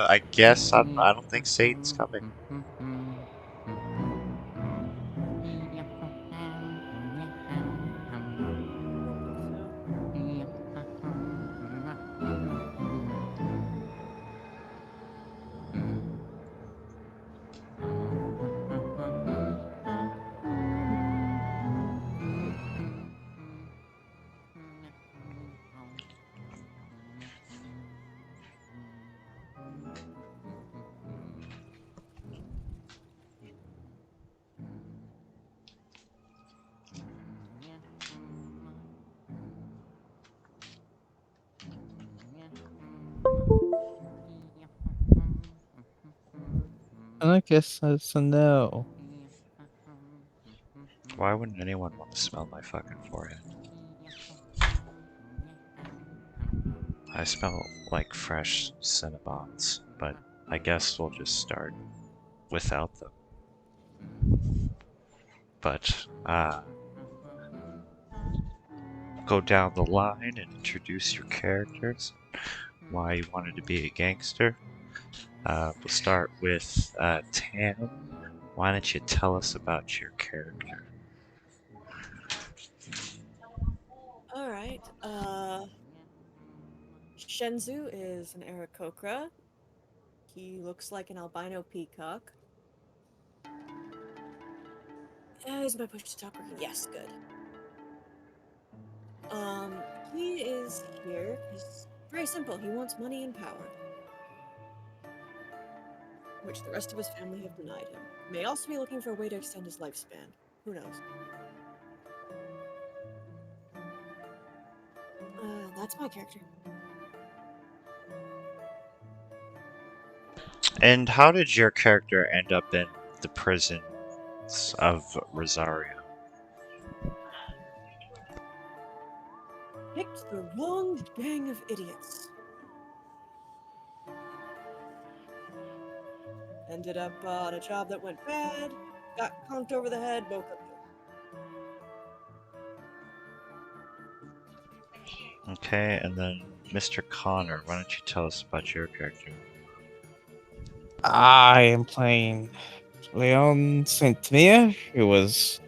I guess I don't think Satan's coming. I don't think so. And I guess that's a no. Why wouldn't anyone want to smell my fucking forehead? I smell like fresh Cinnabons, but I guess we'll just start without them. But, go down the line and introduce your characters, why you wanted to be a gangster. We'll start with Tam. Why don't you tell us about your character? All right. Shenzu is an Aarakocra. He looks like an albino peacock. Is my push to talk working? Yes, good. He is here because very simple. He wants money and power, which the rest of his family have denied him. He may also be looking for a way to extend his lifespan. Who knows? That's my character. And how did your character end up in the prisons of Rosaria? Picked the wrong gang of idiots. Ended up on a job that went bad. Got conked over the head. Woke up here. Okay, and then Mr. Connor, why don't you tell us about your character? I am playing Leon Saint-Mia, who was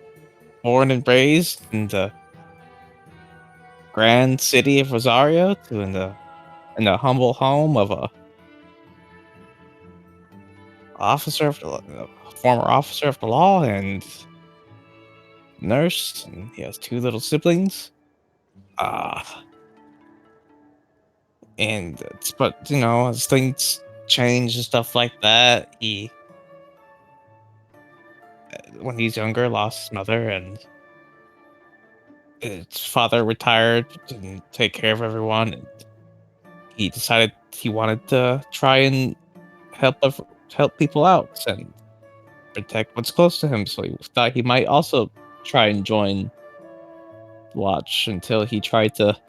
born and raised in the grand city of Rosario to in the humble home of a officer of the former officer of the law and nurse, and he has two little siblings. Uh and it's, but as things change and stuff like that, he when he's younger lost his mother, and his father retired and take care of everyone, and he decided he wanted to try and help help people out and protect what's close to him. So he thought he might also try and join Watch until he tried to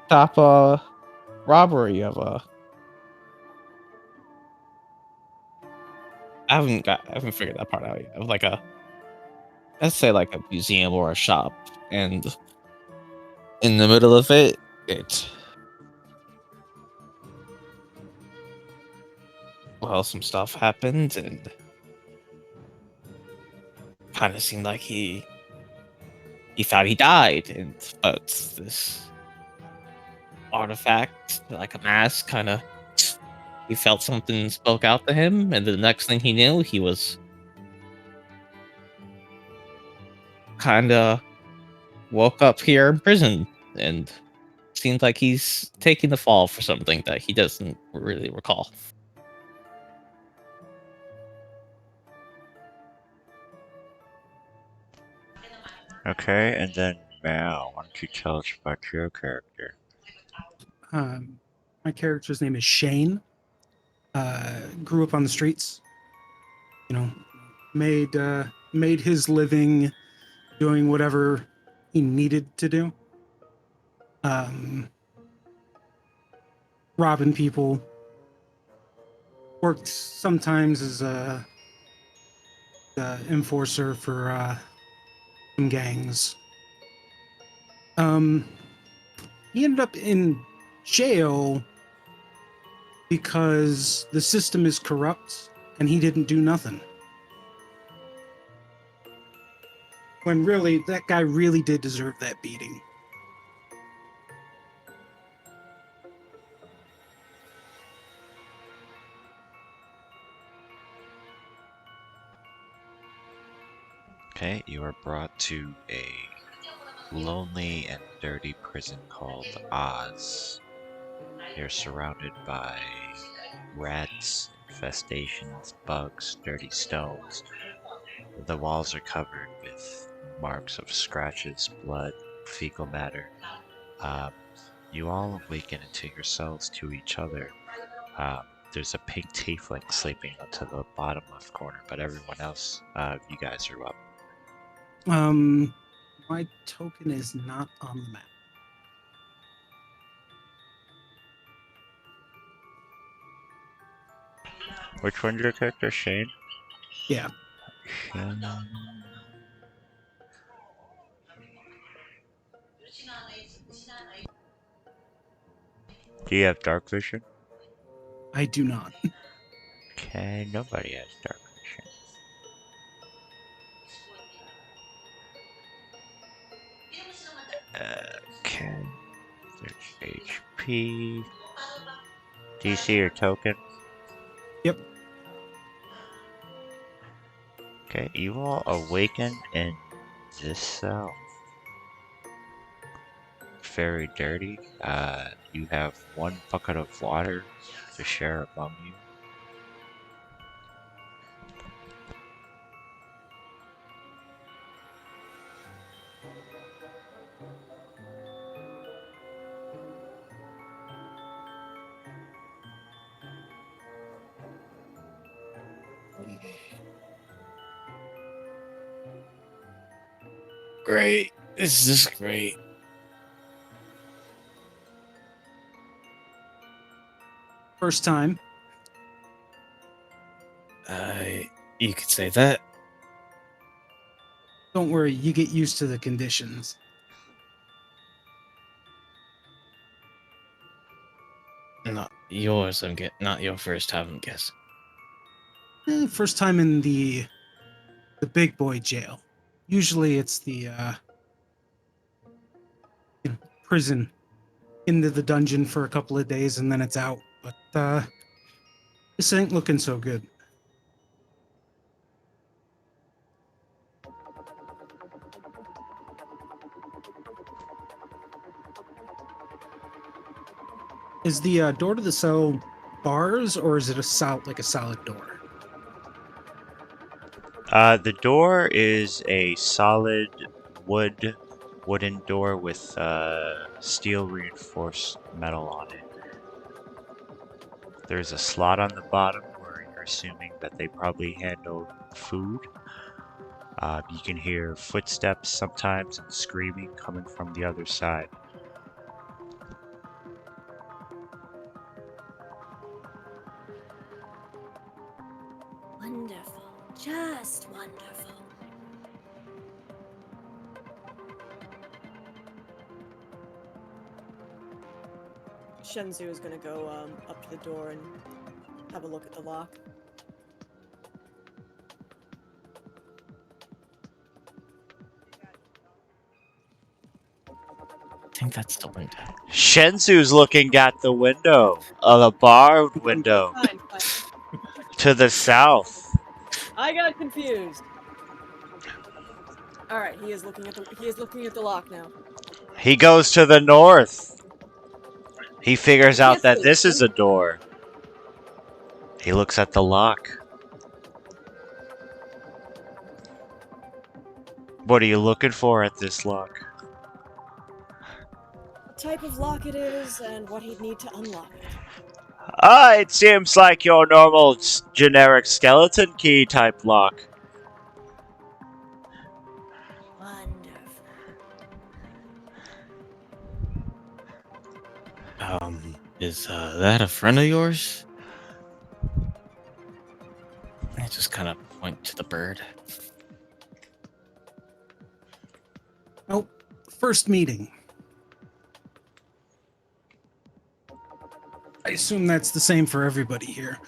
stop a robbery of a. I haven't figured that part out yet. Of like a, let's say like a museum or a shop, and in the middle of it, it well, some stuff happened, and kind of seemed like he thought he died, and but this artifact, like a mask, kind of he felt something spoke out to him, and the next thing he knew, he was kind of woke up here in prison, and seems like he's taking the fall for something that he doesn't really recall. Okay, and then Mal, why don't you tell us about your character? Um, my character's name is Shane. Grew up on the streets. You know, made his living doing whatever he needed to do. Um, Robbing people. Worked sometimes as a enforcer for some gangs. Um, he ended up in jail because the system is corrupt and he didn't do nothing. When really, that guy really did deserve that beating. Okay, you are brought to a lonely and dirty prison called Oz. You're surrounded by rats, infestations, bugs, dirty stones. The walls are covered with marks of scratches, blood, fecal matter. Um, you all awaken into yourselves to each other. There's a pink tiefling sleeping to the bottom left corner, but everyone else, you guys are up. My token is not on the map. Which one's your character, Shane? Yeah. Shane. Do you have dark vision? I do not. Okay, nobody has dark vision. Okay, there's HP. Do you see your token? Yep. Okay, you all awaken in this cell. Very dirty. You have one bucket of water to share among you. Great. This is great. First time. You could say that. Don't worry, you get used to the conditions. Not yours, not your first time, I'm guessing. First time in the big boy jail. Usually it's the prison, into the dungeon for a couple of days and then it's out. But this ain't looking so good. Is the door to the cell bars or is it a solid door? The door is a solid wooden door with steel reinforced metal on it. There's a slot on the bottom where you're assuming that they probably handle food. You can hear footsteps sometimes and screaming coming from the other side. Wonderful. Just wonderful. Shenzu is gonna go up to the door and have a look at the lock. I think that's the window. Shenzu's looking at the window, the barred window Fine. to the south. I got confused. All right, he is looking at the lock now. He goes to the north. He figures out that this is a door. He looks at the lock. What are you looking for at this lock? What type of lock it is and what he'd need to unlock it. It seems like your normal generic skeleton key type lock. Wonderful. Is that a friend of yours? I just kind of point to the bird. Nope. First meeting. assume that's the same for everybody here.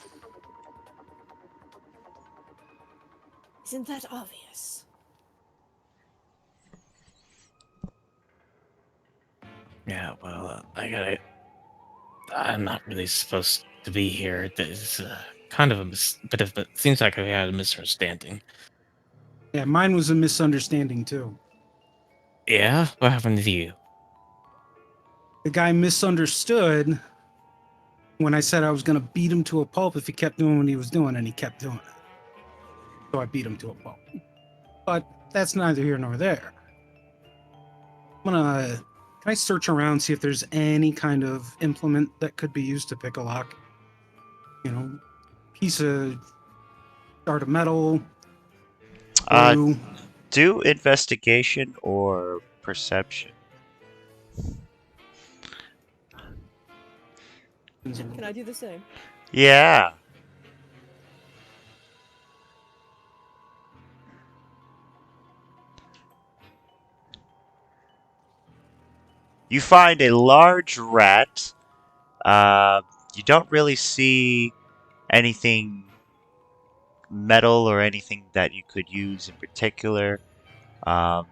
Isn't that obvious? Yeah, well, I'm not really supposed to be here. There's kind of a bit of it seems like I had a misunderstanding. Yeah, mine was a misunderstanding too. Yeah, what happened to you? The guy misunderstood when I said I was going to beat him to a pulp if he kept doing what he was doing, and he kept doing it. So I beat him to a pulp. But that's neither here nor there. Can I search around, see if there's any kind of implement that could be used to pick a lock? You know, piece of shard of metal, Uh, glue. do investigation or perception. Can I do the same? Yeah. You find a large rat. You don't really see anything metal or anything that you could use in particular. Um,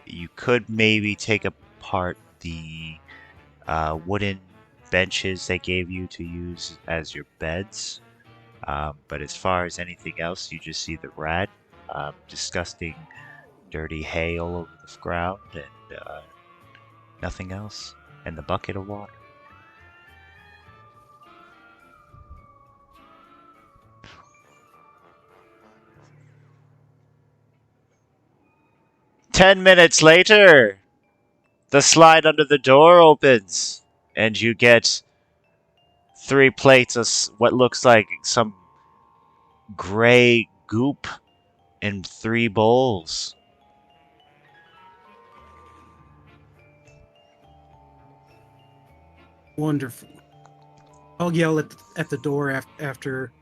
you could maybe take apart the wooden benches they gave you to use as your beds. But as far as anything else, you just see the rat, disgusting, dirty hay all over the ground, and nothing else, and the bucket of water. "10 minutes later, the slide under the door opens, and you get 3 plates of what looks like some gray goop in 3 bowls. Wonderful. I'll yell at the door after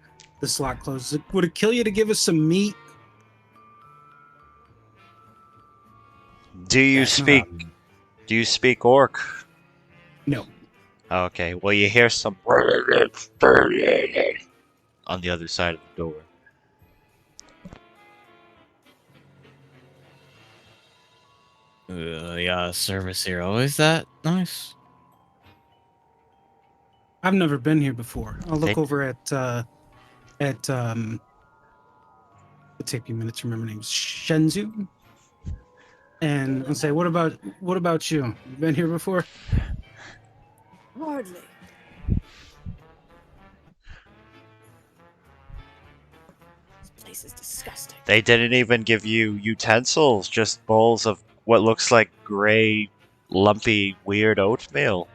the slot closes. Would it kill you to give us some meat? Do you Yes, speak? Do you speak orc? No. Okay, well you hear some on the other side of the door. yeah, service here always that nice. I've never been here before. I'll look They- over at it'll take me a minute to remember names. Shenzu. And I'll say, what about you? You been here before? Hardly. This place is disgusting. They didn't even give you utensils, just bowls of what looks like gray, lumpy, weird oatmeal.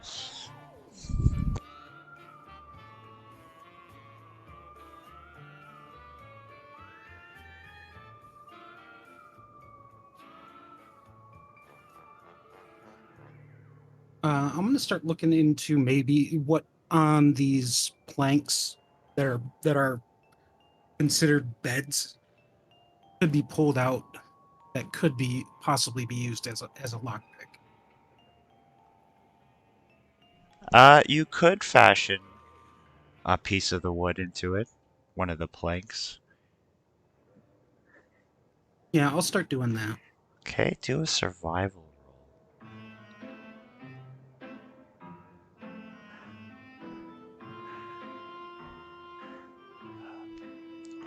I'm gonna start looking into maybe what on these planks that are considered beds could be pulled out that could be possibly be used as a lockpick. You could fashion a piece of the wood into it, one of the planks. Yeah, I'll start doing that. Okay, do a survival roll.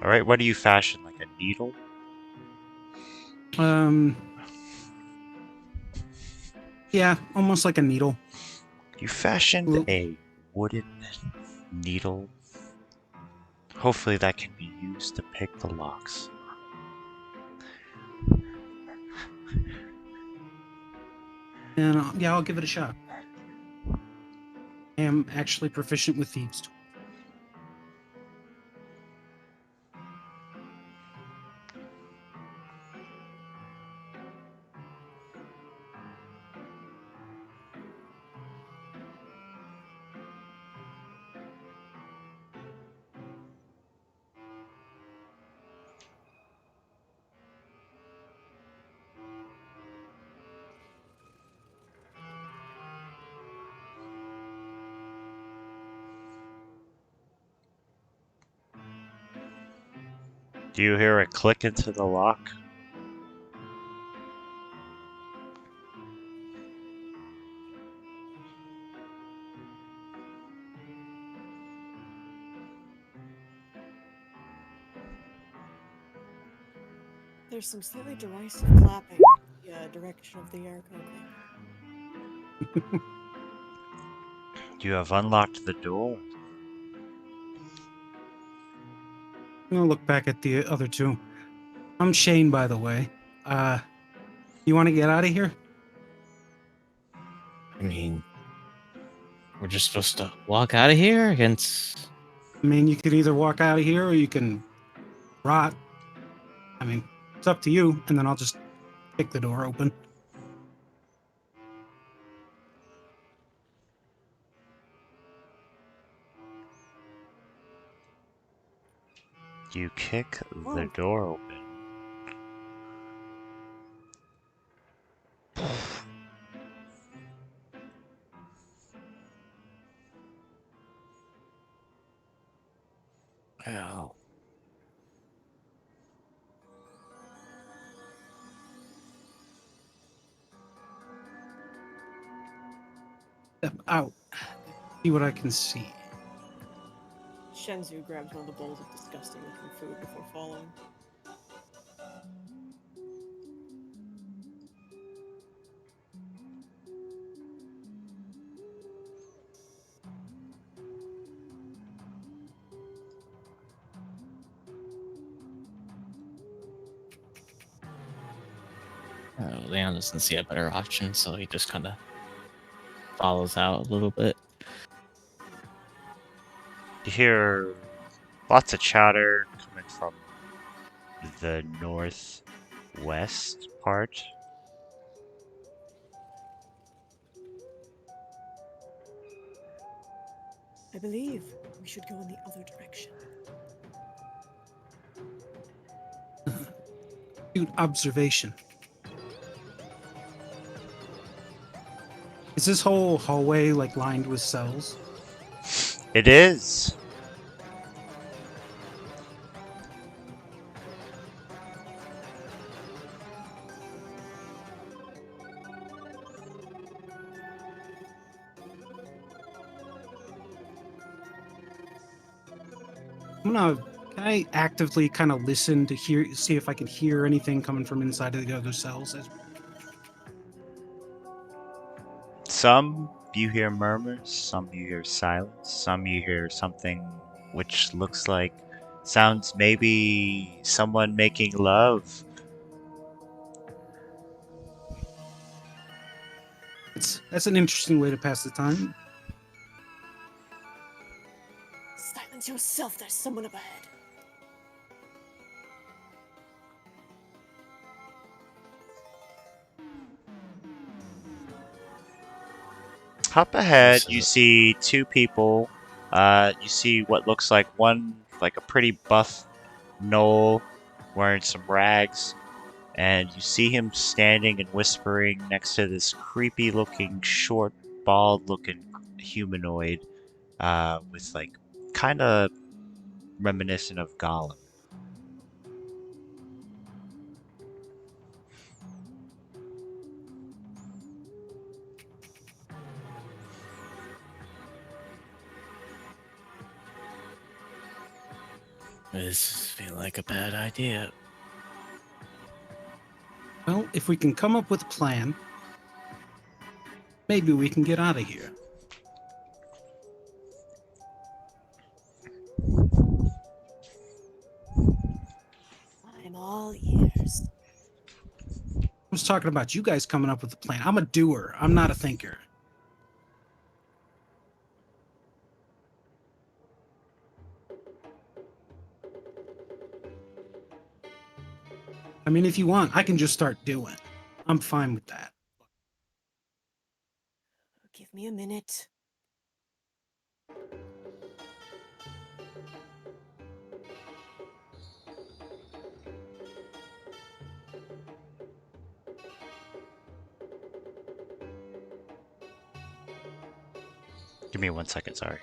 Alright, what do you fashion? Like a needle? Um, yeah, almost like a needle. You fashioned Well, a wooden needle. Hopefully that can be used to pick the locks. and yeah, I'll give it a shot. I am actually proficient with thieves' tools. Do you hear a click into the lock? There's some slightly derisive clapping in the direction of the Aarakocra. You have unlocked the door. I'm gonna look back at the other two. I'm Shane, by the way. You want to get out of here? I mean, we're just supposed to walk out of here against. I mean, you could either walk out of here or you can rot. I mean, it's up to you. And then I'll just kick the door open. You kick the Whoa. door open. Well, Step out. See what I can see. Shenzu grabs one of the bowls of disgusting looking food before falling. Leon doesn't see a better option, so he just kind of follows out a little bit. You hear lots of chatter coming from the northwest part. I believe we should go in the other direction. Dude, observation. Is this whole hallway like lined with cells? It is. Can I actively kind of listen to see if I can hear anything coming from inside of the other cells? Some you hear murmurs, some you hear silence, some you hear something which looks like sounds maybe someone making love. That's an interesting way to pass the time. Silence yourself, there's someone up ahead. Up ahead, This is you a- see two people. You see what looks like one, like a pretty buff gnoll wearing some rags. And you see him standing and whispering next to this creepy looking, short, bald looking humanoid with like kind of reminiscent of Gollum. This feels like a bad idea. Well, if we can come up with a plan, maybe we can get out of here. I'm all ears. I was talking about you guys coming up with a plan. I'm a doer. I'm not a thinker. I mean, if you want, I can just start doing. I'm fine with that. Give me a minute. Give me 1 second, sorry.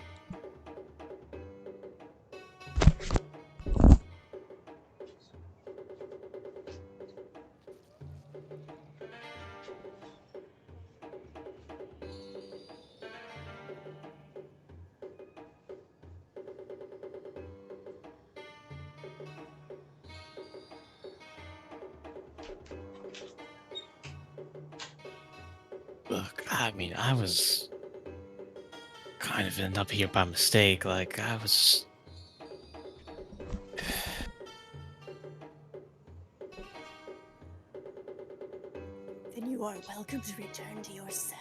Look, I mean, I was kind of ended up here by mistake. Like, I was. Then you are welcome to return to your cell.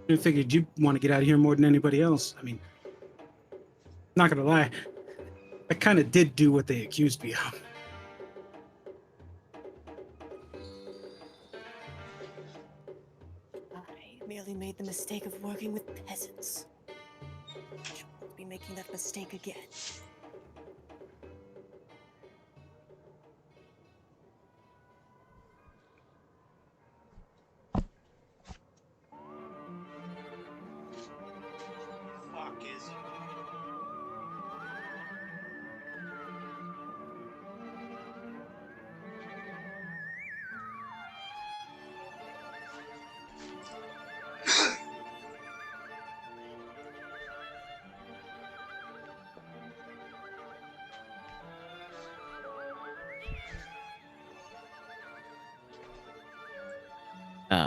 I figured you'd want to get out of here more than anybody else. I mean, not gonna lie, I kind of did do what they accused me of. I merely made the mistake of working with peasants. I won't be making that mistake again. Fuck is it?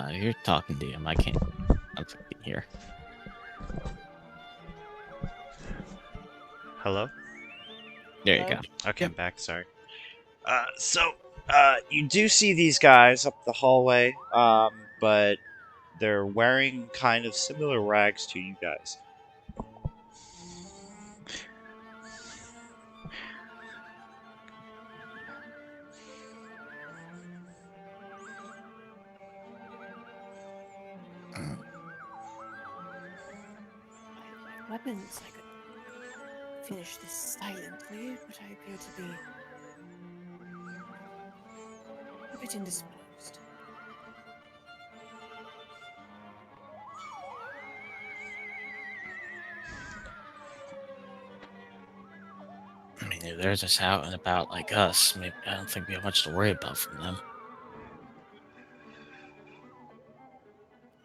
You're talking to him. I can't. I'm fucking here. Hello? There you Hello? go. Okay, Yep. I'm back, sorry. You do see these guys up the hallway, but they're wearing kind of similar rags to you guys. I had weapons. I could finish this silently, but I appear to be a bit indisposed. I mean, if they're just out and about like us. Maybe I don't think we have much to worry about from them.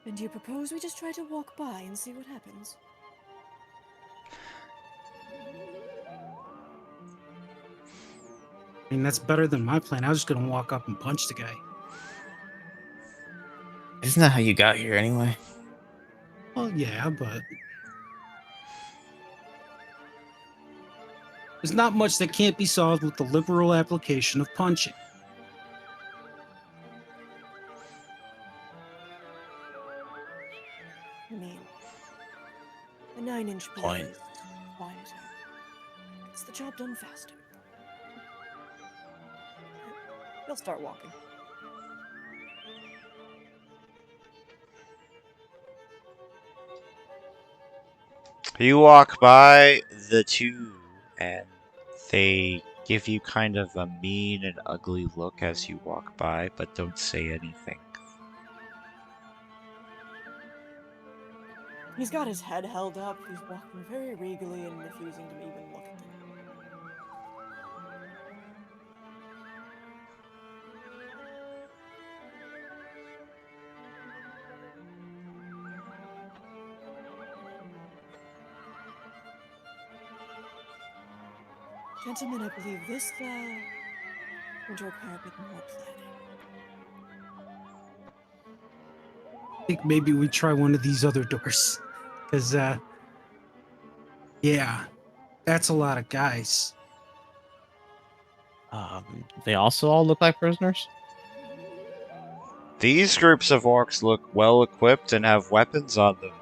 And do you propose we just try to walk by and see what happens? I mean, that's better than my plan. I was just gonna walk up and punch the guy. Isn't that how you got here anyway? Well, yeah, but there's not much that can't be solved with the liberal application of punching. I mean, a 9-inch blade Point. is quieter. Gets the job done faster. They'll start walking. You walk by the two, and they give you kind of a mean and ugly look as you walk by, but don't say anything. He's got his head held up. He's walking very regally and refusing to even look at them. Gentlemen, I believe this would require a bit more planning. I think maybe we try one of these other doors. Because, yeah, that's a lot of guys. They also all look like prisoners. These groups of orcs look well equipped and have weapons on them.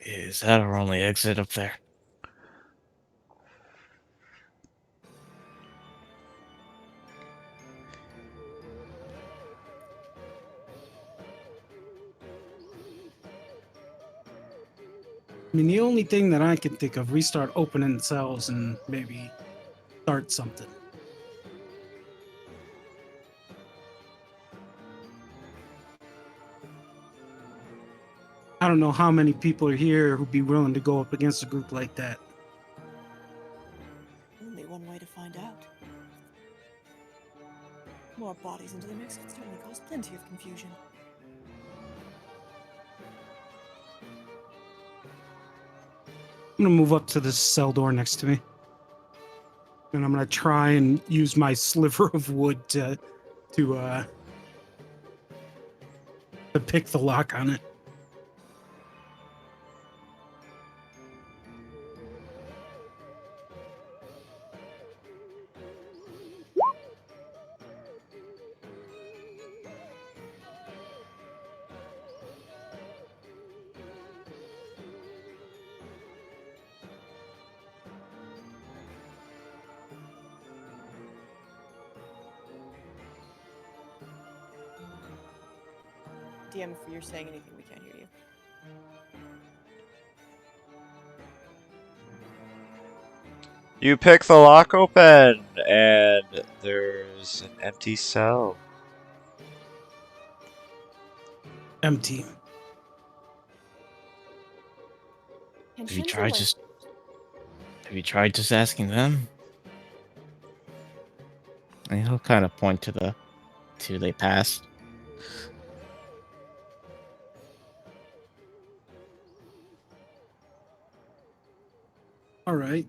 Is that our only exit up there? I mean, the only thing that I can think of, we start opening cells and maybe start something. I don't know how many people are here who'd be willing to go up against a group like that. Only one way to find out. More bodies into the mix could certainly cause plenty of confusion. I'm gonna move up to this cell door next to me. And I'm gonna try and use my sliver of wood to pick the lock on it. DM, if you're saying anything, we can't hear you. You pick the lock open, and there's an empty cell. Empty. And Have you Shinzo, tried like, just have you tried just asking them? And he'll kind of point to the two they passed. All right.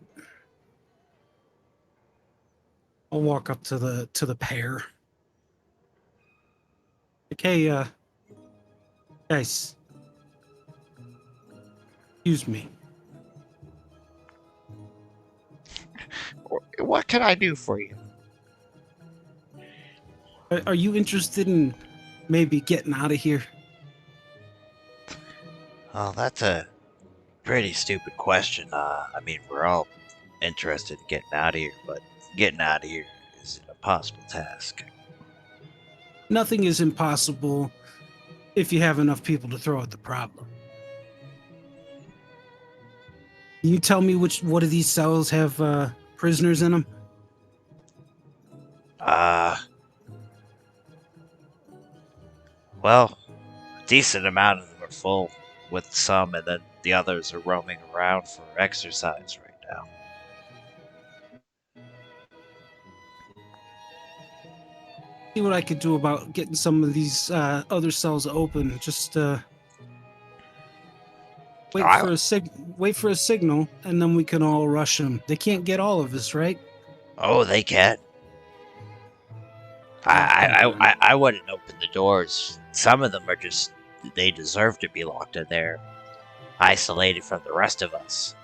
I'll walk up to the pair. Okay, guys. Excuse me. What can I do for you? Are you interested in maybe getting out of here? Oh, that's a pretty stupid question. I mean, we're all interested in getting out of here, but getting out of here is an impossible task. Nothing is impossible if you have enough people to throw at the problem. Can you tell me what of these cells have prisoners in them? Well, a decent amount of them are full, with some, and then the others are roaming around for exercise right now. See what I could do about getting some of these other cells open. Just wait I, for wait for a signal, and then we can all rush them. They can't get all of us, right? oh, they can. Okay, then. I wouldn't open the doors. Some of them are just, they deserve to be locked in there, isolated from the rest of us.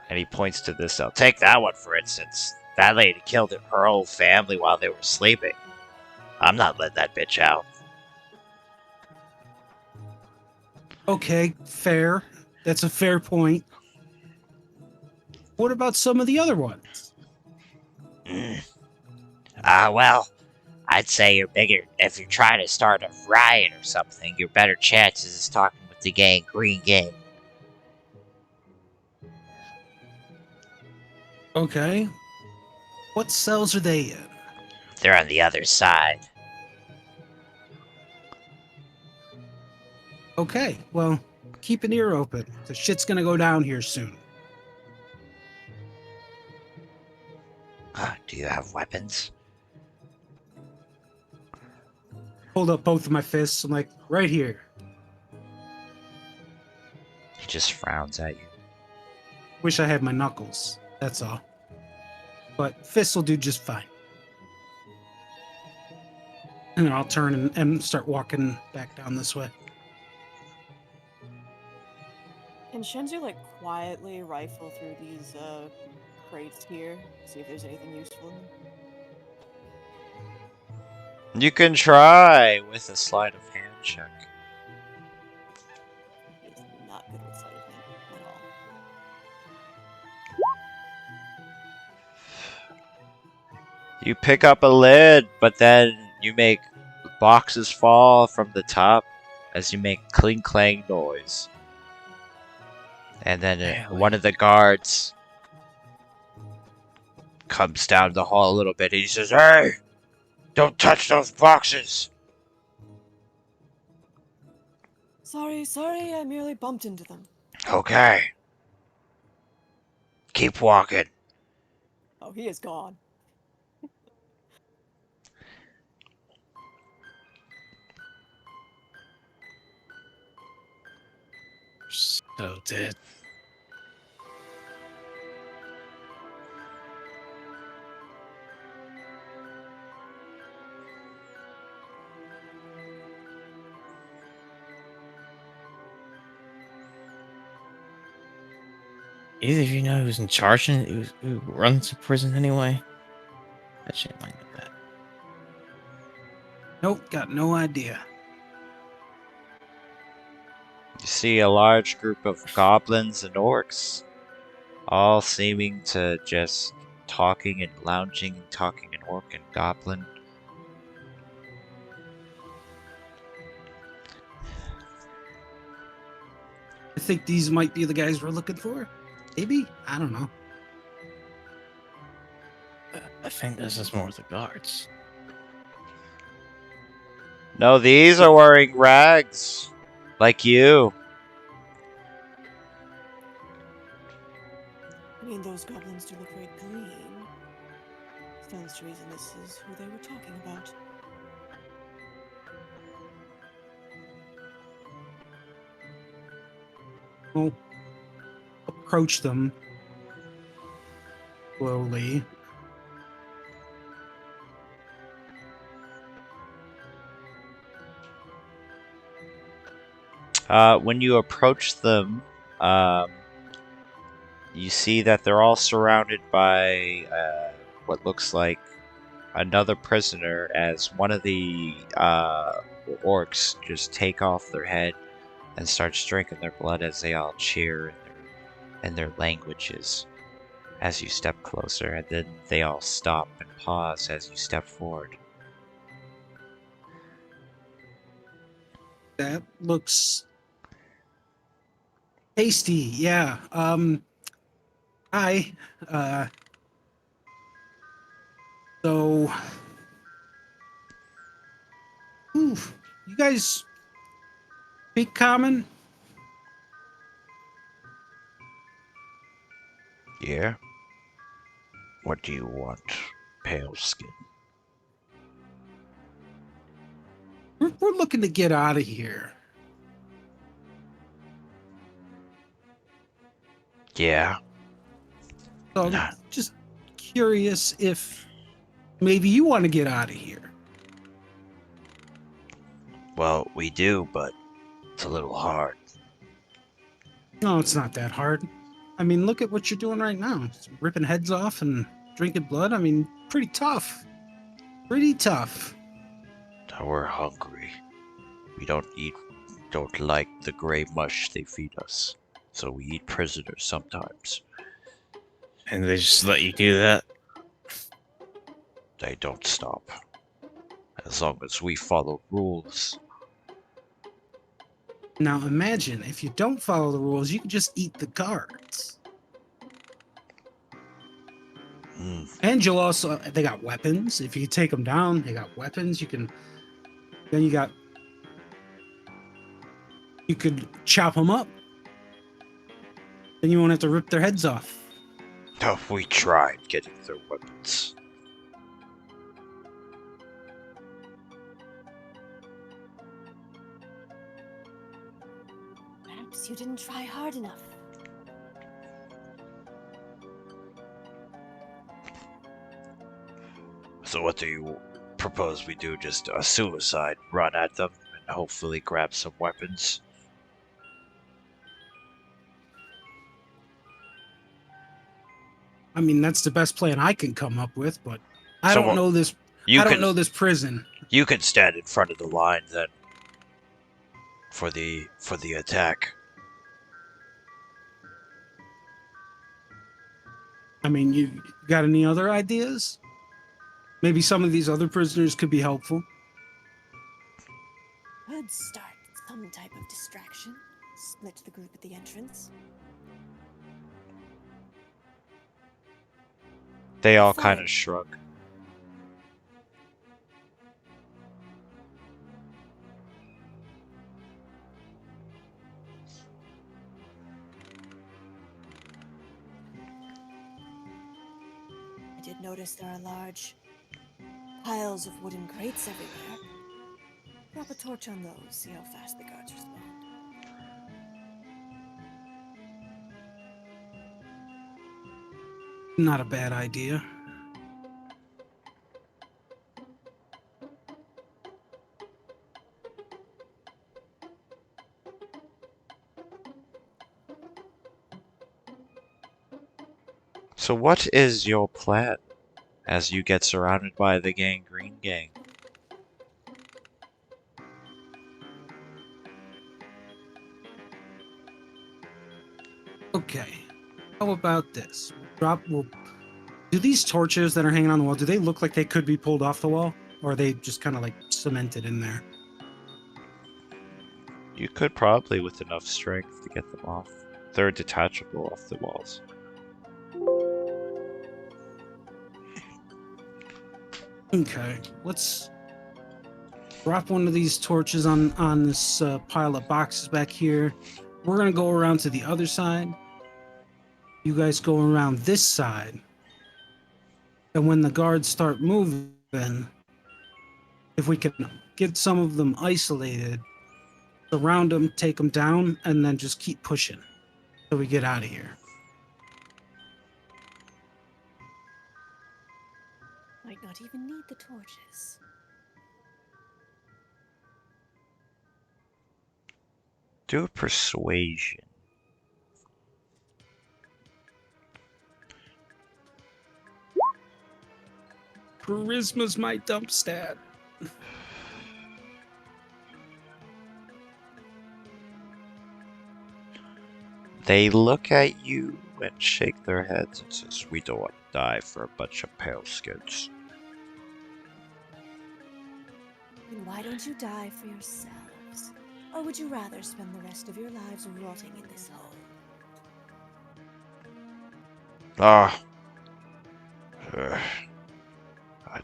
And he points to this cell. Take that one, for instance. That lady killed her whole family while they were sleeping. I'm not letting that bitch out. Okay, fair. That's a fair point. What about some of the other ones? Well, I'd say you're bigger. If you're trying to start a riot or something, your better chances is talking with the gang, Green Gang. Okay. What cells are they in? They're on the other side. Okay, well, keep an ear open. The shit's gonna go down here soon. Do you have weapons? Hold up both of my fists. I'm like, right here. He just frowns at you. Wish I had my knuckles. That's all. But fists will do just fine. And then I'll turn and start walking back down this way. can Shinzo, like, quietly rifle through these, crates here? See if there's anything useful in them? You can try with a sleight of hand check. He is not good with sleight of hand at all. You pick up a lid, but then you make boxes fall from the top as you make clink clang noise. And then one of the guards comes down the hall a little bit and he says, "Hey, don't touch those boxes." Sorry, I merely bumped into them. Okay. Keep walking. Oh, he is gone. Noted. Either of you know who's in charge and who runs the prison anyway? I should might know that. Nope, got no idea. You see a large group of goblins and orcs, all seeming to just talking and lounging and talking in orc and goblin. I think these might be the guys we're looking for. Maybe? I don't know. I think this is more the guards. No, these are wearing rags, like you. I mean, those goblins do look very green. Stands to reason this is who they were talking about. We'll approach them slowly. When you approach them, you see that they're all surrounded by what looks like another prisoner, as one of the orcs just take off their head and starts drinking their blood as they all cheer in their languages as you step closer, and then they all stop and pause as you step forward. That looks tasty. Yeah. Hi. So, ooh, you guys speak common? Yeah? What do you want, pale skin? We're looking to get out of here. Yeah? So I'm Nah. just curious if maybe you want to get out of here. Well, we do, but it's a little hard. No, it's not that hard. I mean, look at what you're doing right now. It's ripping heads off and drinking blood. I mean, pretty tough. Pretty tough. Now we're hungry. We don't like the gray mush they feed us. So we eat prisoners sometimes. And they just let you do that? They don't stop. As long as we follow rules. Now imagine if you don't follow the rules, you can just eat the guards. And you'll also, they got weapons. If you take them down, they got weapons. Then you could chop them up. Then you won't have to rip their heads off. Oh, we tried getting their weapons. Perhaps you didn't try hard enough. So what do you propose we do? Just a suicide run at them and hopefully grab some weapons? I mean, that's the best plan I can come up with, but I So don't what- know this. You I don't can know this prison. you can stand in front of the line then for the attack. I mean, you got any other ideas? Maybe some of these other prisoners could be helpful. Could start some type of distraction. Split the group at the entrance. They all Fine. kind of shrug. I did notice there are large piles of wooden crates everywhere. Drop a torch on those, see how fast the guards respond. Not a bad idea. So what is your plan as you get surrounded by the Gangrene Gang? Okay. How about this? Do these torches that are hanging on the wall, do they look like they could be pulled off the wall? Or are they just kind of like cemented in there? You could probably, with enough strength, to get them off. They're detachable off the walls. Okay. Let's drop one of these torches on this pile of boxes back here. We're gonna go around to the other side. You guys go around this side. And when the guards start moving, if we can get some of them isolated, surround them, take them down, and then just keep pushing so we get out of here. Might not even need the torches. Do a persuasion. Charisma's my dump stat. They look at you and shake their heads and says, "We don't want to die for a bunch of pale skins." Then why don't you die for yourselves? Or would you rather spend the rest of your lives rotting in this hole? Ah, I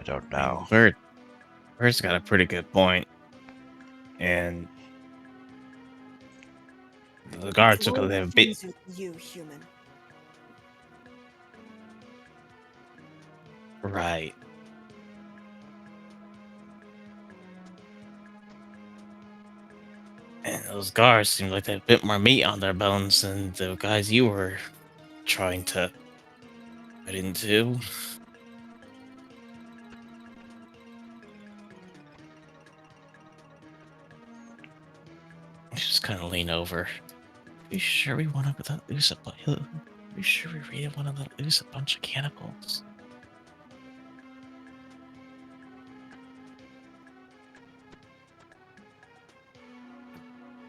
don't know. Bird's got a pretty good point, and the guard took a What little bit. offends you, human? Right. And those guards seem like they have a bit more meat on their bones than the guys you were trying to get into. Just kind of lean over. You sure we want to lose a bunch? You sure we really want to lose a bunch of cannibals?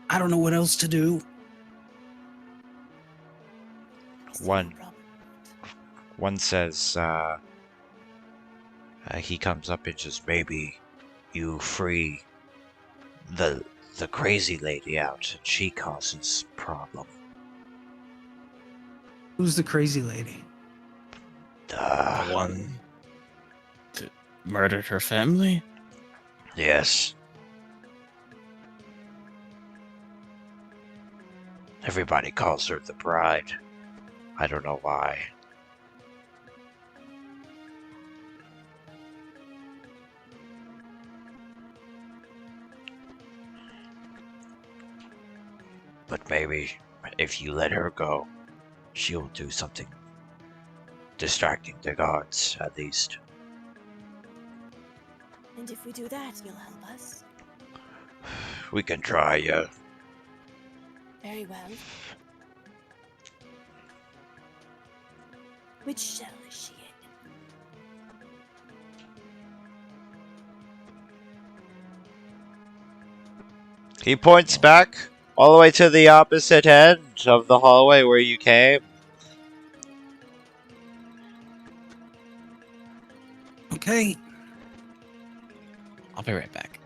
I don't know what else to do. One says, he comes up and says, "Maybe you free the crazy lady out, and she causes problem." Who's the crazy lady? The one that murdered her family? Yes. Everybody calls her the bride. I don't know why. But maybe if you let her go, she'll do something distracting the guards, at least. And if we do that, you'll help us? We can try, yeah. Very well. Which shell is she in? He points back all the way to the opposite end of the hallway where you came. Okay. I'll be right back.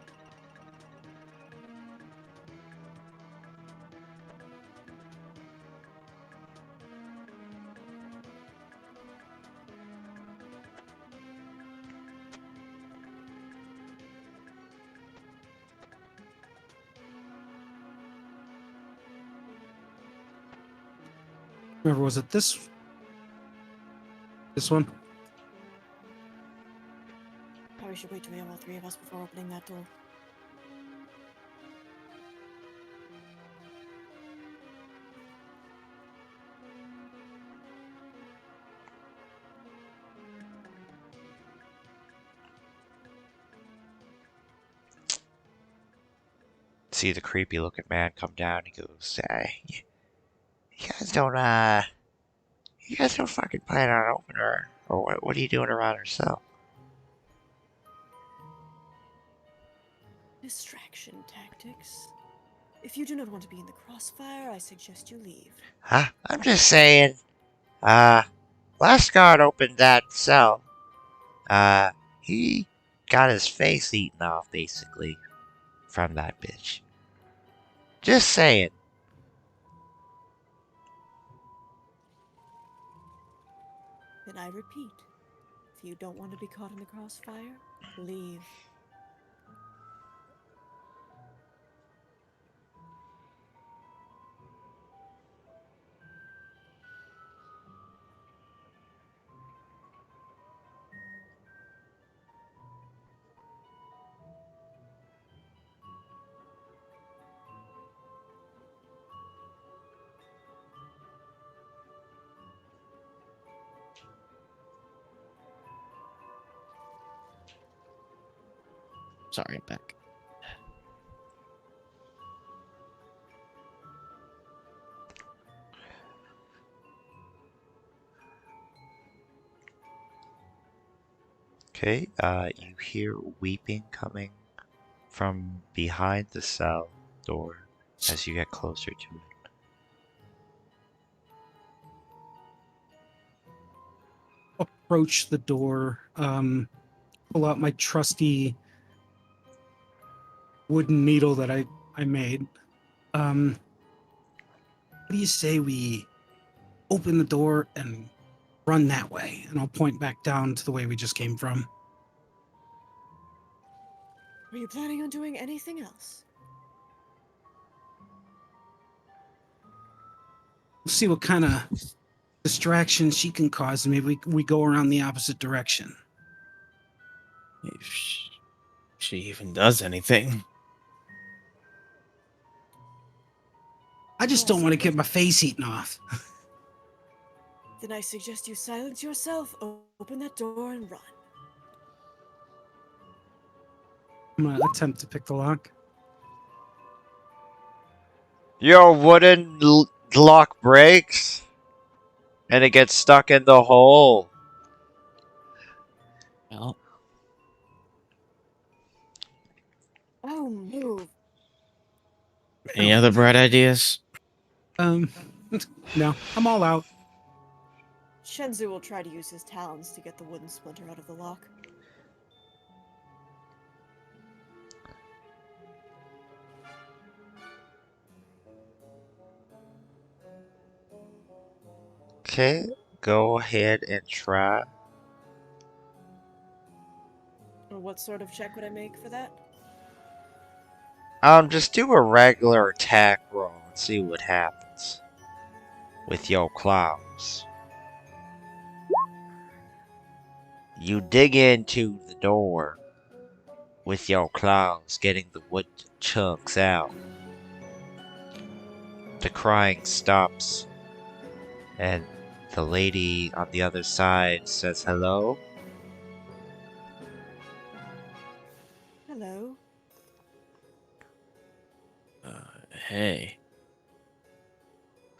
Remember, was it this one? Probably should wait till we have all three of us before opening that door. see the creepy looking man come down. He goes, you guys don't, you guys don't fucking plan on opening her, or what are you doing around her cell? Distraction tactics. If you do not want to be in the crossfire, I suggest you leave. Huh? I'm just saying, last guard opened that cell. He got his face eaten off, basically, from that bitch. Just saying. Then I repeat, if you don't want to be caught in the crossfire, leave. Sorry, I'm back. Okay, you hear weeping coming from behind the cell door as you get closer to it. Approach the door, pull out my trusty wooden needle that I made. What do you say we open the door and run that way? And I'll point back down to the way we just came from. Are you planning on doing anything else? We'll see what kind of distraction she can cause. Maybe we go around the opposite direction. If she even does anything. I just Well, don't want to get my face eaten off. Then I suggest you silence yourself, open that door, and run. I'm gonna attempt to pick the lock. Your wooden lock breaks, and it gets stuck in the hole. Well, Oh, move. any other bright ideas? No, I'm all out. Shenzu will try to use his talons to get the wooden splinter out of the lock. Okay, go ahead and try. What sort of check would I make for that? Just do a regular attack roll and see what happens with your claws. You dig into the door with your claws, getting the wood chunks out. The crying stops, and the lady on the other side says hello. Hello. Hey.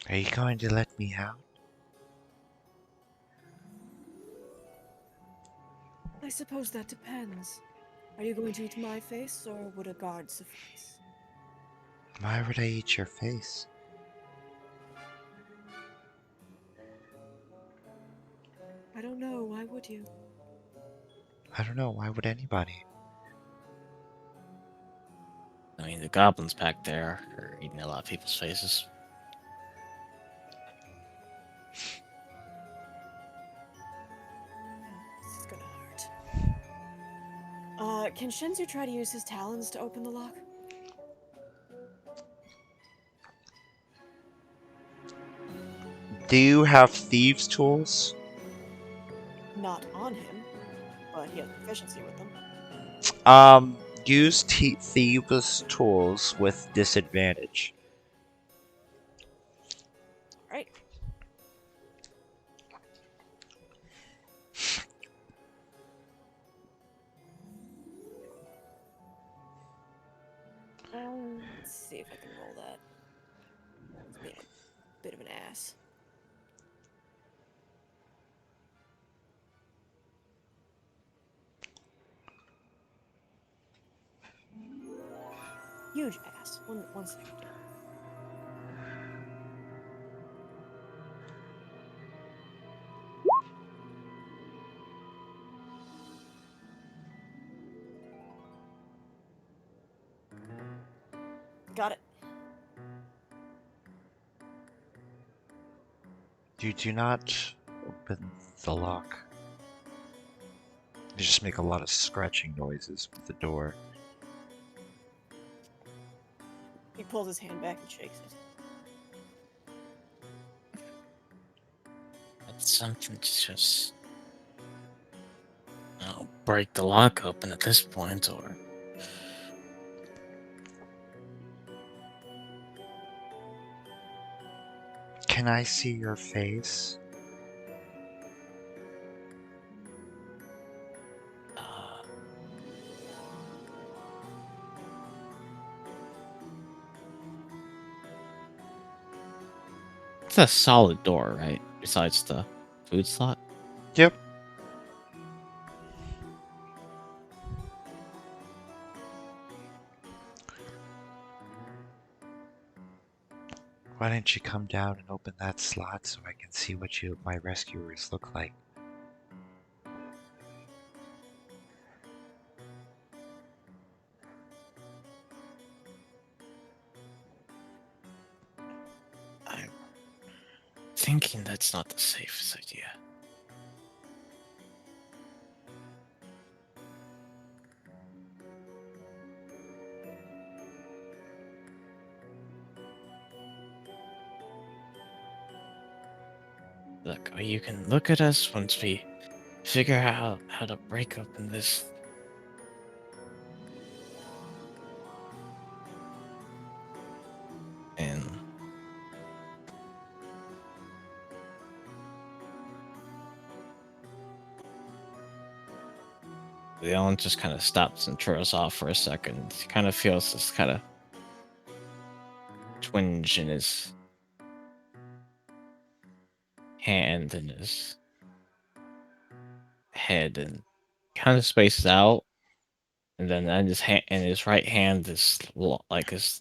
Are you going to let me out? I suppose that depends. Are you going to eat my face, or would a guard suffice? Why would I eat your face? I don't know, why would you? I don't know, why would anybody? I mean, the goblins back there are eating a lot of people's faces. This is gonna hurt. Can Shenzu try to use his talons to open the lock? Do you have thieves' tools? Not on him, but he has proficiency with them. Use thieves' tools with disadvantage. Right. Let's see if I can roll that. It's being a bit of an ass. Huge ass. One second. Got it. You do not open the lock. You just make a lot of scratching noises with the door. He pulls his hand back and shakes it. That's something to just break the lock open at this point, or Can I see your face? uh, it's a solid door, right? Besides the food slot. Yep. Why didn't you come down and open that slot so I can see what my rescuers look like? I'm thinking that's not the safest idea. Look, you can look at us once we figure out how to break open this. And Leon just kind of stops and trails off for a second. He kind of feels this kind of twinge in his hand and his head, and kind of spaces out. And then in his hand, in his right hand, like his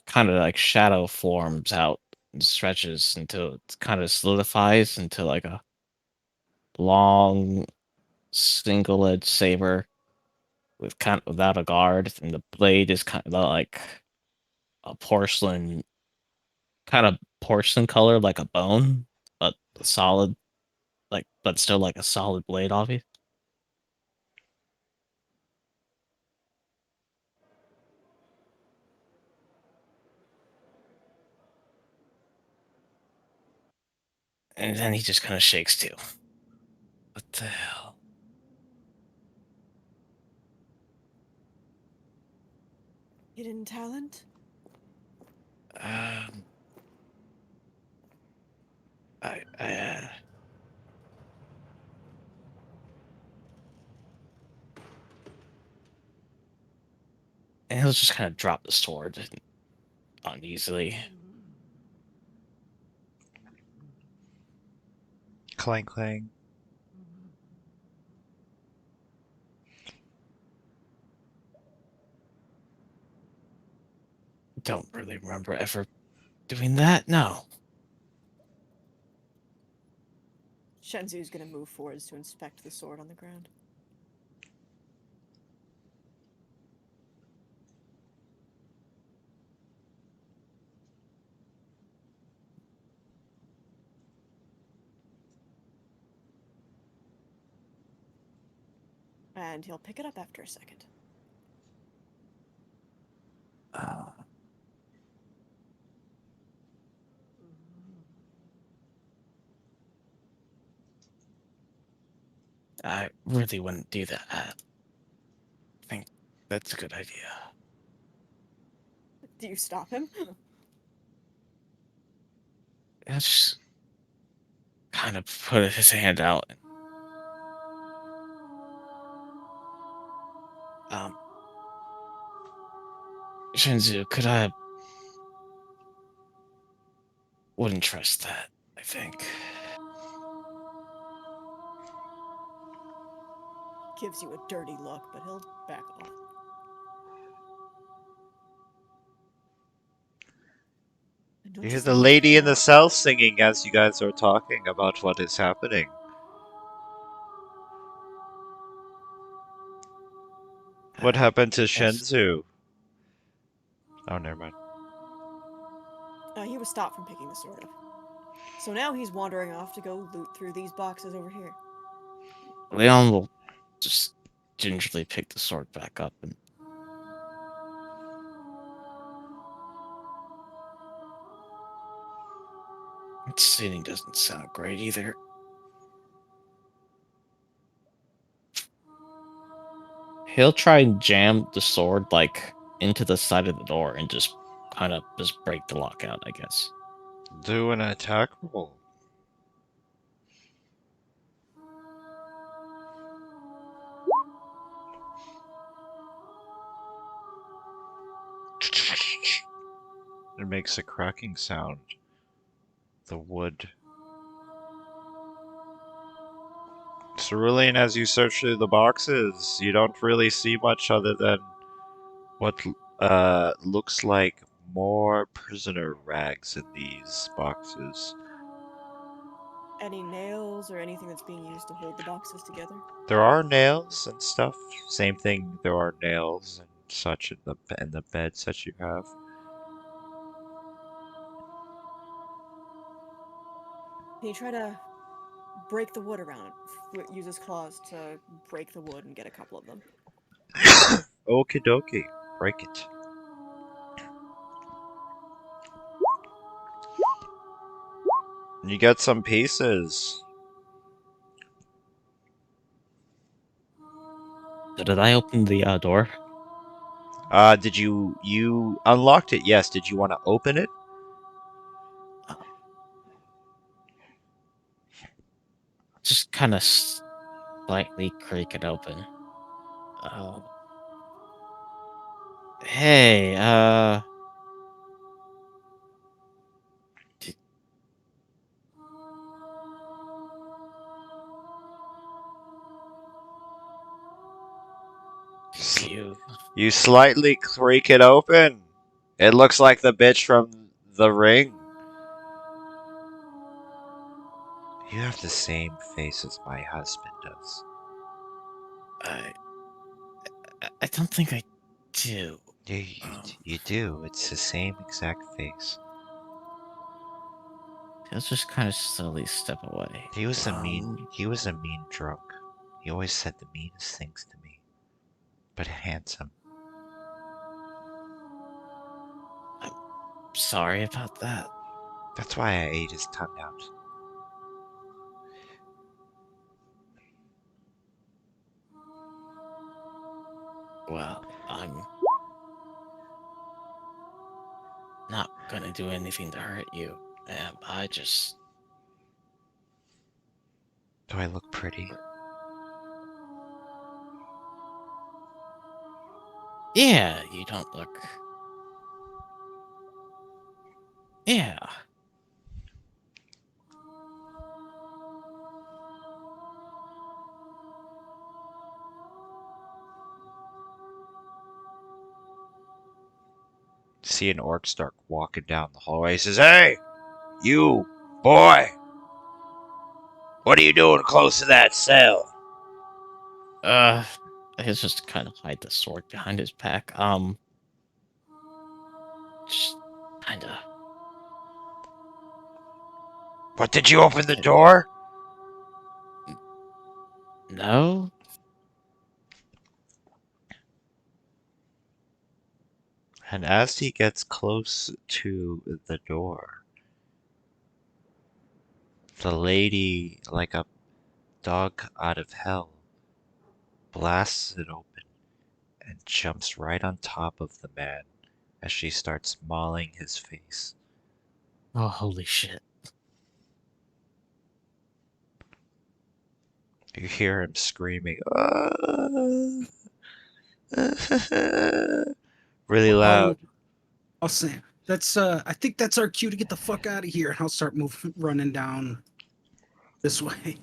kind of like shadow forms out and stretches until it kind of solidifies into like a long single-edged saber with kind of without a guard, and the blade is kind of like a porcelain, kind of porcelain color, like a bone, but solid, like but still like a solid blade, obviously. And then he just kind of shakes too. What the hell? Hidden talent? Um, I and he'll just kind of drop the sword uneasily. Clang clang. Don't really remember ever doing that. No. Shenzu's gonna move forwards to inspect the sword on the ground. And he'll pick it up after a second. Uh, I really wouldn't do that. I think that's a good idea. Do you stop him? He'll just kind of put his hand out. Um, Shinzu, could I? Wouldn't trust that, I think. Gives you a dirty look, but he'll back off. And You don't hear you the start lady in now. the south singing as you guys are talking about what is happening. What happened to Yes. Shenzu? Oh, never mind. He was stopped from picking the sword up. So now he's wandering off to go loot through these boxes over here. Leon will just gingerly pick the sword back up and singing doesn't sound great either. He'll try and jam the sword like into the side of the door and just kind of just break the lock out, I guess. Do an attack roll. It makes a cracking sound. The wood. Cerulean, as you search through the boxes, you don't really see much other than what looks like more prisoner rags in these boxes. Any nails or anything that's being used to hold the boxes together? There are nails and stuff. Same thing, there are nails and such in the beds that you have. Can you try to break the wood around it? Use his claws to break the wood and get a couple of them. Okie dokie, break it. You get some pieces. So did I open the door? Did you unlocked it? Yes. Did you want to open it? Uh, just kind of slightly creak it open. Uh, hey, did S you? You slightly creak it open. It looks like the bitch from The Ring. You have the same face as my husband does. I, I don't think I do. You, Um, you do. It's the same exact face. he'll just kind of slowly step away. He was a mean drunk. He always said the meanest things to me. But handsome. I'm sorry about that. That's why I ate his tongue out. Well, I'm not gonna do anything to hurt you. I just, Do I look pretty? yeah, you don't look. Yeah, See an orc start walking down the hallway. He says, "Hey, you, boy! What are you doing close to that cell?" uh, he'll just kind of hide the sword behind his back. Just kind of. What, did you open the door? No, And as he gets close to the door, the lady, like a dog out of hell, blasts it open and jumps right on top of the man as she starts mauling his face. oh, holy shit. You hear him screaming, "Ah!" Really loud. I'll say that's I think that's our cue to get the fuck out of here. I'll start moving running down this way.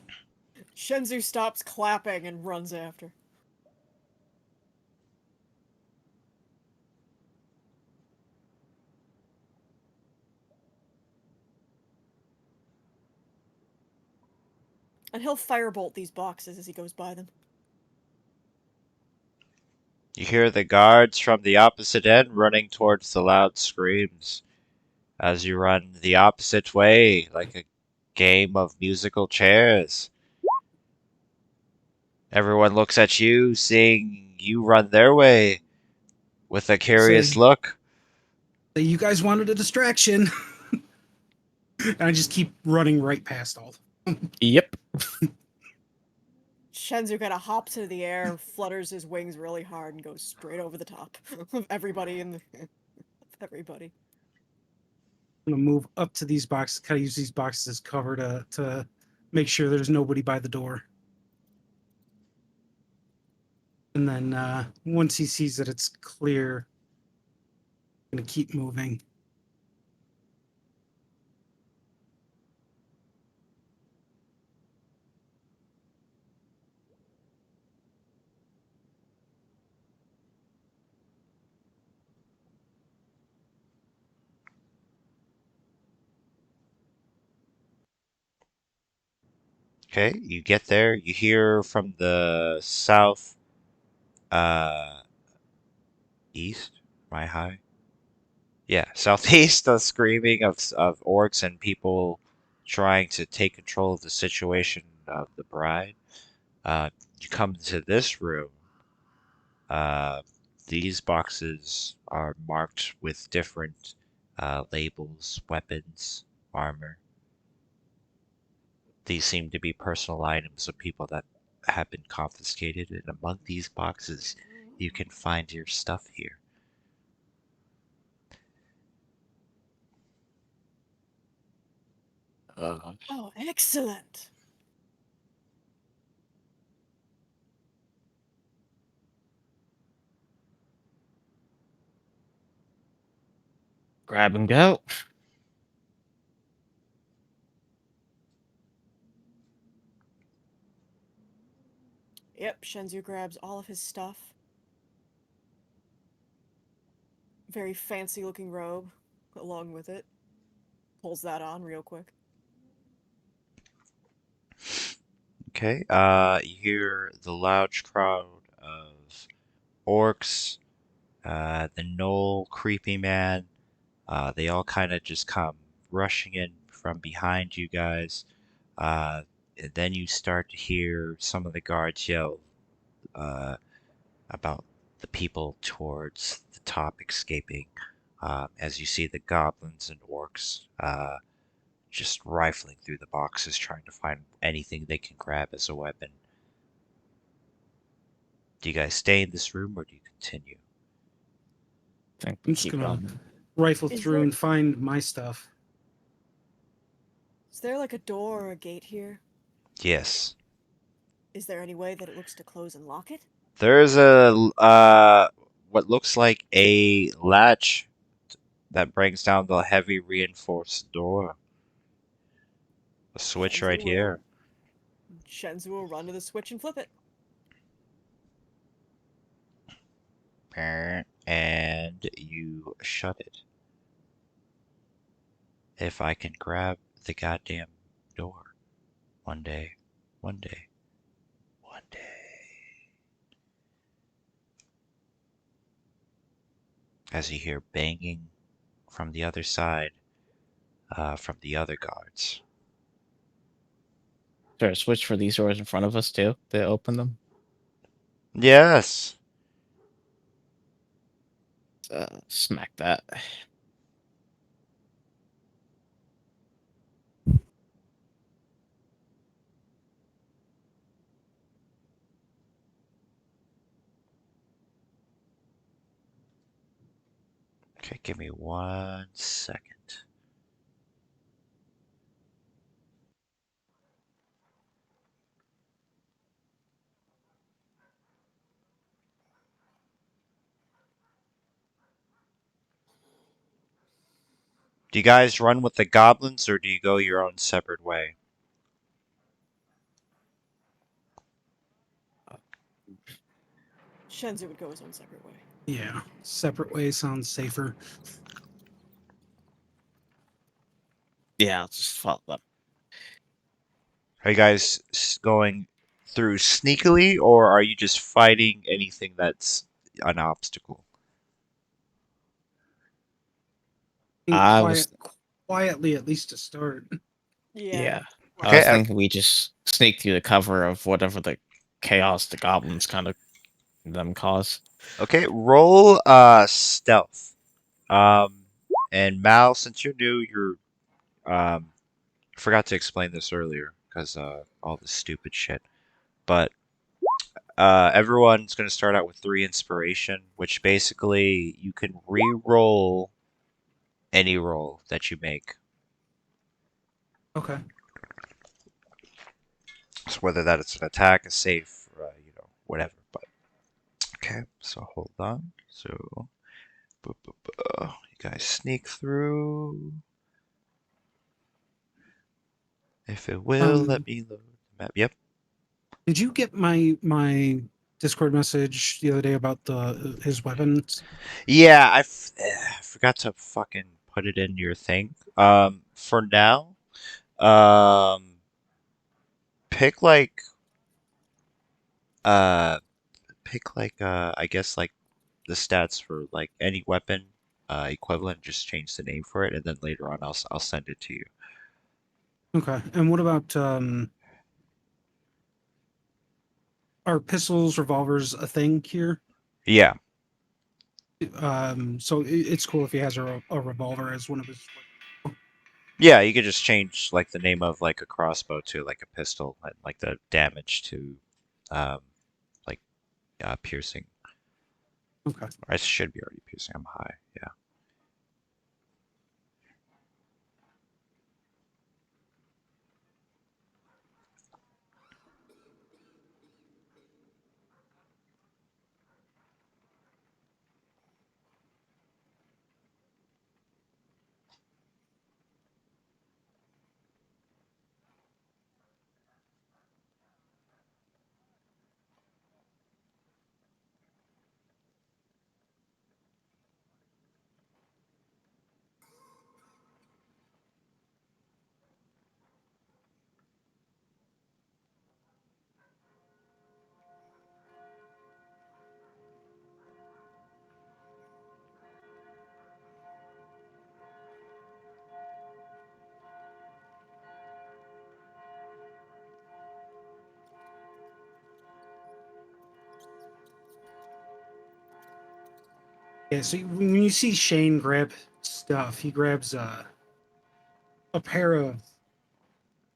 Shenzu stops clapping and runs after. And he'll firebolt these boxes as he goes by them. You hear the guards from the opposite end running towards the loud screams as you run the opposite way like a game of musical chairs. Everyone looks at you, seeing you run their way with a curious Say look. that you guys wanted a distraction. And I just keep running right past all. Yep. Shenzu kind of hops into the air, flutters his wings really hard, and goes straight over the top of everybody in the everybody. I'm gonna move up to these boxes, kind of use these boxes as cover to make sure there's nobody by the door. And then once he sees that it's clear, I'm gonna keep moving. Okay, you get there. You hear from the south, uh, east. Am I high? Yeah, southeast. The screaming of orcs and people trying to take control of the situation of the bride. You come to this room. Uh, these boxes are marked with different labels, weapons, armor. These seem to be personal items of people that have been confiscated, and among these boxes, you can find your stuff here. Oh, excellent! Grab and go. Yep, Shenzu grabs all of his stuff. Very fancy looking robe along with it. Pulls that on real quick. Okay, you hear the loud crowd of orcs, the gnoll, creepy man. They all kind of just come rushing in from behind you guys. And then you start to hear some of the guards yell uh, about the people towards the top escaping. As you see the goblins and orcs just rifling through the boxes, trying to find anything they can grab as a weapon. Do you guys stay in this room or do you continue? I think we I'm just keep gonna going. rifle Is through there and find my stuff. is there like a door or a gate here? Yes. Is there any way that it looks to close and lock it? There's a what looks like a latch that brings down the heavy reinforced door. A switch right Shenzu will here. Shenzu will run to the switch and flip it. And you shut it. If I can grab the goddamn door. One day. One day. One day. As you hear banging from the other side, from the other guards. Is there a switch for these doors in front of us too to open them? Yes! Smack that. Okay, give me 1 second. Do you guys run with the goblins or do you go your own separate way? Shenzi would go his own separate way. Yeah, separate ways sounds safer. Yeah, I'll just follow them. Are you guys going through sneakily or are you just fighting anything that's an obstacle? I was Quietly, at least to start. Yeah. I Okay, was thinking we just sneak through the cover of whatever the chaos the goblins kind of them cause. okay, roll stealth. Um and Mal, since you're new, you're I forgot to explain this earlier because all this stupid shit. But everyone's going to start out with 3 inspiration, which basically you can re-roll any roll that you make. Okay. So whether that is an attack, a save, whatever. But okay, so hold on. So you guys sneak through. If it will, let me load the map. Yep. Did you get my Discord message the other day about the his weapons? Yeah, I forgot to fucking put it in your thing. For now, um, pick like uh, I guess like the stats for like any weapon equivalent. Just change the name for it, and then later on I'll send it to you. Okay. And what about are pistols, revolvers a thing here? Yeah, So it's cool if he has a revolver as one of his. yeah. You could just change like the name of like a crossbow to like a pistol, and like the damage to, um, like piercing. Okay. I should be already piercing. I'm high. Yeah. Yeah. So when you see Shane grab stuff, he grabs a pair of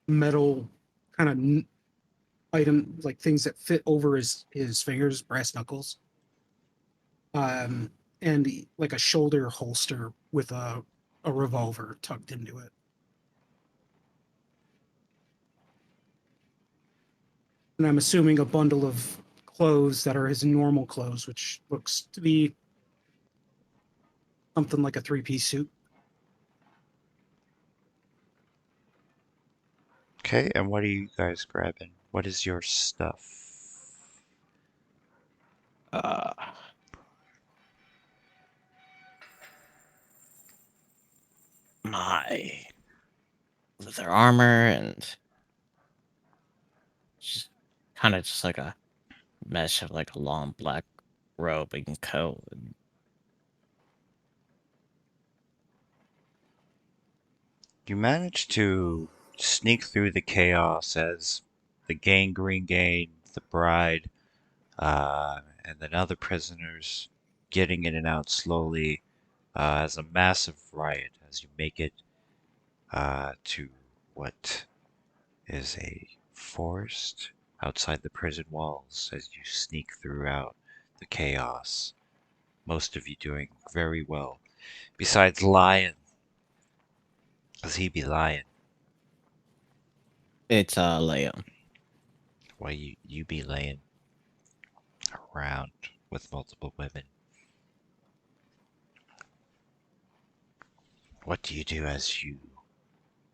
metal kind of item like things that fit over his fingers, brass knuckles, um, and like a shoulder holster with a revolver tucked into it. And I'm assuming a bundle of clothes that are his normal clothes, which looks to be something like a three-piece suit. Okay, and what are you guys grabbing? What is your stuff? Uh, my leather armor and just kind of just like a mesh of like a long black robe and coat. You managed to sneak through the chaos as the gangrene gang, the bride, and then other prisoners getting in and out slowly as a massive riot as you make it to what is a forest outside the prison walls as you sneak throughout the chaos. Most of you doing very well. Besides Lion, because he be lying. It's Liam. Why you be laying around with multiple women. What do you do as you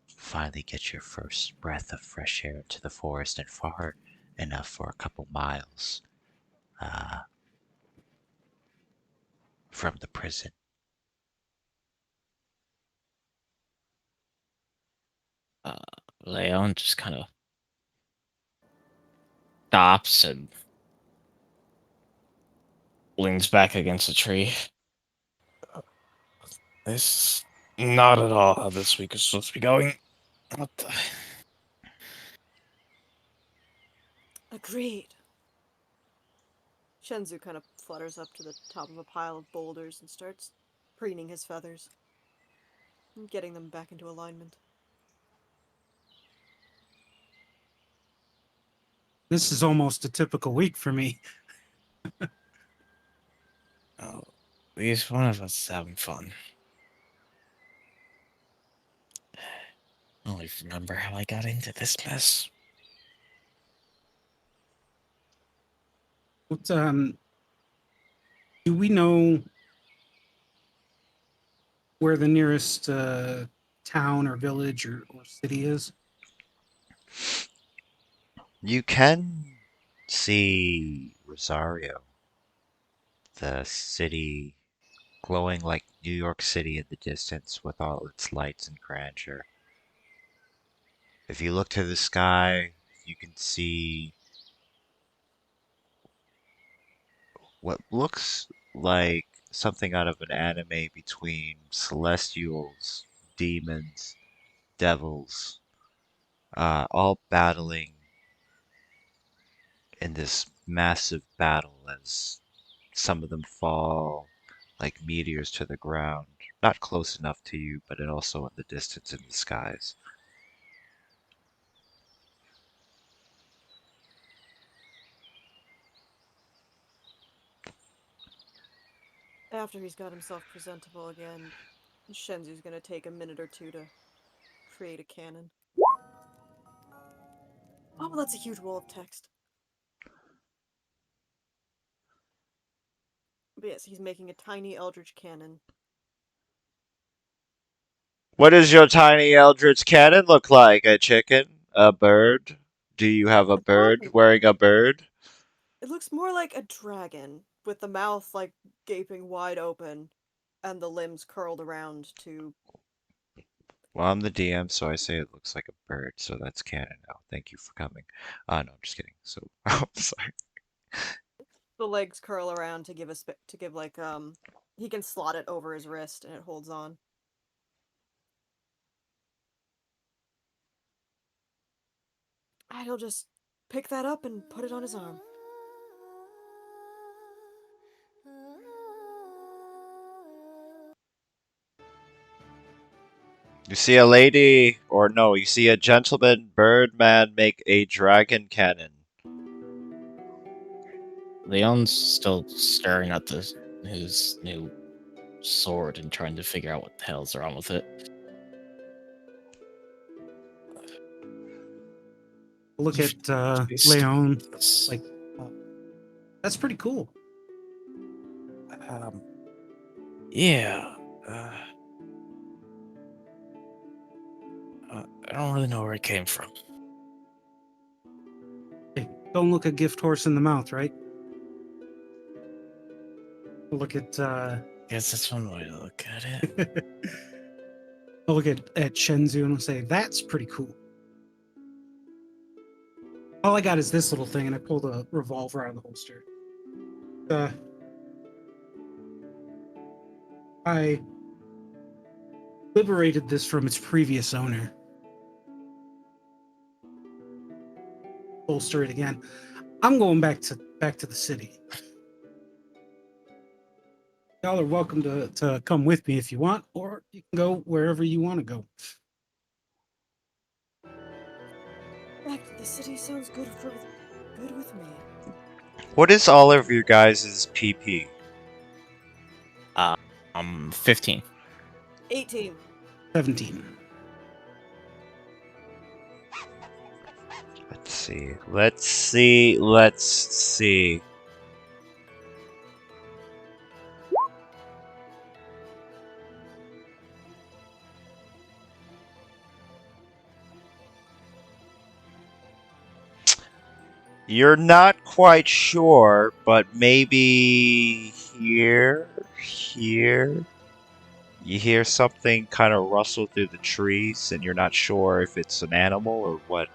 finally get your first breath of fresh air into the forest and far enough for a couple miles uh, from the prison? Uh, Leon just kind of stops and leans back against a tree. This is not at all how this week is supposed to be going. What the? Agreed. Shenzu kind of flutters up to the top of a pile of boulders and starts preening his feathers and getting them back into alignment. This is almost a typical week for me. Oh, at least one of us is having fun. I don't even remember how I got into this mess. What, do we know where the nearest town or village or city is? You can see Rosario, the city glowing like New York City in the distance with all its lights and grandeur. If you look to the sky, you can see what looks like something out of an anime between celestials, demons, devils, all battling in this massive battle as some of them fall like meteors to the ground. Not close enough to you, but it also in the distance in the skies. After he's got himself presentable again, Shenzu's gonna take a minute or two to create a cannon. Oh, that's a huge wall of text. But yes, he's making a tiny eldritch cannon. What does your tiny eldritch cannon look like? A chicken? A bird? Do you have a A bird dragon. wearing a bird? It looks more like a dragon, with the mouth like gaping wide open, and the limbs curled around to. Well, I'm the DM, so I say it looks like a bird, so that's canon now. Thank you for coming. No, I'm just kidding. So, I'm sorry. The legs curl around to give to give he can slot it over his wrist and it holds on. And he'll just pick that up and put it on his arm. You see a lady, or no, you see a gentleman birdman make a dragon cannon. Leon's still staring at his new sword and trying to figure out what the hell's wrong with it. Look You at just- Leon. Like, that's pretty cool. Um, yeah. I don't really know where it came from. Hey, don't look a gift horse in the mouth, right? Look at Guess that's one way to look at it. I'll look at Shenzu and I'll say, that's pretty cool. All I got is this little thing, and I pulled a revolver out of the holster. I liberated this from its previous owner. Holster it again. I'm going back to the city. Y'all are welcome to come with me if you want, or you can go wherever you want to go. Back to the city sounds good with me. What is all of your guys' PP? 15. 18. 17. Let's see. Let's see. Let's see. You're not quite sure, but maybe here. You hear something kind of rustle through the trees, and you're not sure if it's an animal or what.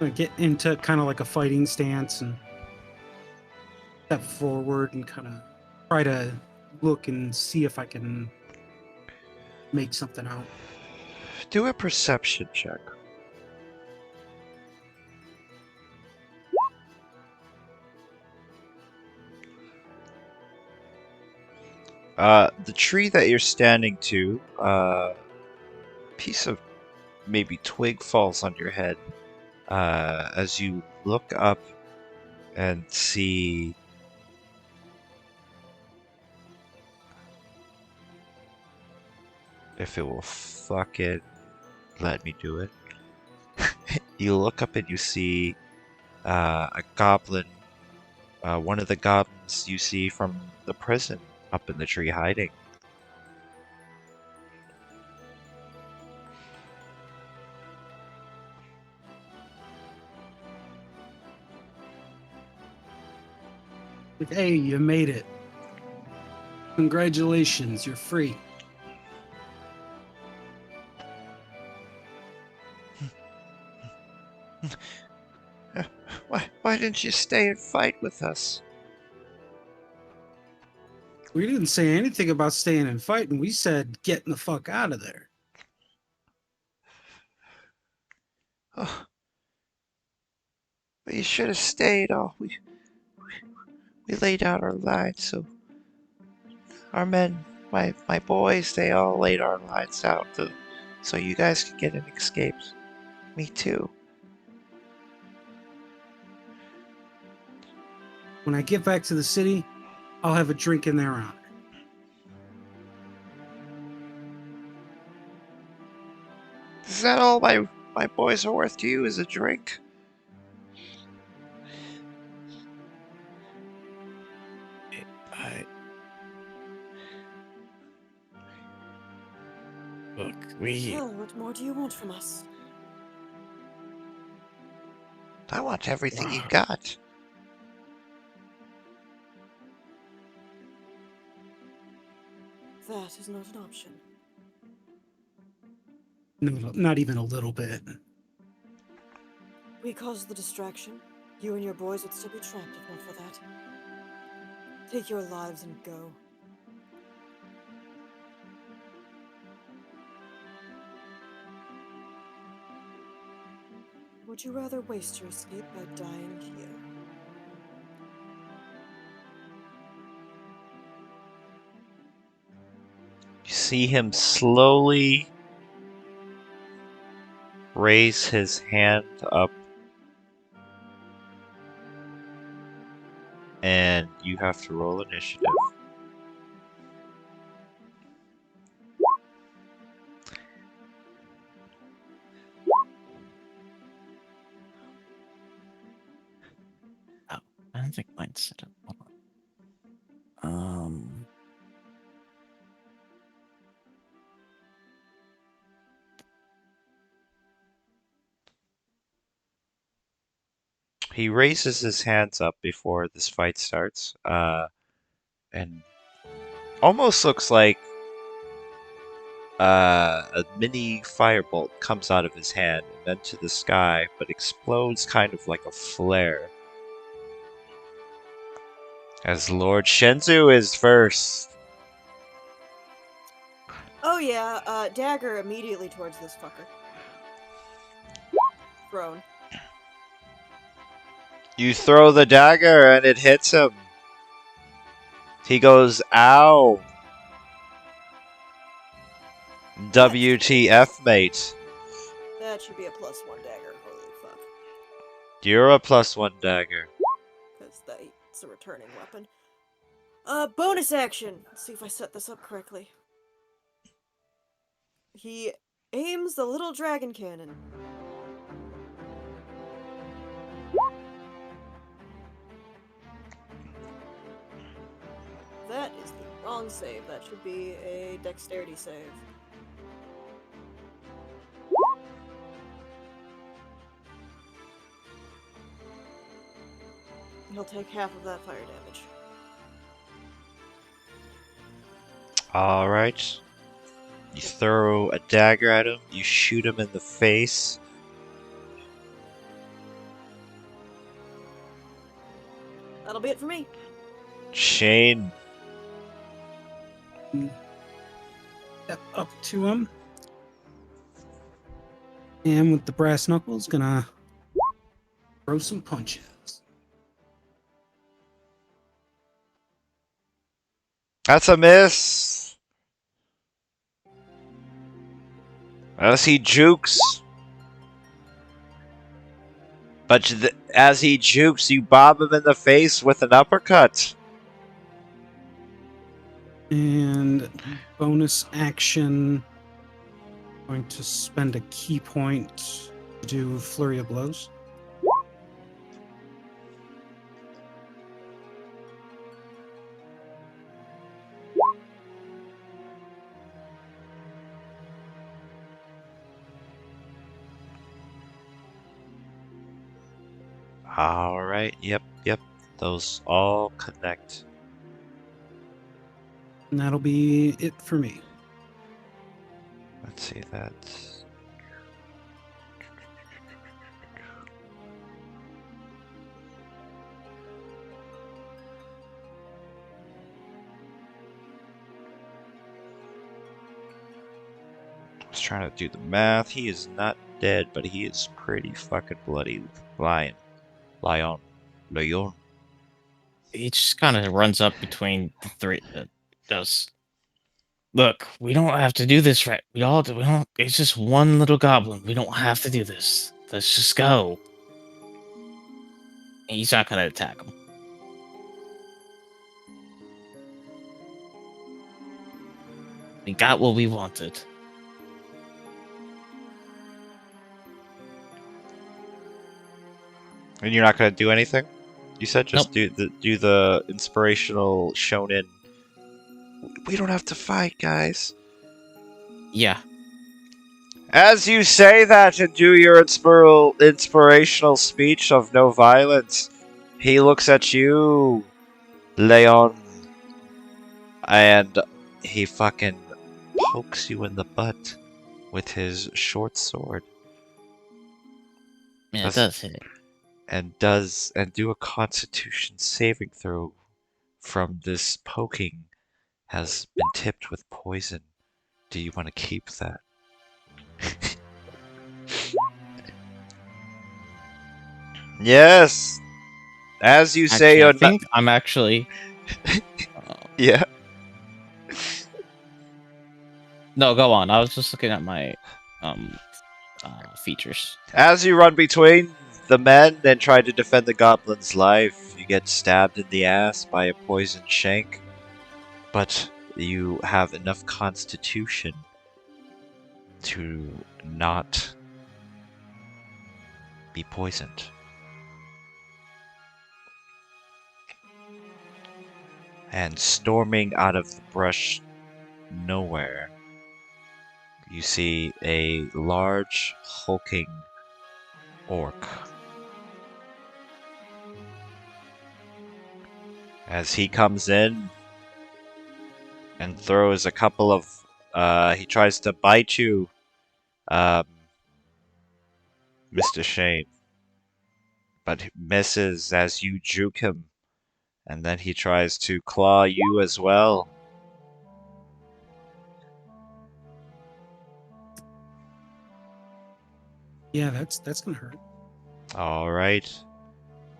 I get into kind of like a fighting stance and step forward and kind of try to look and see if I can make something out. Do a perception check. The tree that you're standing to, piece of maybe twig falls on your head. As you look up and see if it will fucking let me do it. You look up and you see a goblin, one of the goblins you see from the prison up in the tree hiding. Like, hey, you made it. Congratulations, you're free. Why didn't you stay and fight with us? We didn't say anything about staying and fighting. We said getting the fuck out of there. Oh, but you should have stayed. Oh, we laid out our lines so our men, my boys, they all laid our lines out so you guys could get an escape. Me too. When I get back to the city, I'll have a drink in their honor. Is that all my boys are worth to you? Is a drink? I look, we Well, what more do you want from us? I want everything you Wow. got. That is not an option. No, not even a little bit. We caused the distraction. You and your boys would still be trapped if not for that. Take your lives and go. Would you rather waste your escape by dying here? You see him slowly raise his hand up, and you have to roll initiative. Oh, I don't think mine's set up. Hold on. He raises his hands up before this fight starts, and almost looks like a mini firebolt comes out of his hand and then to the sky, but explodes kind of like a flare. As Lord Shenzu is first. Oh yeah, dagger immediately towards this fucker. Thrown. You throw the dagger and it hits him. He goes, ow. WTF, mate. That should be a +1 dagger, holy fuck. You're a +1 dagger. Because that's a returning weapon. Bonus action! Let's see if I set this up correctly. He aims the little dragon cannon. That is the wrong save. That should be a dexterity save. He'll take half of that fire damage. Alright. You throw a dagger at him, you shoot him in the face. That'll be it for me. Shane, Step up to him. And with the brass knuckles, gonna throw some punches. that's a miss. As he jukes. But as he jukes, you bob him in the face with an uppercut. And bonus action, going to spend a key point to do flurry of blows. Alright, yep. Those all connect. And that'll be it for me. Let's see that. I was trying to do the math. He is not dead, but he is pretty fucking bloody. Lion. He just kind of runs up between the three. Does look? We don't have to do this, right? We all do. We don't. It's just one little goblin. We don't have to do this. Let's just go. And he's not gonna attack him. We got what we wanted. And you're not gonna do anything? You said just Nope. do the inspirational shonen. We don't have to fight, guys. Yeah. As you say that and do your inspirational speech of no violence, he looks at you, Leon, and he fucking pokes you in the butt with his short sword. Yeah, it does hit. And do a Constitution saving throw from this poking has been tipped with poison. Do you want to keep that? Yes. As you say, Actually, you're I think I'm actually. Yeah. No, go on. I was just looking at my features. As you run between the men and try to defend the goblin's life, you get stabbed in the ass by a poisoned shank. But you have enough constitution to not be poisoned. And storming out of the brush nowhere, you see a large, hulking orc. As he comes in and throws a couple of... he tries to bite you, Mr. Shane. But misses as you juke him. And then he tries to claw you as well. Yeah, that's gonna hurt. Alright.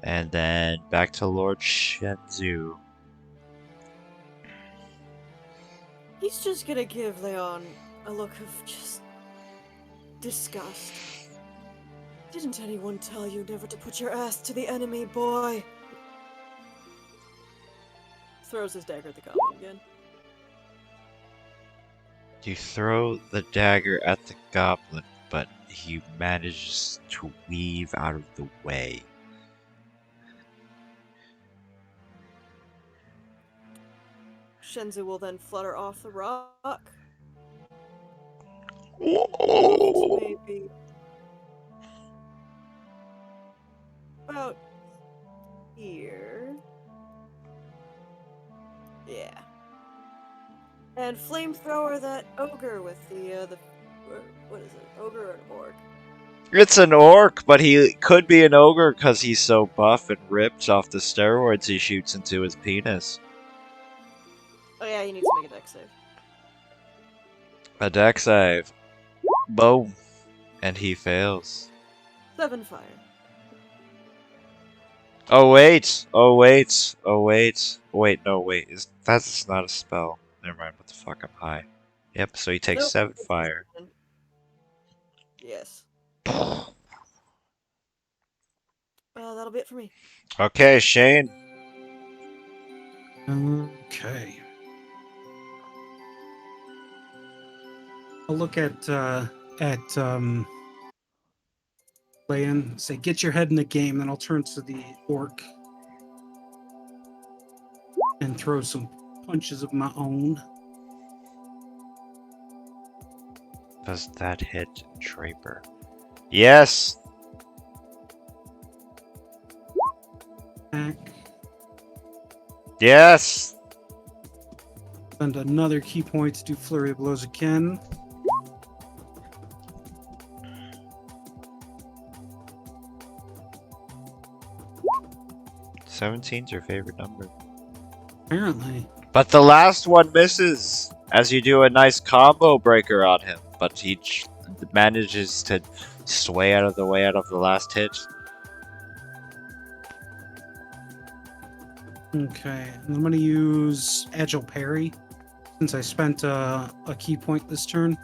And then back to Lord Shenzu. He's just gonna give Leon a look of just disgust. Didn't anyone tell you never to put your ass to the enemy, boy? Throws his dagger at the goblin again. You throw the dagger at the goblin, but he manages to weave out of the way. Shenzu will then flutter off the rock. Whoa. Maybe about here. Yeah. And flamethrower that ogre with the what is it? Ogre or an orc? It's an orc, but he could be an ogre because he's so buff and ripped off the steroids he shoots into his penis. Oh yeah, he needs to make a dex save. A dex save. Boom. And he fails. 7 fire. Oh wait! Oh wait! Oh wait! Wait, no, wait. That's not a spell. Never mind, what the fuck, I'm high. Yep, so he takes Nope. 7 fire. Yes. That'll be it for me. Okay, Shane. Okay. I'll look at Leon, say, get your head in the game, then I'll turn to the orc and throw some punches of my own. Does that hit Draper? Yes! Back. Yes! Spend another key point to do flurry of blows again. Seventeen's your favorite number. Apparently. But the last one misses as you do a nice combo breaker on him. But he manages to sway out of the way out of the last hit. Okay, and I'm going to use Agile Parry since I spent a key point this turn.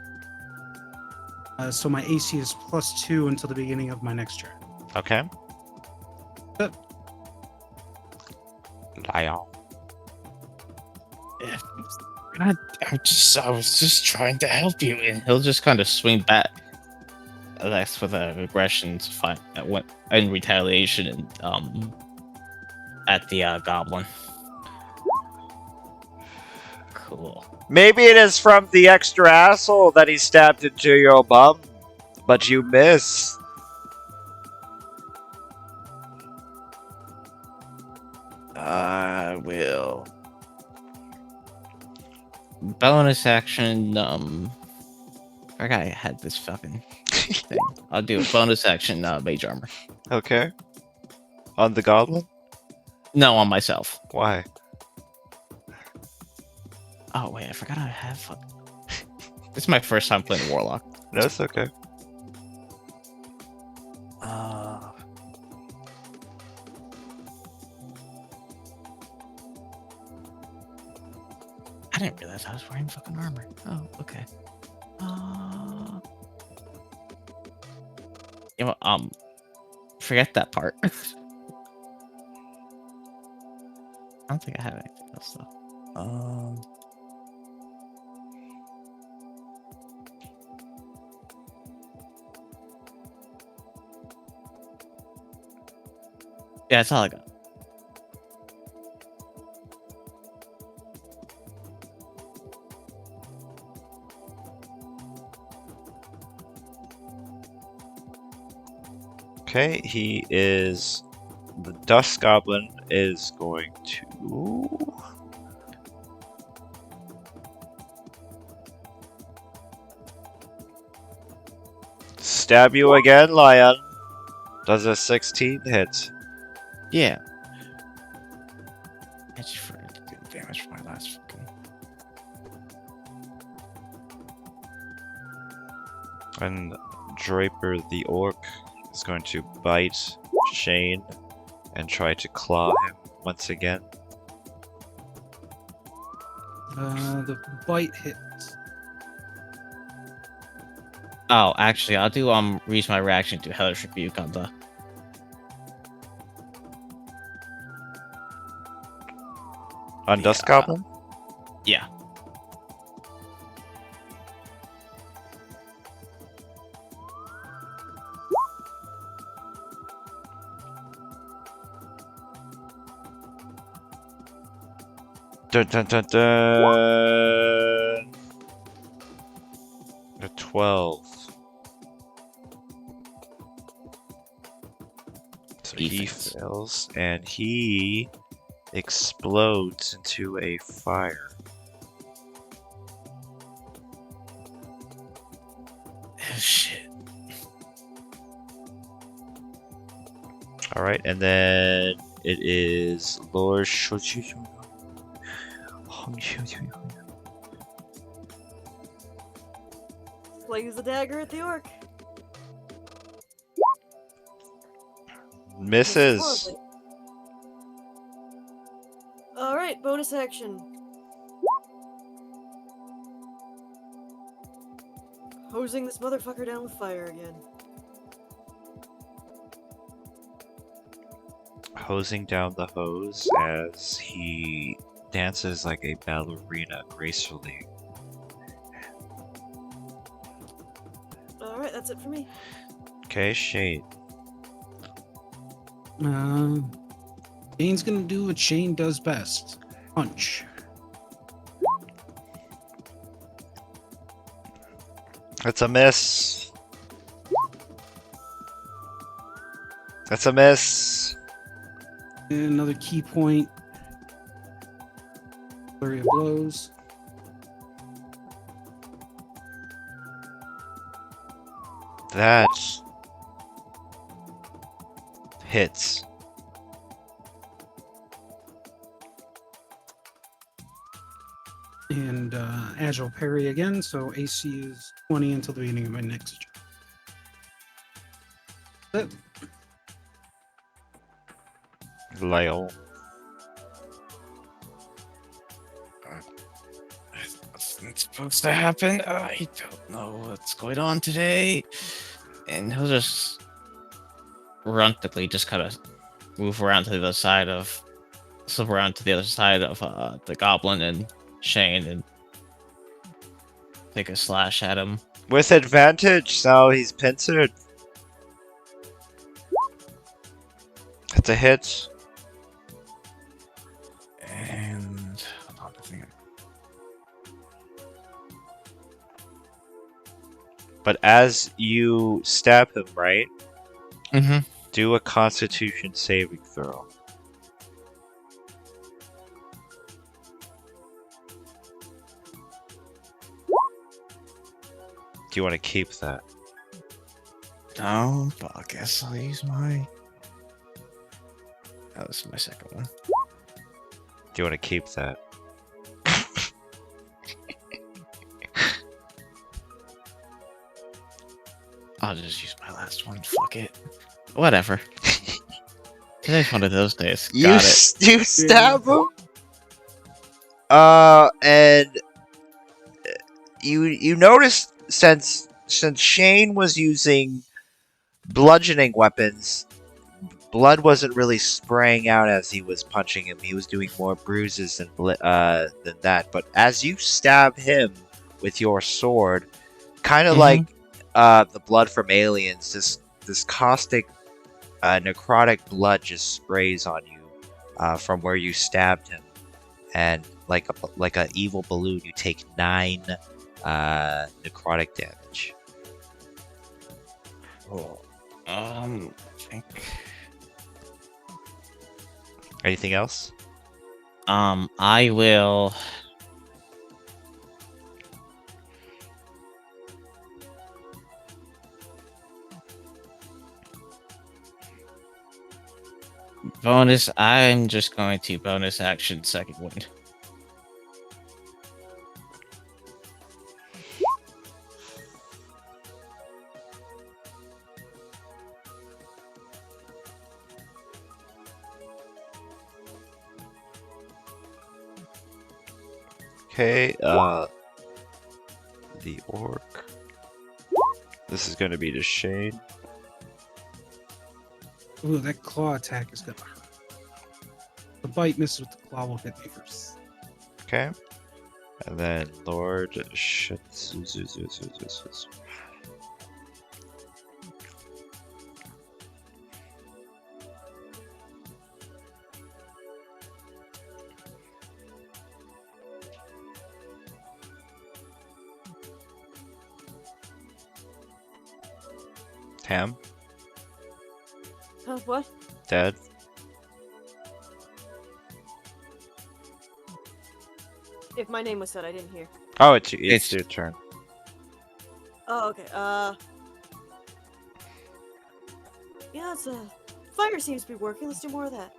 So my AC is +2 until the beginning of my next turn. Okay. Yep. Lion. I was just trying to help you, and he'll just kind of swing back. That's with an aggression to fight that went in retaliation and at the goblin. Cool. Maybe it is from the extra asshole that he stabbed into your bum, but you miss. I will. Bonus action, I forgot I had this fucking thing. I'll do a bonus action, mage armor. Okay. On the goblin? No, on myself. Why? Oh, wait, I forgot I have. This is my first time playing Warlock. That's okay. I didn't realize I was wearing fucking armor. Oh, okay. You know, forget that part. I don't think I have anything else though. Yeah, that's all I got. Okay, he is... The Dust Goblin is going to... stab you again, Lion. Does a 16 hit? Yeah. I just forgot to do damage for my last fucking. And Draper the Orc is going to bite Shane and try to claw him once again. The bite hit. Oh, actually, I'll do use my reaction to Hellish Rebuke on the. On Dust Goblin? Yeah. Dun dun dun dun. A 12. So he Defense. fails, and he explodes into a fire. Oh, shit. Alright, and then it is Lord Slings the dagger at the orc. misses. Alright, bonus action. Hosing this motherfucker down with fire again. Hosing down the hose as he dances like a ballerina gracefully. Alright, that's it for me. Okay, Shade. Shane's gonna do what Shane does best. Punch. That's a miss. That's a miss. And another key point. Flurry of blows. That hits. And agile parry again, so AC is 20 until the beginning of my next turn. Lyle. What's supposed to happen? I don't know what's going on today. And he'll just reluctantly just kind of move around to the other side of, slip around to the other side of the goblin and Shane and take a slash at him. With advantage, so he's pincered. That's a hit. And hold on, I think But as you stab him, right? Mm-hmm. Do a Constitution saving throw. Do you want to keep that? No, but I guess I'll use my. That was my second one. Do you want to keep that? I'll just use my last one. Fuck it. Whatever. Today's one of those days. Got it. You stab him? And you noticed since Shane was using bludgeoning weapons, blood wasn't really spraying out as he was punching him. He was doing more bruises than that. But as you stab him with your sword, kind of like the blood from Aliens, this caustic, necrotic blood just sprays on you from where you stabbed him, and like a evil balloon, you take 9 necrotic damage. Oh. I think. Anything else? I will. Bonus. I'm just going to bonus action second wind. Okay, the orc. This is going to be to Shane. Ooh, that claw attack is gonna hurt. The bite misses with the claw will hit me first. Okay. And then Lord shit. Tam? Huh, what? Dead? If my name was said, I didn't hear. Oh, it's your turn. Oh, okay. Yeah, fire seems to be working. Let's do more of that.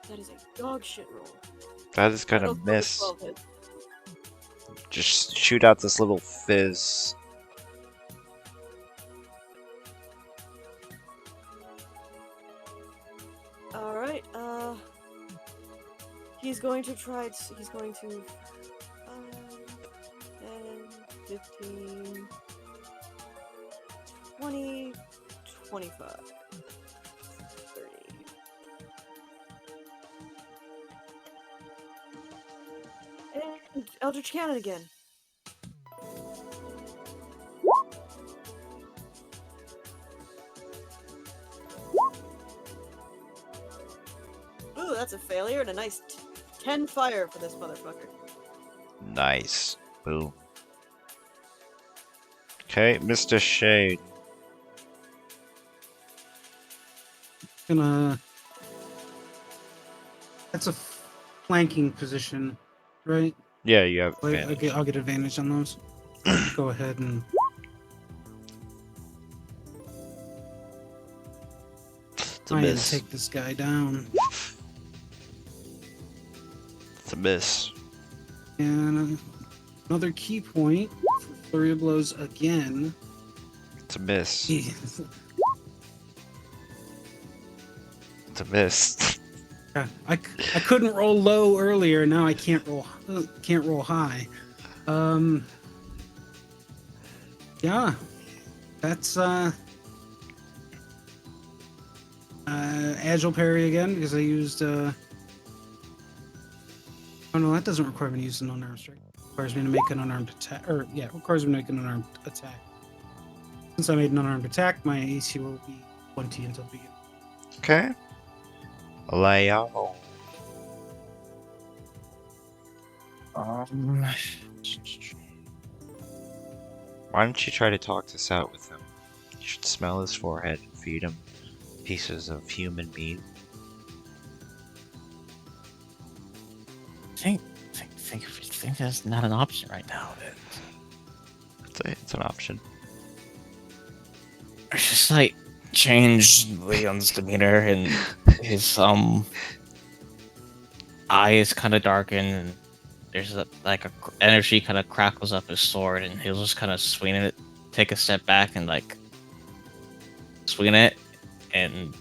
That is a dog shit roll. That is gonna That'll still be miss. 12 hits. Just shoot out this little fizz. Alright, he's going to try he's going to 10, 15, 20, 25, 30. And Eldritch Cannon again. Ooh, that's a failure and a nice 10 fire for this motherfucker. Nice. Boom. Okay, Mr. Shade. Gonna. That's a flanking position, right? Yeah, you have Like, advantage. I'll get advantage on those. Go ahead and. It's a Try and miss. take this guy down. It's a miss. And another key point for flurry of blows again. It's a miss. Jeez. It's a miss. I couldn't roll low earlier. Now I can't roll high. Yeah, that's agile parry again because I used oh no, that doesn't require me to use an unarmed strike. It requires me to make an unarmed attack, or yeah, it requires me to make an unarmed attack. Since I made an unarmed attack, my AC will be 20 until the beginning. Okay. Lay out. Um, Why don't you try to talk this out with him? You should smell his forehead and feed him pieces of human meat. think that's not an option right now. It's an option. It's just like change Leon's demeanor and his eyes kind of darken and there's a energy kind of crackles up his sword and he'll just kind of swing it, take a step back and like swing it, and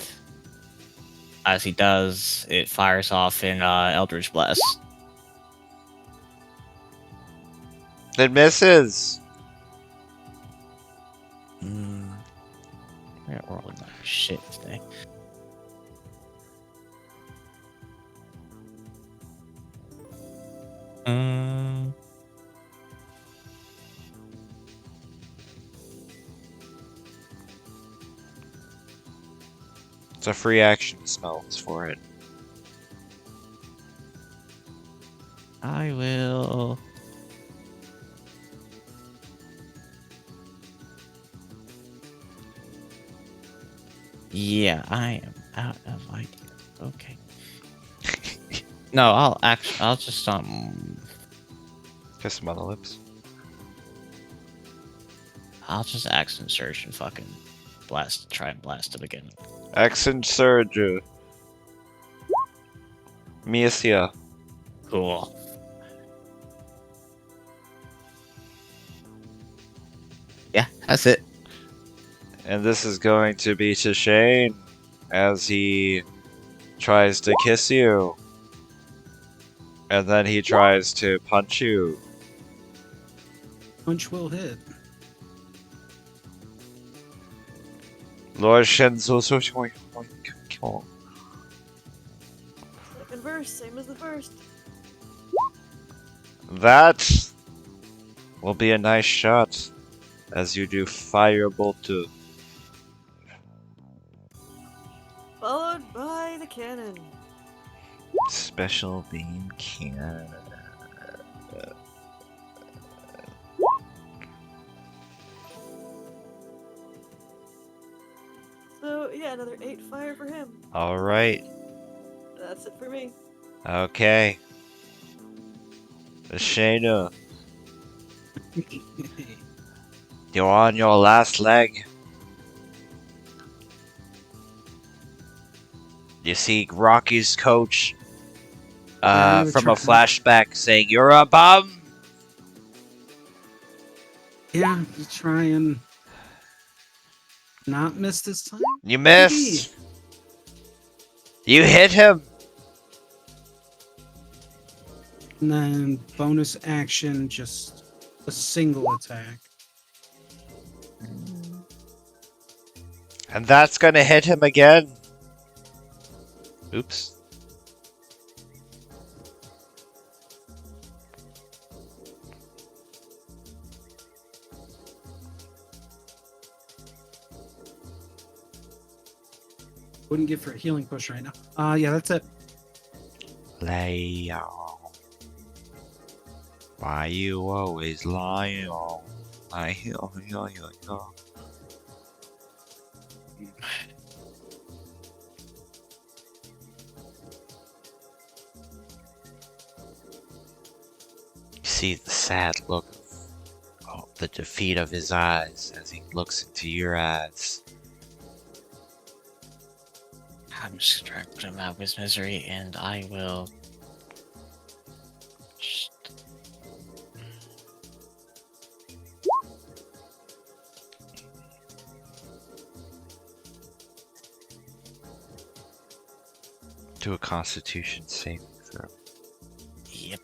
as he does, it fires off in Eldritch Blast. It misses. I'm rolling like shit today. It's a free action to smell his forehead. I will. Yeah, I am out of ideas. Okay. No, I'll just Kiss him on the lips. I'll just accent search and fucking try and blast it again. Accent surge. Misia. Cool. Yeah, that's it. And this is going to be to Shane as he tries to kiss you. And then he tries to punch you. Punch will hit. Lord Shenzo. Second verse, same as the first. That will be a nice shot as you do firebolt to. Followed by the cannon. Special beam cannon. yeah, another 8 fire for him. All right. That's it for me. Okay. Shayna, you're on your last leg. You see Rocky's coach Yeah, we were from a trying. flashback saying, "You're a bum." Yeah, we try and not miss this time. You Maybe. missed. You hit him. And then bonus action, just a single attack. And that's gonna hit him again. Oops. Wouldn't give for a healing push right now. Yeah, that's it. Leon. Why you always lying? You see the sad look of the defeat of his eyes as he looks into your eyes. I'm just trying to put him out of his misery, and I will. Just... Do a Constitution saving throw. Yep.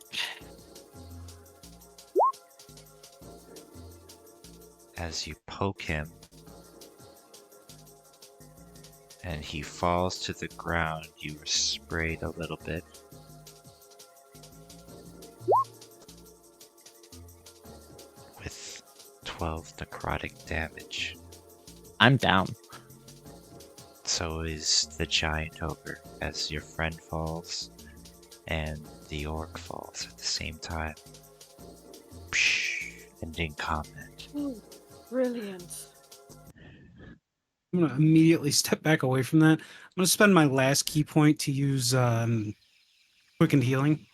As you poke him, and he falls to the ground, you are sprayed a little bit. With 12 necrotic damage. I'm down. So is the giant ogre as your friend falls and the orc falls at the same time. Psh, ending comment. Ooh, brilliant. I'm gonna immediately step back away from that. I'm gonna spend my last key point to use quickened healing.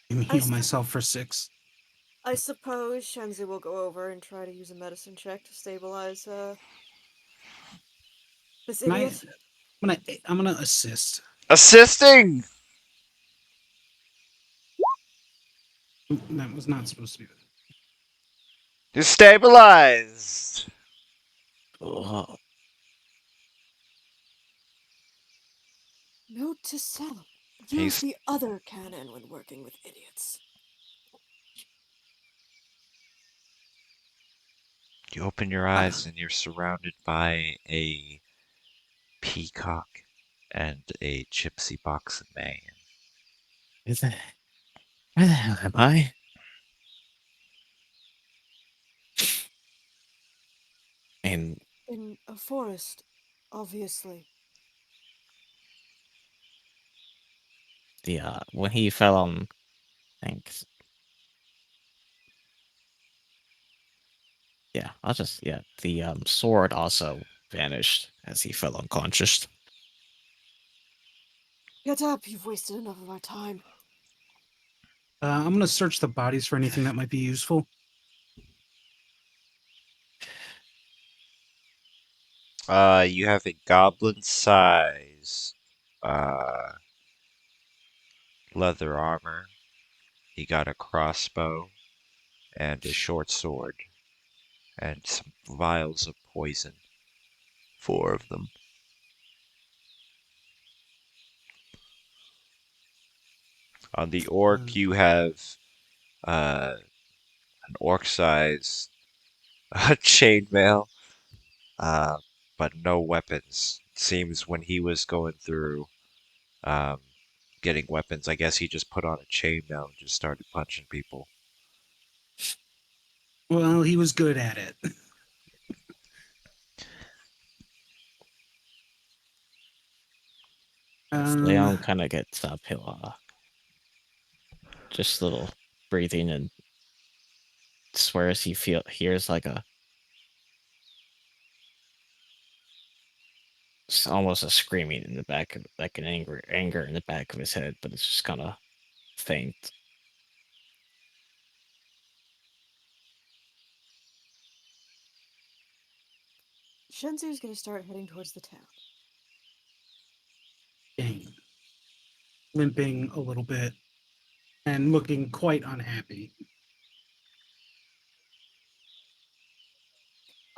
And I heal s- myself for 6. I suppose Shenzi will go over and try to use a medicine check to stabilize this And idiot. I'm gonna assist. Assisting! Oop, that was not supposed to be. You're stabilized! Oh, Note to self: use He's, the other cannon when working with idiots. you open your eyes and you're surrounded by a peacock and a gypsy box of man. is it? Where the hell am I? And In a forest, obviously. the when he fell on, thanks. Yeah, The sword also vanished as he fell unconscious. Get up, you've wasted enough of our time. I'm gonna search the bodies for anything that might be useful. You have a goblin size leather armor. He got a crossbow and a short sword and some vials of poison. 4 of them. On the orc, you have an orc size chainmail, but no weapons. Seems when he was going through um, getting weapons, I guess he just put on a chainmail and just started punching people. Well, he was good at it. Leon kind of gets up. He'll just little breathing and swears he hears like a It's almost a screaming in the back of like an anger in the back of his head, but it's just kind of faint. Shenzu's gonna start heading towards the town. Dane, limping a little bit and looking quite unhappy.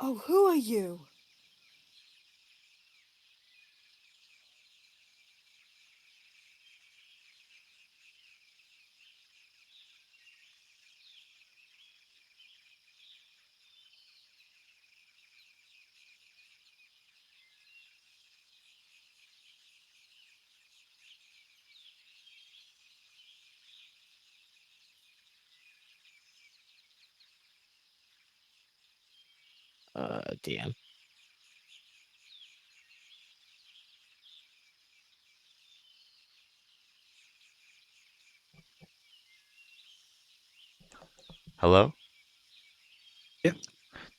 Oh, who are you? DM. Hello? Yep.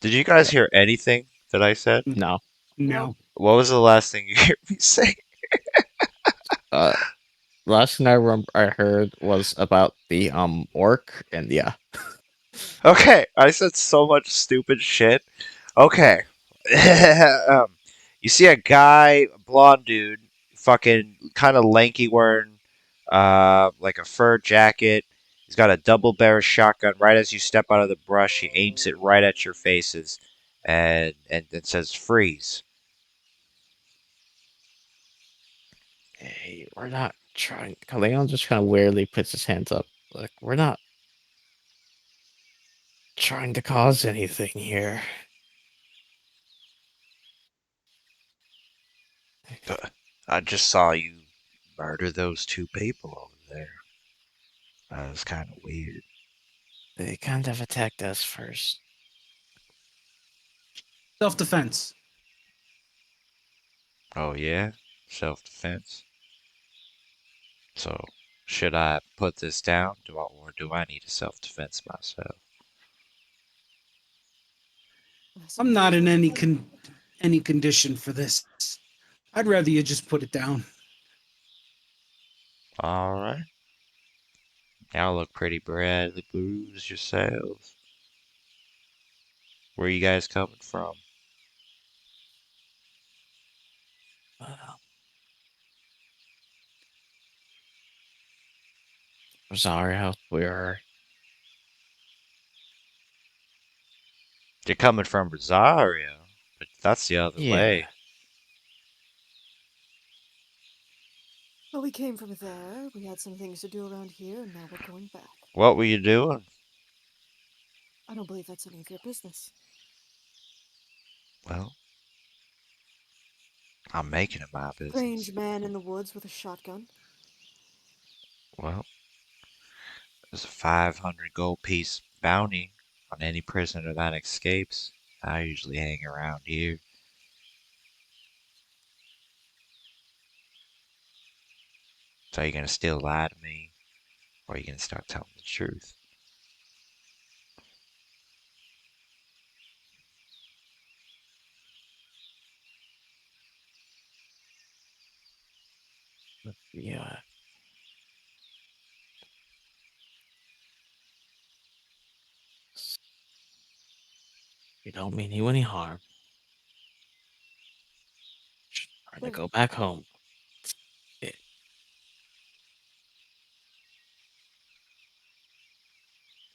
Did you guys hear anything that I said? No. Nope. No. What was the last thing you heard me say? Uh, last thing I heard was about the orc, and yeah. Okay, I said so much stupid shit. Okay. You see a guy, a blonde dude, fucking kind of lanky, wearing like a fur jacket. He's got a double barrel shotgun. Right as you step out of the brush, he aims it right at your faces, and it says freeze. Hey, we're not trying. Leon just kind of weirdly puts his hands up. Like, we're not trying to cause anything here. I just saw you murder those two people over there. That was kind of weird. They kind of attacked us first. Self-defense. Oh yeah, self-defense. So, should I put this down? Or do I need a self-defense myself? I I'm not suppose in we any can- any condition for this. I'd rather you just put it down. All right. Y'all look pretty badly bruised yourselves. Where you guys coming from? Well, Rosaria, we're You're coming from Rosario, but that's the other yeah. way. Well, we came from there. We had some things to do around here, and now we're going back. What were you doing? I don't believe that's any of your business. Well, I'm making it my business. Strange man in the woods with a shotgun. Well, there's a 500 gold piece bounty on any prisoner that escapes. I usually hang around here. So are you gonna still lie to me? Or are you gonna start telling the truth? Yeah. We don't mean you any harm. Trying to But go back home. Yeah.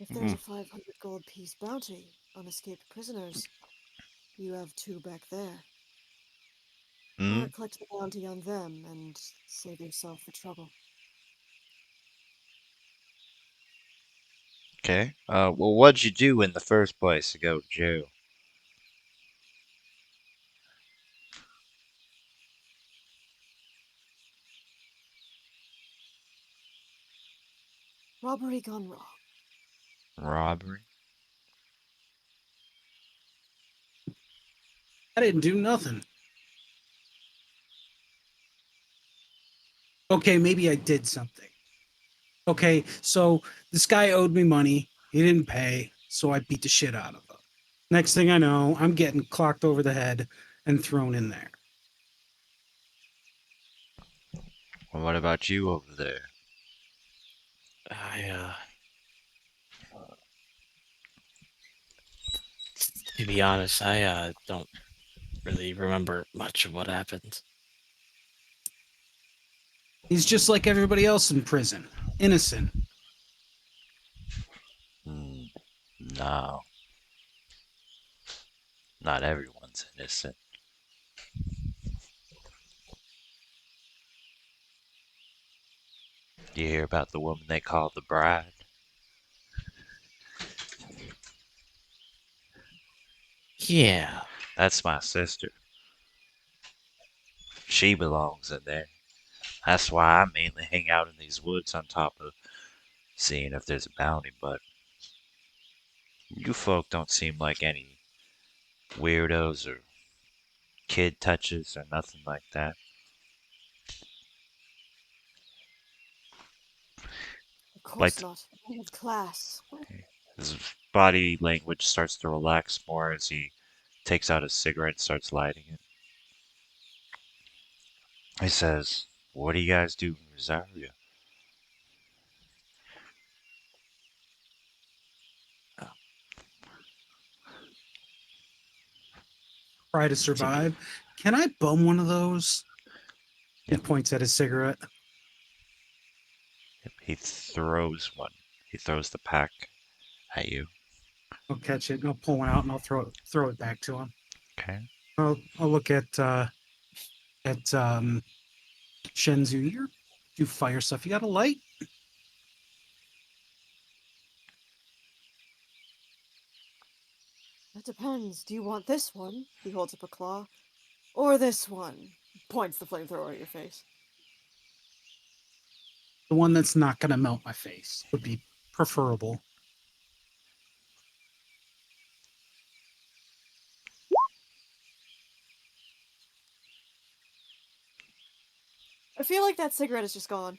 if there's Mhm. a 500 gold piece bounty on escaped prisoners, you have two back there. Why Hmm? not collect the bounty on them and save yourself the trouble? Okay. Well, what'd you do in the first place to go to jail? Robbery gone wrong. Robbery? I didn't do nothing. Okay, maybe I did something. Okay, so this guy owed me money. He didn't pay, so I beat the shit out of him. Next thing I know, I'm getting clocked over the head and thrown in there. And what about you over there? I to be honest, I don't really remember much of what happened. He's just like everybody else in prison, innocent. Hmm, no, not everyone's innocent. You hear about the woman they call the bride? Yeah. That's my sister. She belongs in there. That's why I mainly hang out in these woods on top of seeing if there's a bounty, but you folk don't seem like any weirdos or kid touches or nothing like that. Of course Like not. I have class. his body language starts to relax more as he takes out a cigarette and starts lighting it. He says, "What do you guys do in Rosaria?" Uh, Try to to be survive. Can I bum one of those? He Yep, points at his cigarette. yep. He throws one. He throws the pack at you. I'll catch it and I'll pull one out and I'll throw it back to him. Okay. I'll look at Shenzu. You fire stuff. You got a light? That depends. Do you want this one? He holds up a claw. Or this one? Points the flamethrower at your face. The one that's not gonna melt my face would be preferable. I feel like that cigarette is just gone.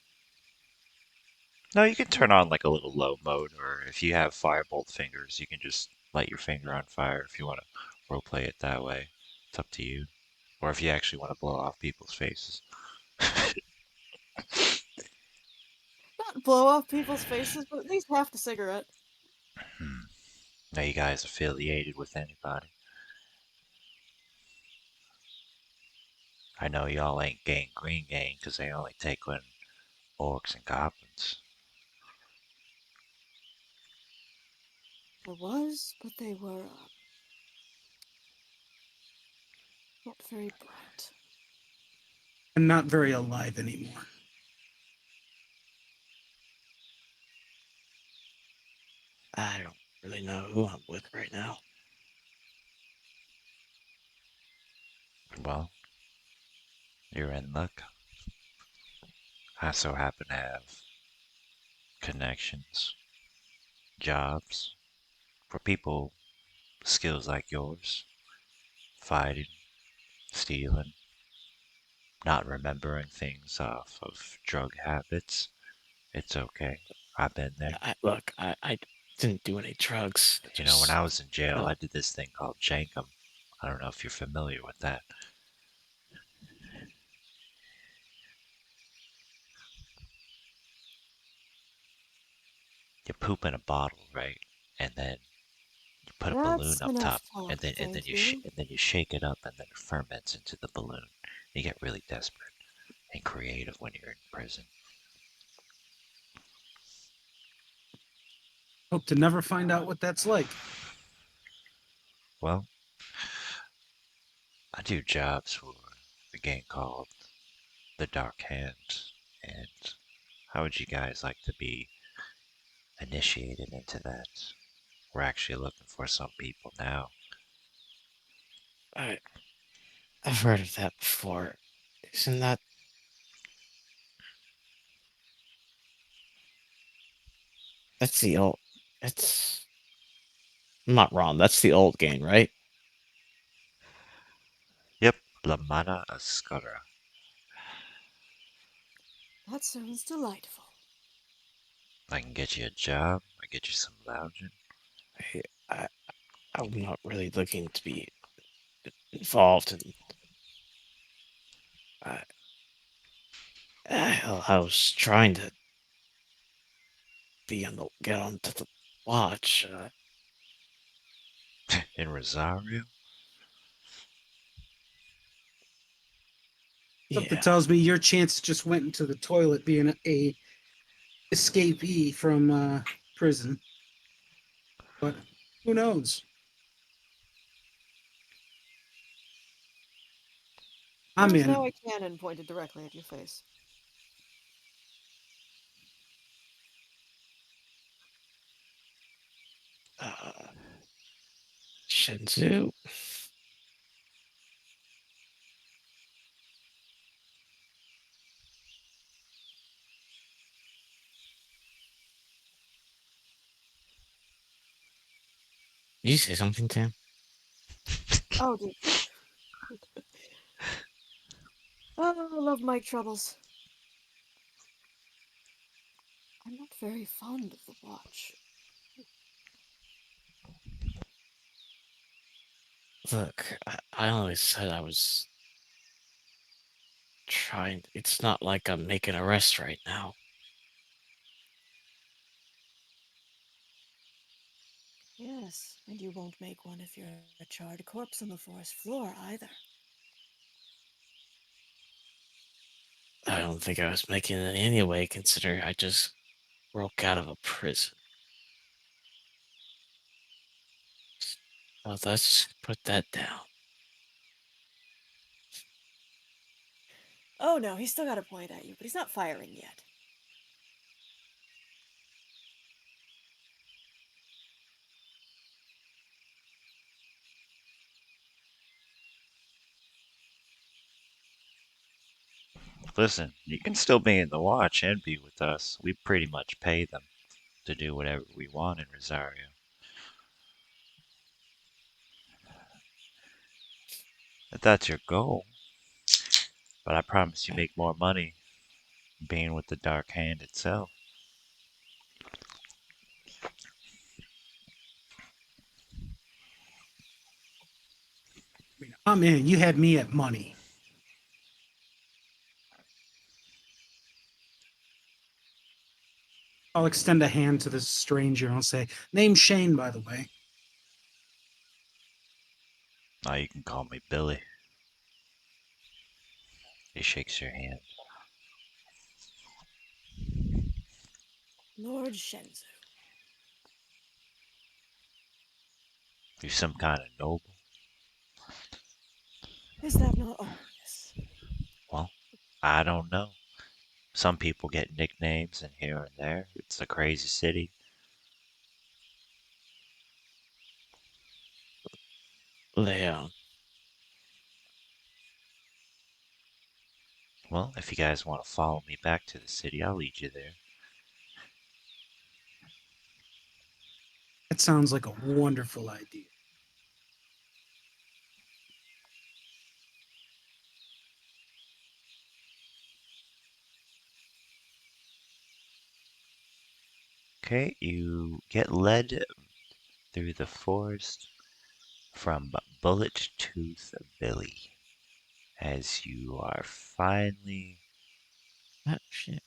No, you can turn on like a little low mode, or if you have firebolt fingers, you can just light your finger on fire if you want to roleplay it that way. It's up to you. Or if you actually want to blow off people's faces. Not blow off people's faces, but at least half the cigarette. Hmm. Are you guys affiliated with anybody? I know y'all ain't Gang Green Gang because they only take when orcs and goblins. I was, but they were not very bright. And not very alive anymore. I don't really know who I'm with right now. Well, you're in luck. I so happen to have connections, jobs for people, skills like yours, fighting, stealing, not remembering things off of drug habits. It's okay. I've been there. I didn't do any drugs. I You know, when I just was in jail, no. I did this thing called Jankum. I don't know if you're familiar with that. You poop in a bottle, right? And then you put a balloon That's up enough top, talk, thank you. and then you shake it up, and then it ferments into the balloon. You get really desperate and creative when you're in prison. Hope to never find out what that's like. Well, I do jobs for a gang called the Dark Hand, and how would you guys like to be initiated into that? We're actually looking for some people now. I I've heard of that before. Isn't that's the old it's I'm not wrong, that's the old game, right? Yep, La Mana Ascara. That sounds delightful. I can get you a job. I get you some lounging. I, I I'm not really looking to be involved in Well, I was trying to get onto the watch. In Rosario? Something Yeah, tells me your chance just went into the toilet being a escapee from prison. But who knows? I'm There's now in. a cannon pointed directly at your face. uh, Shinzu. Did you say something, Tim? Oh, dude. Oh, I love mic troubles. I'm not very fond of the watch. Look, I only said I was trying. It's not like I'm making a rest right now. Yes, and you won't make one if you're a charred corpse on the forest floor either. I don't think I was making it anyway, considering I just broke out of a prison. Well, let's put that down. Oh no, he's still got a point at you, but he's not firing yet. Listen, you can still be in the watch and be with us. We pretty much pay them to do whatever we want in Rosario. If that's your goal, but I promise you make more money being with the Dark Hand itself. I'm in. You had me at money. I'll extend a hand to this stranger and I'll say, "Name's Shane, by the way." Now you can call me Billy. He shakes your hand. Lord Shenzu. You some kind of noble? Is that not obvious? Well, I don't know. Some people get nicknames and here and there. It's a crazy city. Leon, Well, if you guys want to follow me back to the city, I'll lead you there. That sounds like a wonderful idea. Okay, you get led through the forest from Bullet Tooth Billy as you are finally that shit.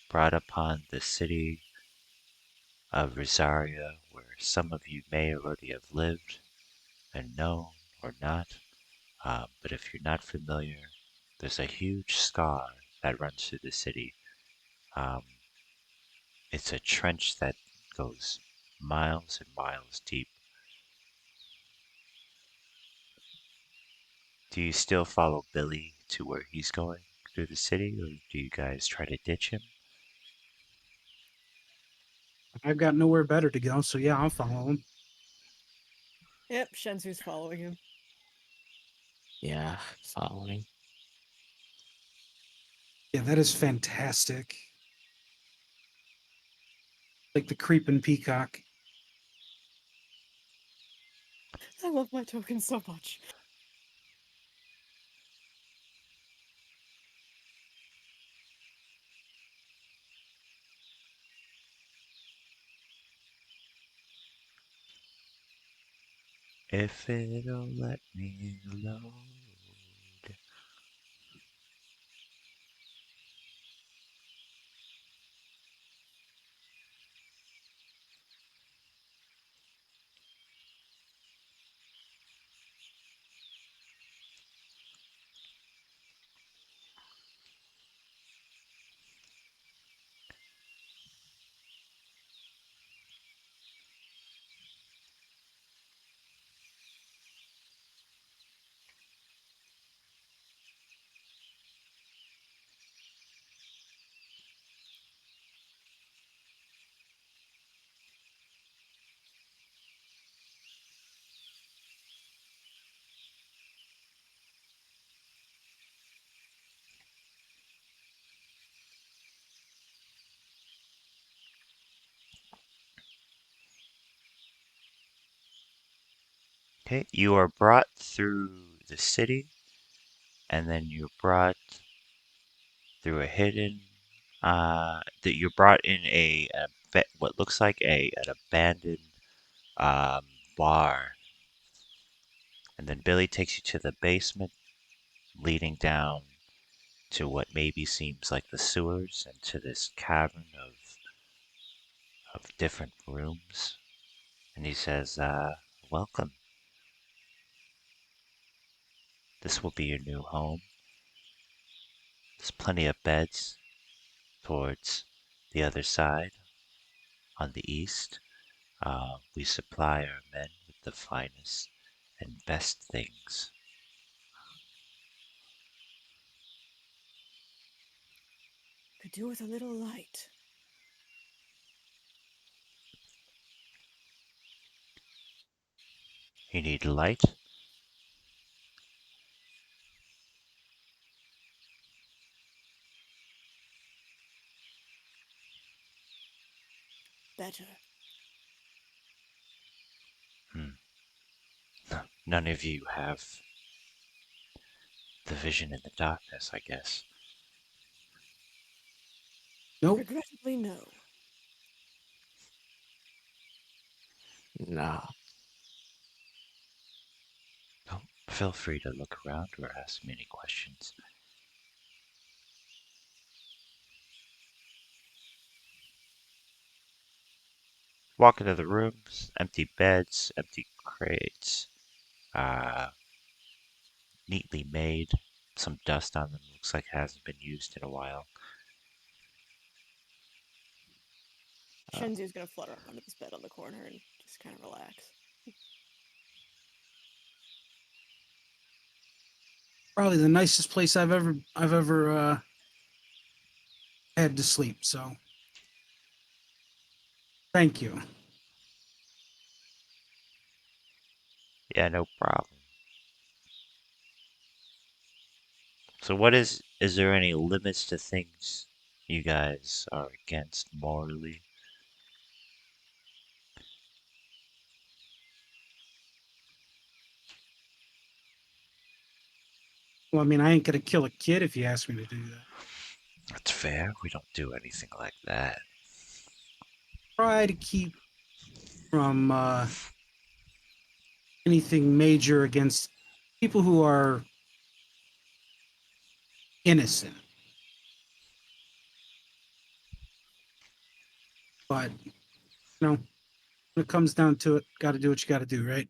brought upon the city of Rosaria, where some of you may already have lived and known or not. But if you're not familiar, there's a huge scar that runs through the city. Um, it's a trench that goes miles and miles deep. Do you still follow Billy to where he's going through the city, or do you guys try to ditch him? I've got nowhere better to go, so yeah, I'll follow him. Yep, Shenzu's following him. Yeah, following. Yeah, that is fantastic. Like the creeping peacock. I love my token so much. If it'll let me load. Okay, you are brought through the city, and then you're brought through a hidden. That you're brought in what looks like an abandoned um, bar, and then Billy takes you to the basement, leading down to what maybe seems like the sewers and to this cavern of different rooms. And he says, "Welcome. This will be your new home. There's plenty of beds towards the other side on the east. We supply our men with the finest and best things." Could do with a little light. You need light? Better. Hmm. None of you have the vision in the darkness, I guess. Nope. Regrettably, no. Nah. Oh, feel free to look around or ask me any questions. Walk into the rooms, empty beds, empty crates, uh, neatly made. Some dust on them, looks like it hasn't been used in a while. Shenzi's gonna flutter up under this bed on the corner and just kind of relax. Probably the nicest place I've ever had to sleep. So thank you. Yeah, no problem. So is there any limits to things you guys are against morally? Well, I mean, I ain't gonna kill a kid if you ask me to do that. That's fair. We don't do anything like that. Try to keep from anything major against people who are innocent. But when it comes down to it, got to do what you got to do, right?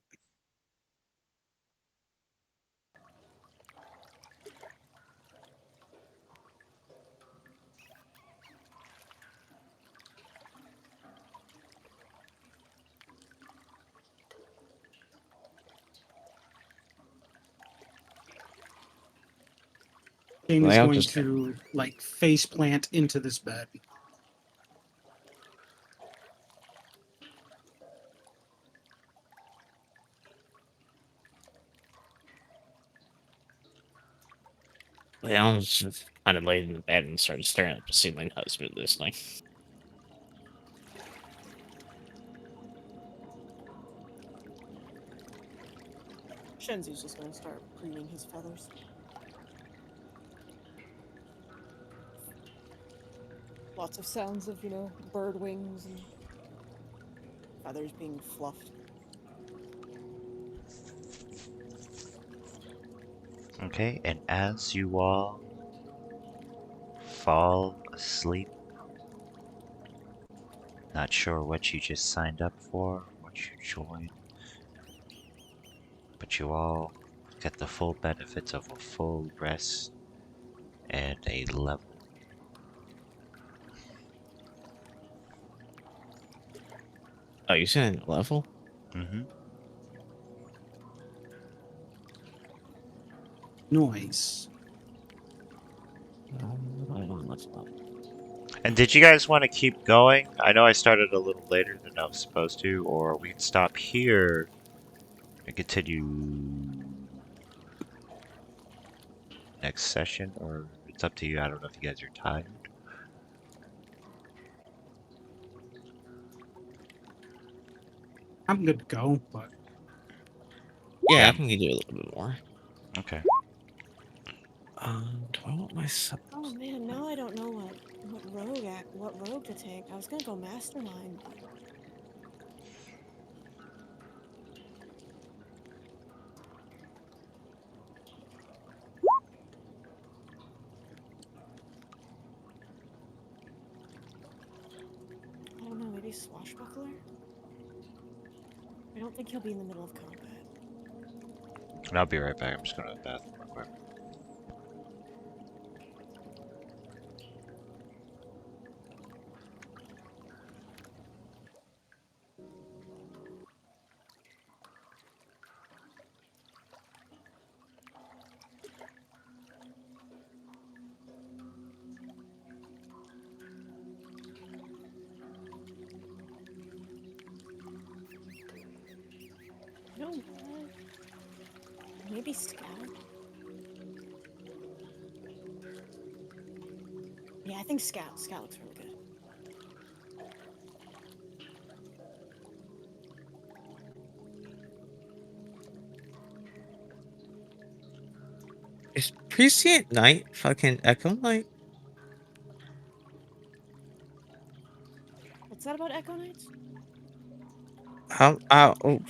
Kane is I'll going just to like face plant into this bed. I'll just kind of lay in the bed and start staring at the ceiling husband listening. Shenzi's just gonna start preening his feathers. Lots of sounds of, bird wings and feathers being fluffed. Okay, and as you all fall asleep, not sure what you just signed up for, what you joined, but you all get the full benefits of a full rest and a level. Oh, you said level? Mm-hmm. Noise. I don't know. And did you guys want to keep going? I know I started a little later than I was supposed to, or we can stop here and continue next session, or it's up to you. I don't know if you guys are tired. I'm good to go, but Yeah, Yeah. I think you do a little bit more. Okay. Do I want myself? Oh man, now I don't know what rogue to take. I was gonna go mastermind, but I don't know. Maybe swashbuckler. I don't think he'll be in the middle of combat. And I'll be right back. I'm just going to the bathroom real quick. You know what? Maybe scout. Yeah, I think scout. Scout looks really good. Is Prescient Knight fucking Echo Knight? What's that about Echo Knights?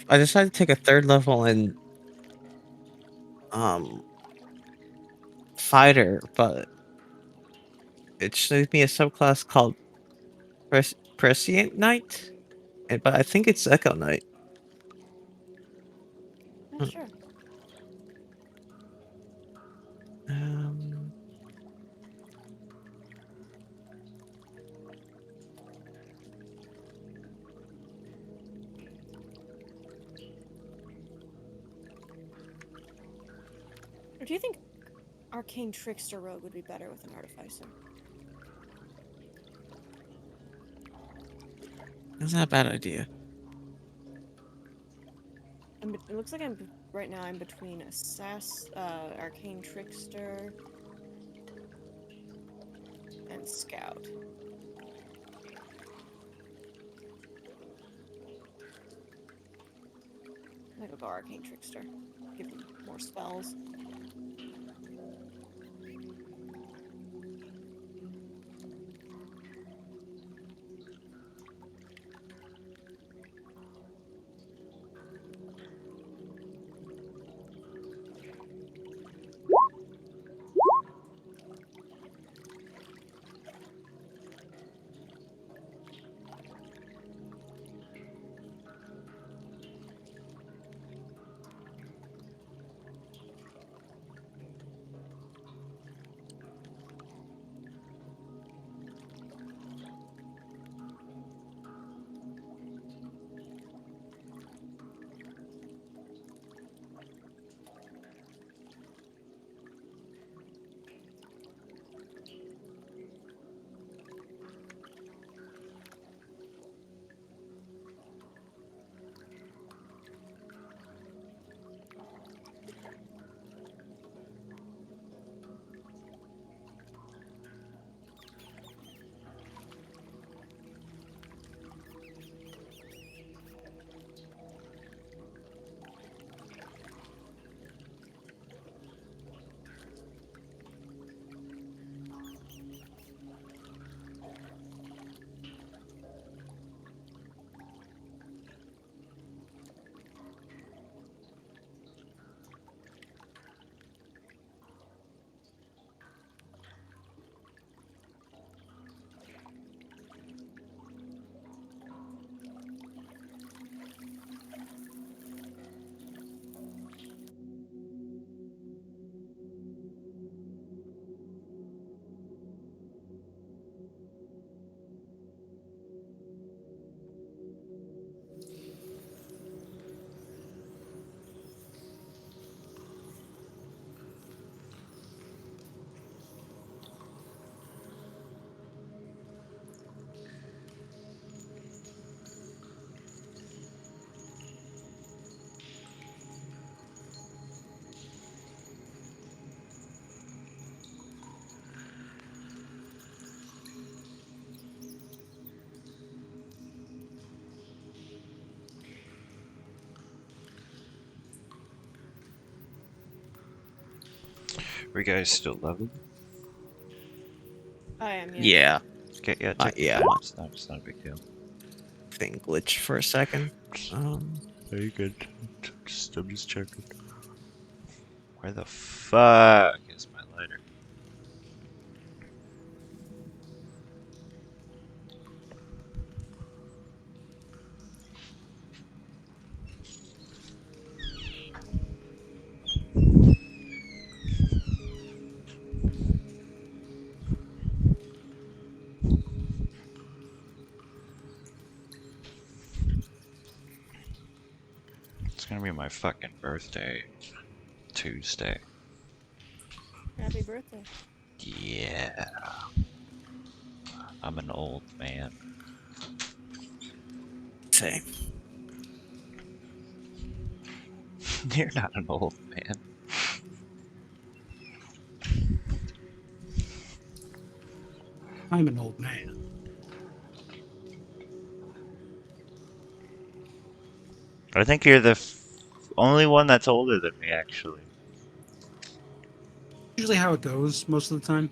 I decided to take a third level in um fighter, but it showed me a subclass called Prescient Knight, but I think it's Echo Knight. Yeah, Hmm, sure. Um, Or do you think arcane trickster rogue would be better with an artificer? that's not a bad idea. It looks like right now. I'm between arcane trickster, and scout. I'm gonna go arcane trickster. Give him more spells. Are you guys still leveling? I am, yes. Yeah. Okay, yeah, take your Yeah. time. It's not a big deal. Thing glitched for a second. Very good. I'm just checking. Where the fuck is my lighter? It's gonna be my fucking birthday. Tuesday. Happy birthday. Yeah. I'm an old man. Same. You're not an old man. I'm an old man. I think you're the only one that's older than me, actually. Usually how it goes most of the time.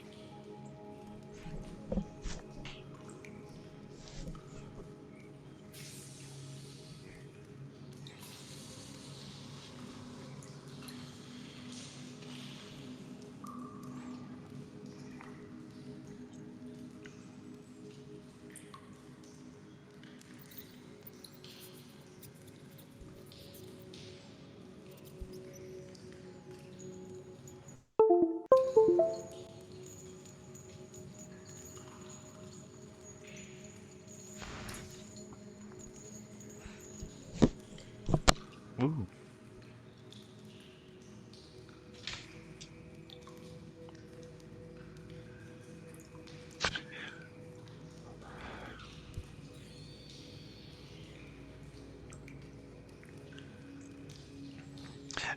Ooh.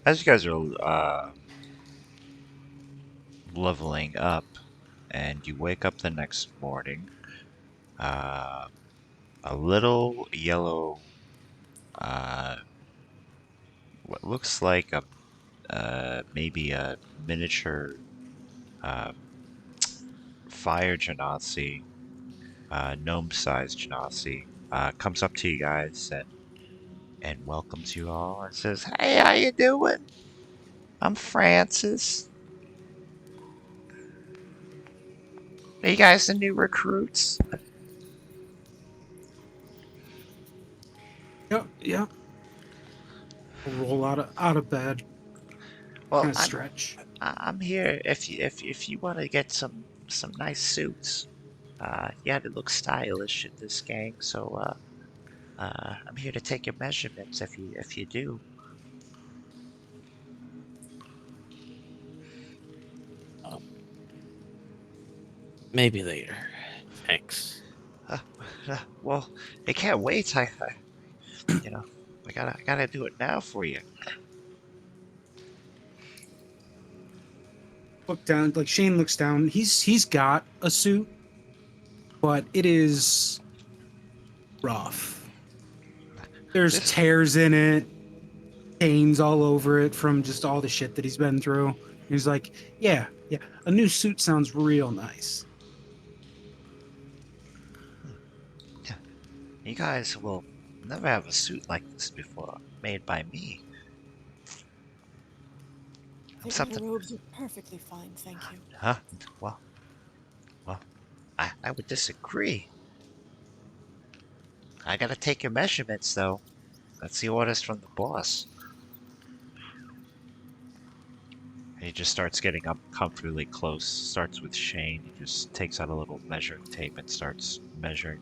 As you guys are leveling up, and you wake up the next morning, uh, a little yellow, what looks like a maybe a miniature uh, fire genasi, gnome-sized genasi, comes up to you guys and welcomes you all and says, "Hey, how you doing? I'm Francis. Are you guys the new recruits?" Yep, yep. I'll roll out of bed, Well, kind of stretch. I'm here if you want to get some nice suits. Yeah, to look stylish in this gang, so I'm here to take your measurements if you do. Um, maybe later. Thanks. Uh, well, I can't wait. You know, I gotta do it now for you. Look down, like Shane looks down. He's got a suit, but it is rough. There's This tears in it, stains all over it from just all the shit that he's been through. He's like, yeah, yeah, a new suit sounds real nice. Yeah, you guys will never have a suit like this before, made by me. I I'm think my something, robes are perfectly fine, thank you. huh? Well, well, I would disagree. I gotta take your measurements though. That's the orders from the boss. And he just starts getting up comfortably close. Starts with Shane. He just takes out a little measuring tape and starts measuring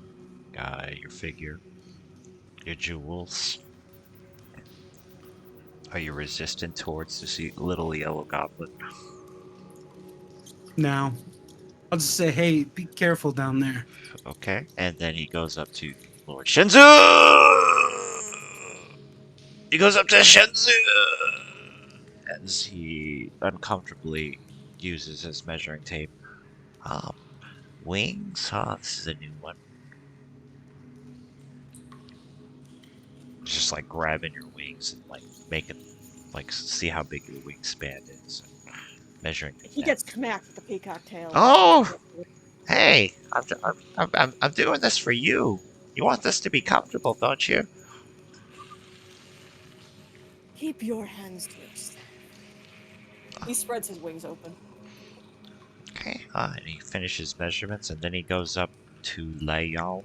your figure, your jewels. Are you resistant towards this little yellow goblin? Now, I'll just say, hey, be careful down there. Okay. And then he goes up to Lord Shenzu! He goes up to Shenzu! As he uncomfortably uses his measuring tape. Um, wings? Huh, this is a new one. Just like grabbing your wings and like making, like, see how big your wingspan is. And measuring He the gets neck. smacked with the peacock tail. Oh, hey, I'm doing this for you. You want this to be comfortable, don't you? Keep your hands to yourself. He spreads his wings open. Okay. And he finishes measurements, and then he goes up to Leon.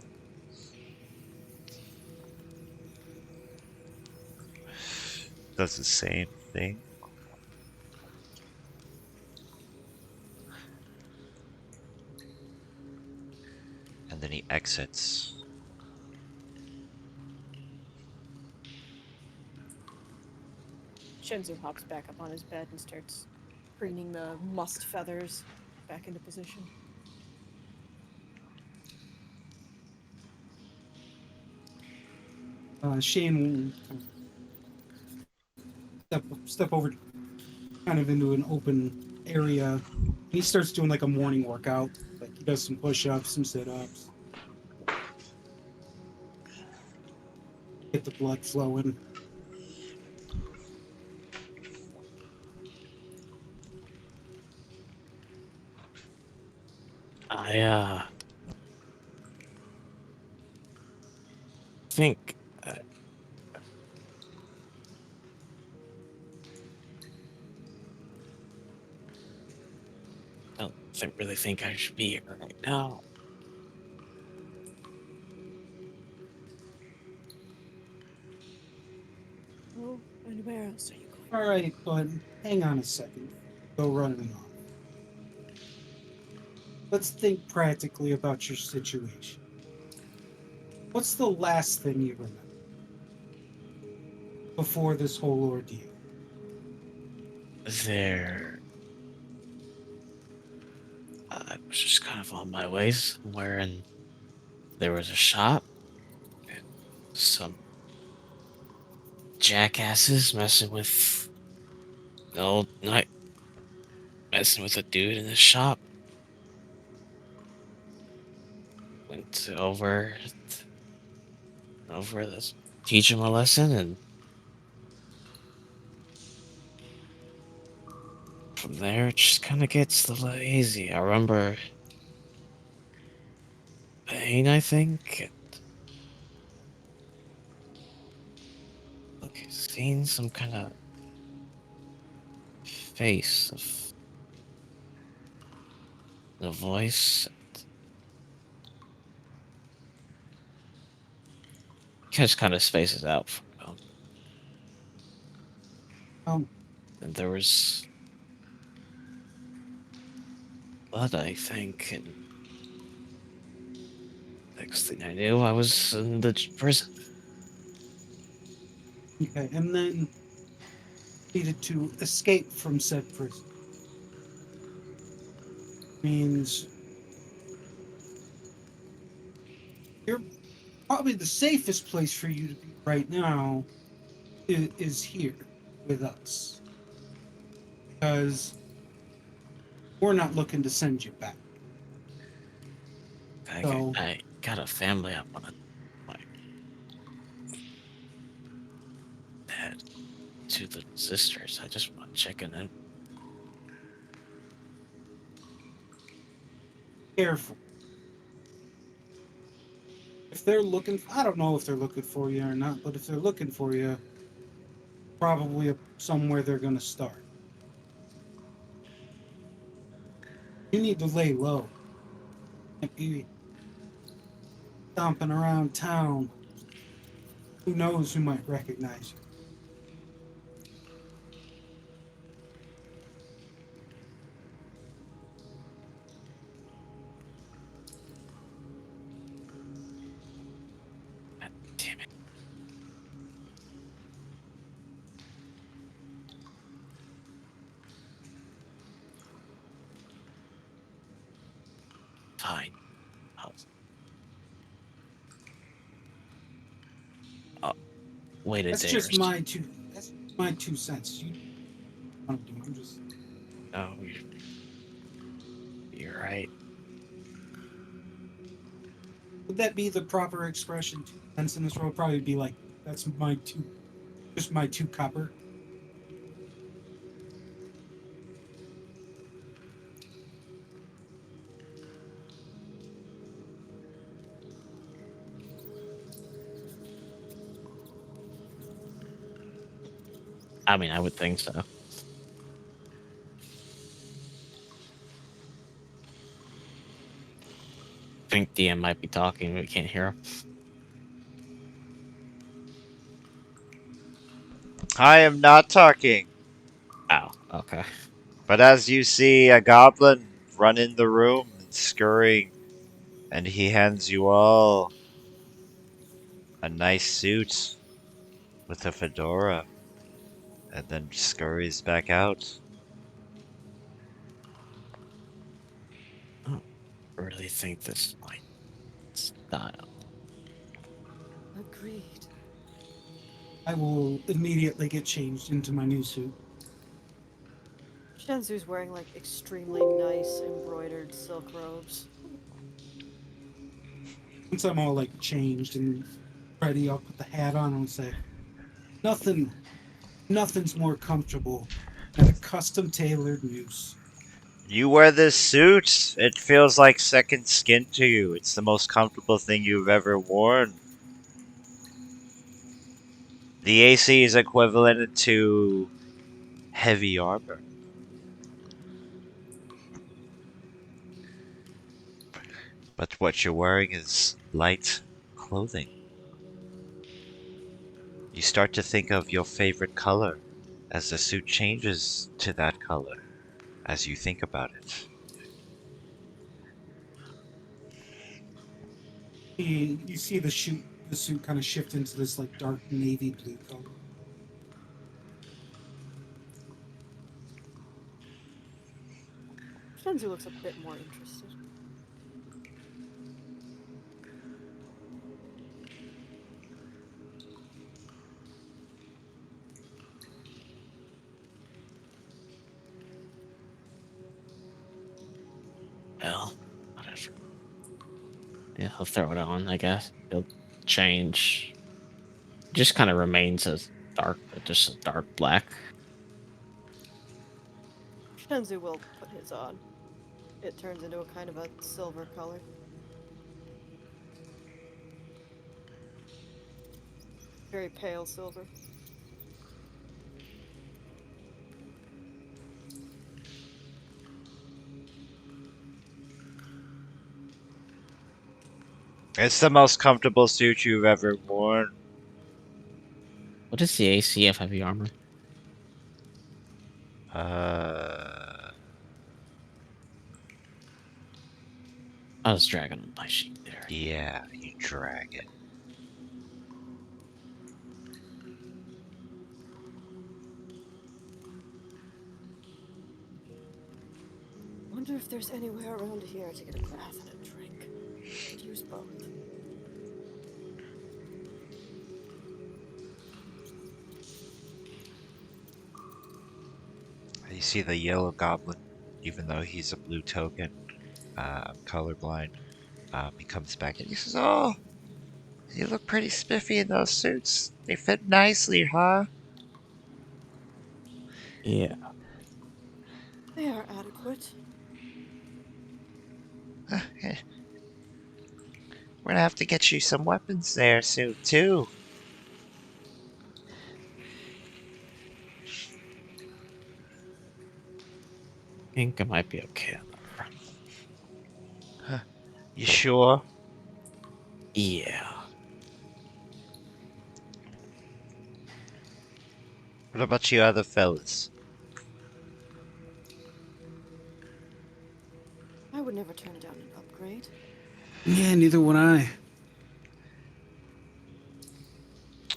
Does the same thing. And then he exits. Shinzu hops back up on his bed and starts preening the mussed feathers back into position. Shane will kind of step over kind of into an open area. And he starts doing like a morning workout. Like he does some push-ups, some sit-ups, get the blood flowing. I think I don't really think I should be here right now. Oh, and where else are you going? All right, but hang on a second. Go running off. Let's think practically about your situation. What's the last thing you remember before this whole ordeal? There, I was just kind of on my way somewhere, and there was a shop, and some jackasses messing with a dude in the shop. Went over this, teach him a lesson, and from there it just kind of gets a little easy. I remember pain, I think, and seeing some kind of face of the voice. Just kind of spaces out from him. Um, And there was blood, I think, and next thing I knew, I was in the prison. okay, and then needed to escape from said prison. Means you're probably the safest place for you to be right now is here with us. Because we're not looking to send you back. So, I got a family. I want to, my dad, two little sisters. I just want to check in. careful. If they're looking, I don't know if they're looking for you or not, but if they're looking for you, probably somewhere they're going to start. You need to lay low. Can't be stomping around town. Who knows who might recognize you? God damn it. Fine. I'll, I'll wait a That's day or just so. my two. That's my 2 cents. You want to do? I'm just. No, you're right. Would that be the proper expression? 2 cents in this world probably be like that's my two, just my 2 copper. I mean, I would think so. I think DM might be talking, we can't hear him. I am not talking. Oh, okay. But as you see a goblin run in the room and scurrying, and he hands you all a nice suit with a fedora, and then scurries back out. I don't really think this is my style. Agreed. I will immediately get changed into my new suit. Shenzu's wearing like extremely nice embroidered silk robes. Once I'm all like changed and ready, I'll put the hat on and say, "Nothing, nothing's more comfortable than a custom tailored noose." You wear this suit, it feels like second skin to you. It's the most comfortable thing you've ever worn. The AC is equivalent to heavy armor. But what you're wearing is light clothing. You start to think of your favorite color as the suit changes to that color as you think about it. You see the suit kind of shift into this like dark navy blue color. Shenzu looks a bit more interested. Well, whatever. Yeah, he'll throw it on, I guess. He'll change. Just kind of remains as dark, just a dark black. Shenzu will put his on. It turns into a kind of a silver color. Very pale silver. It's the most comfortable suit you've ever worn. What is the AC of heavy armor? Uh, I was dragging on my sheet there. yeah, you drag it. Wonder if there's anywhere around here to get a bath and a drink. Could use both. You see the yellow goblin, even though he's a blue token, colorblind, he comes back and he says, "Oh, you look pretty spiffy in those suits. They fit nicely, huh?" Yeah. They are adequate. We're gonna have to get you some weapons there soon, too. I think I might be okay. You sure? Yeah. What about you other fellas? I would never turn down an upgrade. Yeah, neither would I.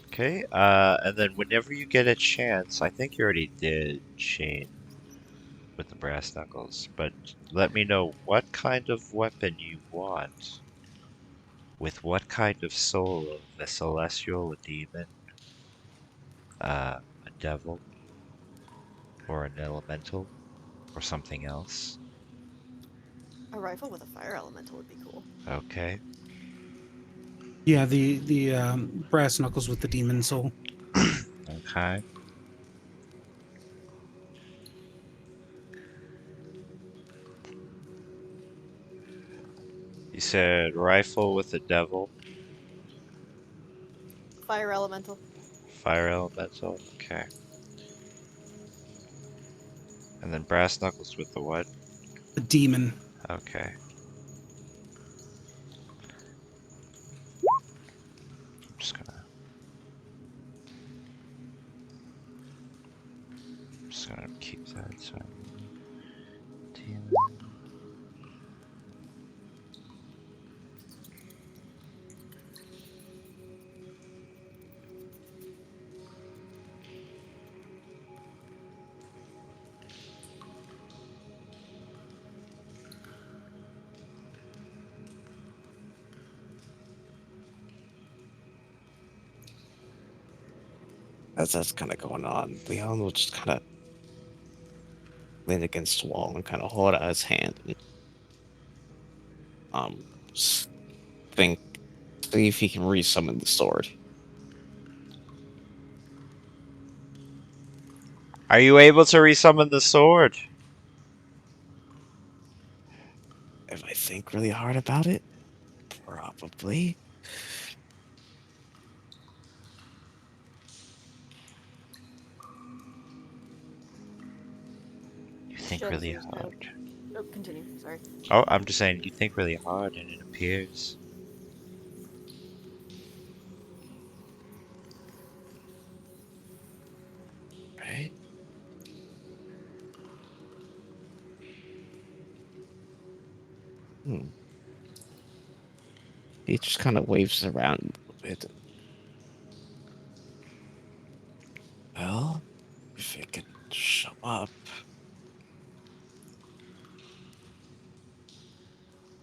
Okay, and then whenever you get a chance, I think you already did, Shane, with the brass knuckles, but let me know what kind of weapon you want. With what kind of soul? A celestial, a demon, a devil, or an elemental, or something else? A rifle with a fire elemental would be cool. Okay. Yeah, the brass knuckles with the demon soul. Okay. You said rifle with a devil, Fire elemental. fire elemental. Okay. And then brass knuckles with the what? A demon. Okay. I'm just gonna keep that. So, demon. As that's kind of going on, Leon will just kind of lean against the wall and kind of hold out his hand and s- think, see if he can resummon the sword. Are you able to resummon the sword? If I think really hard about it, probably. You think really Shenzu's kind of. hard. Oh, continue. Sorry. Oh, I'm just saying, you think really hard and it appears. Right? Hmm. He just kind of waves around a little bit. Well, if it could show up,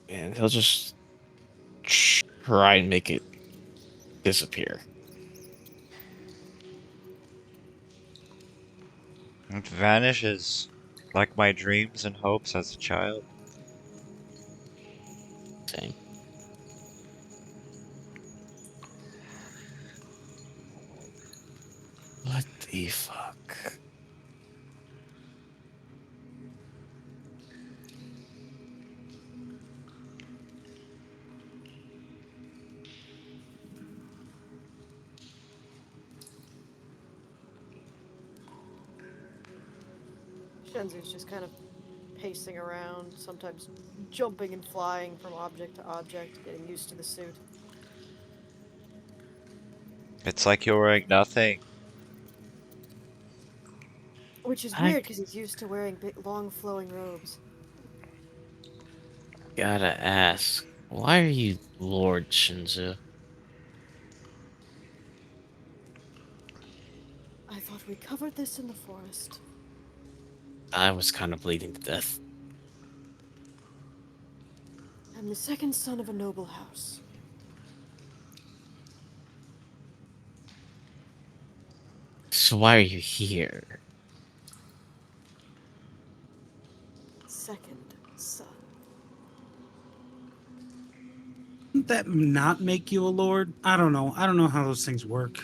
and he'll just try and make it disappear. It vanishes like my dreams and hopes as a child. Same. What the fuck? Shenzu's just kind of pacing around, sometimes jumping and flying from object to object, getting used to the suit. It's like you're wearing nothing. Which is I weird because he's used to wearing big, long, flowing robes. gotta ask, why are you Lord Shinzu? I thought we covered this in the forest. I was kind of bleeding to death. I'm the second son of a noble house. So why are you here? Second son. Wouldn't that not make you a lord? I don't know. I don't know how those things work.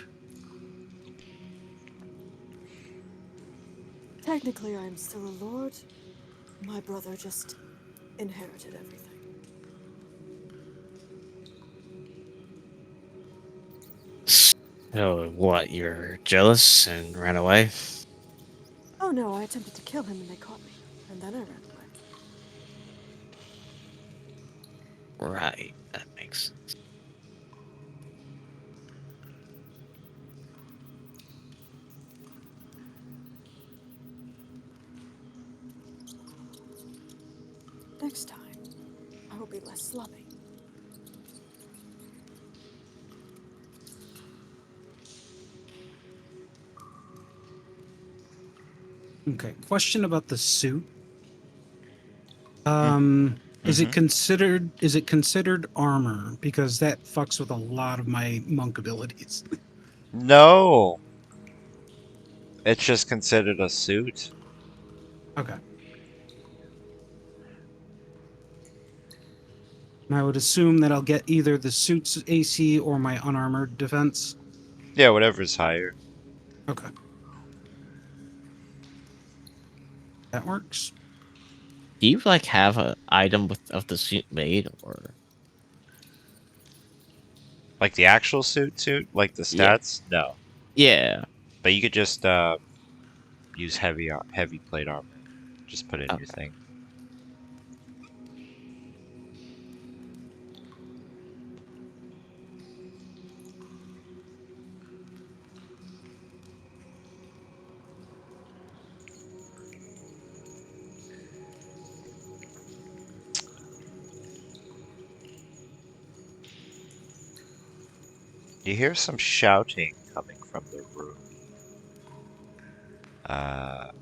Technically, I'm still a lord. My brother just inherited everything. So what, you're jealous and ran away? Oh no, I attempted to kill him and they caught me. And then I ran away. Right, that makes sense. Next time, I will be less sloppy. Okay. Question about the suit. Mm-hmm. Is it considered armor? Because that fucks with a lot of my monk abilities. No! It's just considered a suit. Okay. And I would assume that I'll get either the suit's AC or my unarmored defense. Yeah, whatever's higher. Okay. That works. Do you like have a item with of the suit made or Like the actual suit? Like the yeah. stats? No. Yeah. But you could just use heavy plate armor. Just put in your Okay. thing. You hear some shouting coming from the room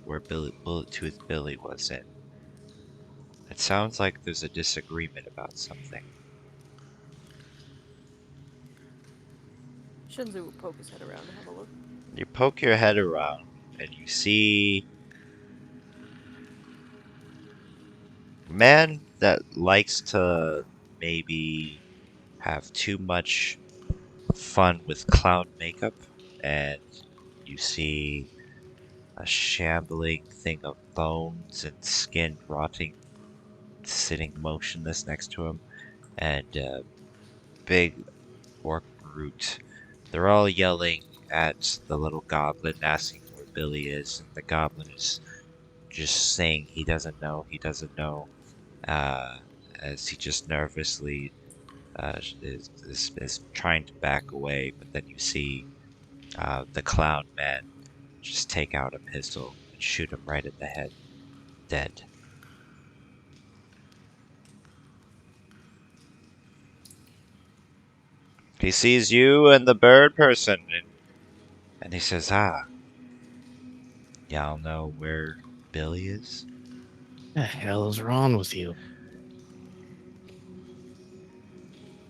where Bullet Tooth Billy was in. It sounds like there's a disagreement about something. Shinzu will poke his head around to have a look. You poke your head around and you see a man that likes to maybe have too much fun with clown makeup, and you see a shambling thing of bones and skin rotting, sitting motionless next to him, and a big orc brute. They're all yelling at the little goblin, asking where Billy is, and the goblin is just saying he doesn't know, uh, as he just nervously is trying to back away. But then you see the clown man just take out a pistol and shoot him right in the head, dead. He sees you and the bird person, and he says, y'all know where Billy is? The hell is wrong with you?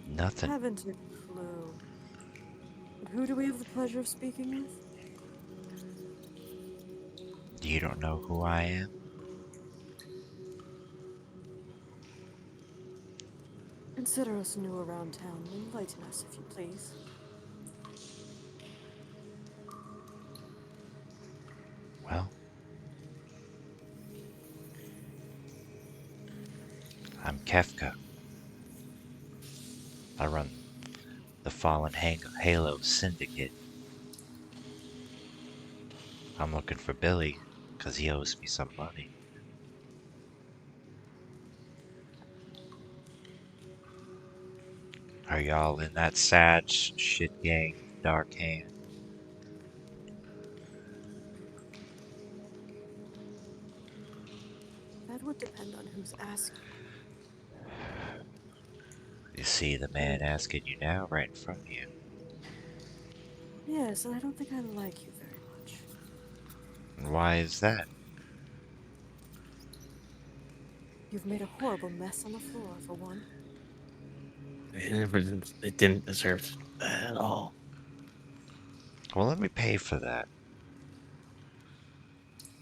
Nothing. Haven't a clue. But who do we have the pleasure of speaking with? You don't know who I am? Consider us new around town. Enlighten us, if you please. Well, I'm Kefka. I run the Fallen Halo Syndicate. I'm looking for Billy, 'cause he owes me some money. Are y'all in that sad shit gang, Dark Hand? That would depend on who's asking. You see the man asking you now right in front of you. Yes, and I don't think I like you very much. And why is that? You've made a horrible mess on the floor, for one. It didn't deserve that at all. Well, let me pay for that.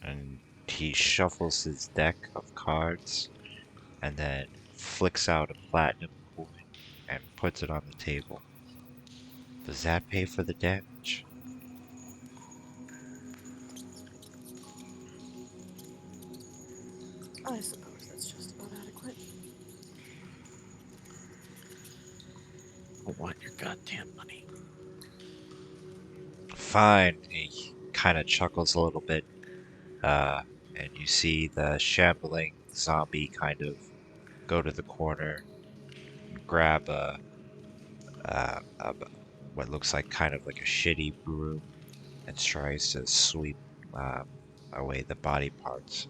And he shuffles his deck of cards and then flicks out a platinum coin and puts it on the table. Does that pay for the damage? I suppose that's just about adequate. I want your goddamn money. Fine. He kind of chuckles a little bit. And you see the shambling zombie kind of go to the corner and grab a what looks like kind of like a shitty broom and tries to sweep uh, away the body parts.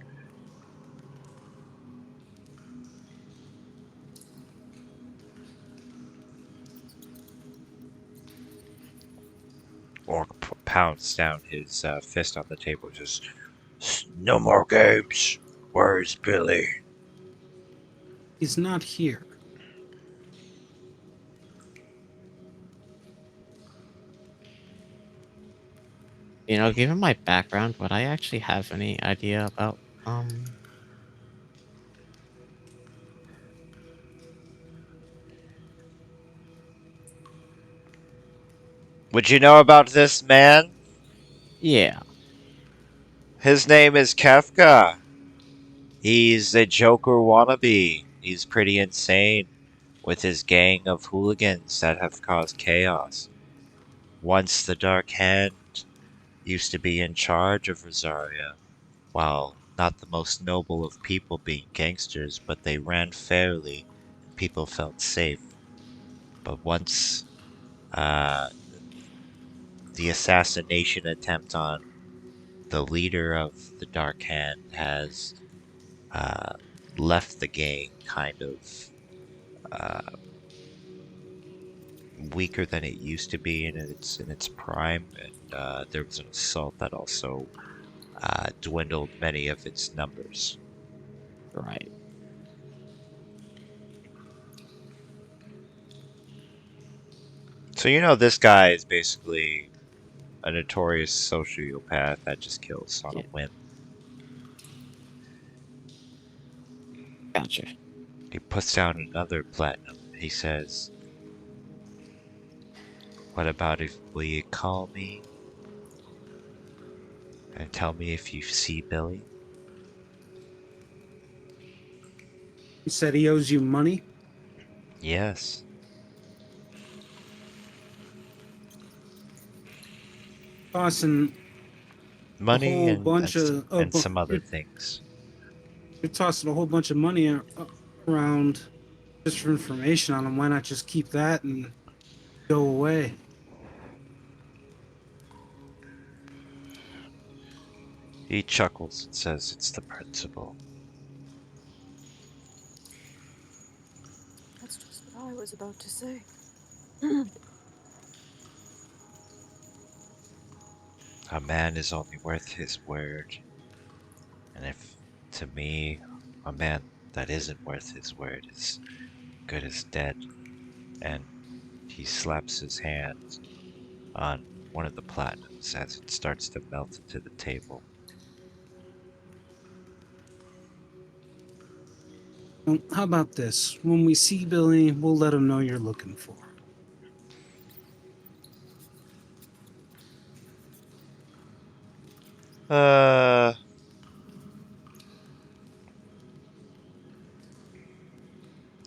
Orc pounds down his fist on the table and says, "No more games. Where's Billy?" He's not here. You know, given my background, would I actually have any idea about Would you know about this man? yeah. His name is Kefka. He's a Joker wannabe. He's pretty insane with his gang of hooligans that have caused chaos. Once the Dark Hand used to be in charge of Rosaria, while not the most noble of people being gangsters, but they ran fairly and people felt safe. But once uh, the assassination attempt on the leader of the Dark Hand has uh, left the gang kind of uh, weaker than it used to be in its prime, and there was an assault that also dwindled many of its numbers. Right. So you know this guy is basically a notorious sociopath that just kills on a Yeah. whim. Gotcha. He puts down another platinum. He says, "What about if will you call me and tell me if you see Billy?" He said he owes you money. Yes, Tossing a money whole bunch of and some other things. you're tossing a whole bunch of money around just for information on him. Why not just keep that and go away? He chuckles and says, "It's the principle." That's just what I was about to say. A man is only worth his word, and if to me, a man that isn't worth his word is good as dead. And he slaps his hand on one of the platinums as it starts to melt into the table. Well, how about this? When we see Billy, we'll let him know you're looking for him. Uh,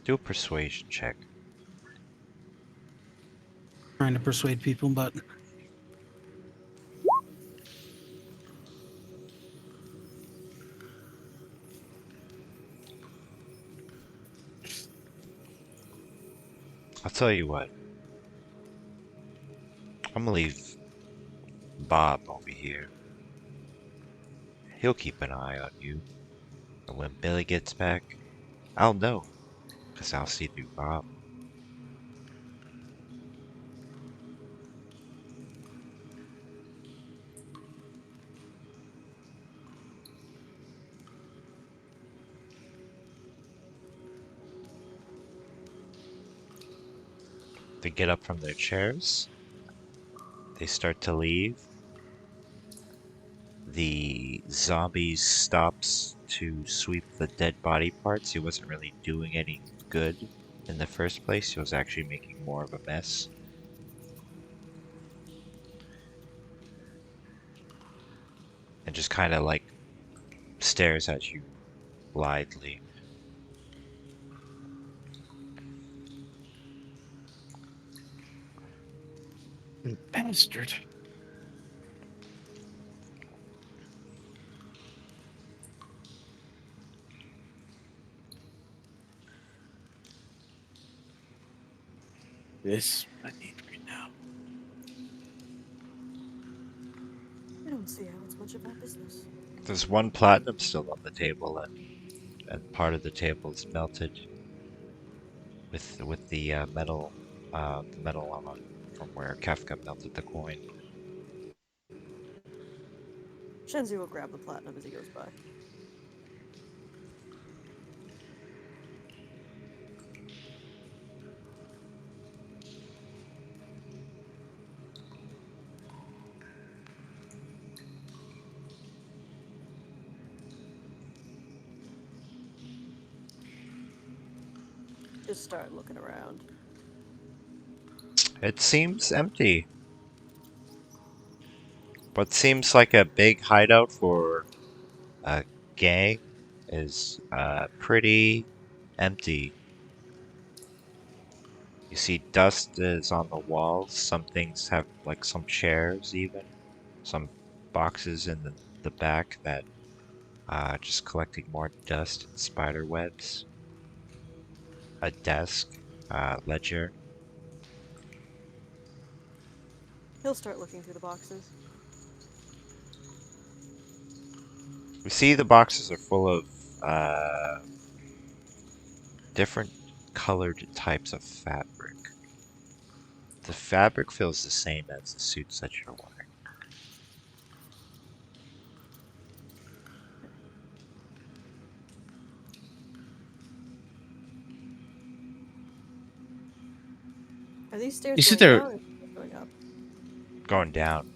do a persuasion check. Trying to persuade people, but I'll tell you what, I'm gonna leave Bob over here. He'll keep an eye on you. And when Billy gets back, I'll know, 'cause I'll see through Bob. They get up from their chairs. They start to leave. The zombie stops to sweep the dead body parts. He wasn't really doing any good in the first place. He was actually making more of a mess. And just kind of like stares at you blithely. Bastard. This I need right now. I don't see how it's much of our business. There's one platinum still on the table, and part of the table is melted with the metal on from where Kafka melted the coin. Shenzi will grab the platinum as he goes by. Just start looking around. It seems empty. What seems like a big hideout for a gang is pretty empty. You see dust is on the walls. Some things have like some chairs even. Some boxes in the back that just collecting more dust and spider webs. A desk, ledger. He'll start looking through the boxes. We see the boxes are full of different colored types of fabric. The fabric feels the same as the suits that you're wearing. Are these stairs You sit going there. down or going up? Going down.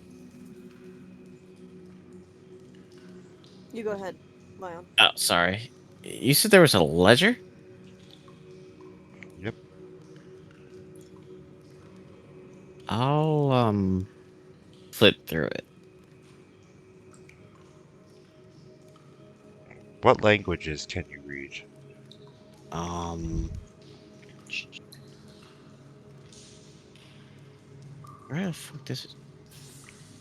You go ahead, Lion. Oh, sorry. You said there was a ledger? Yep. I'll flip through it. What languages can you read? Um, where the fuck this is?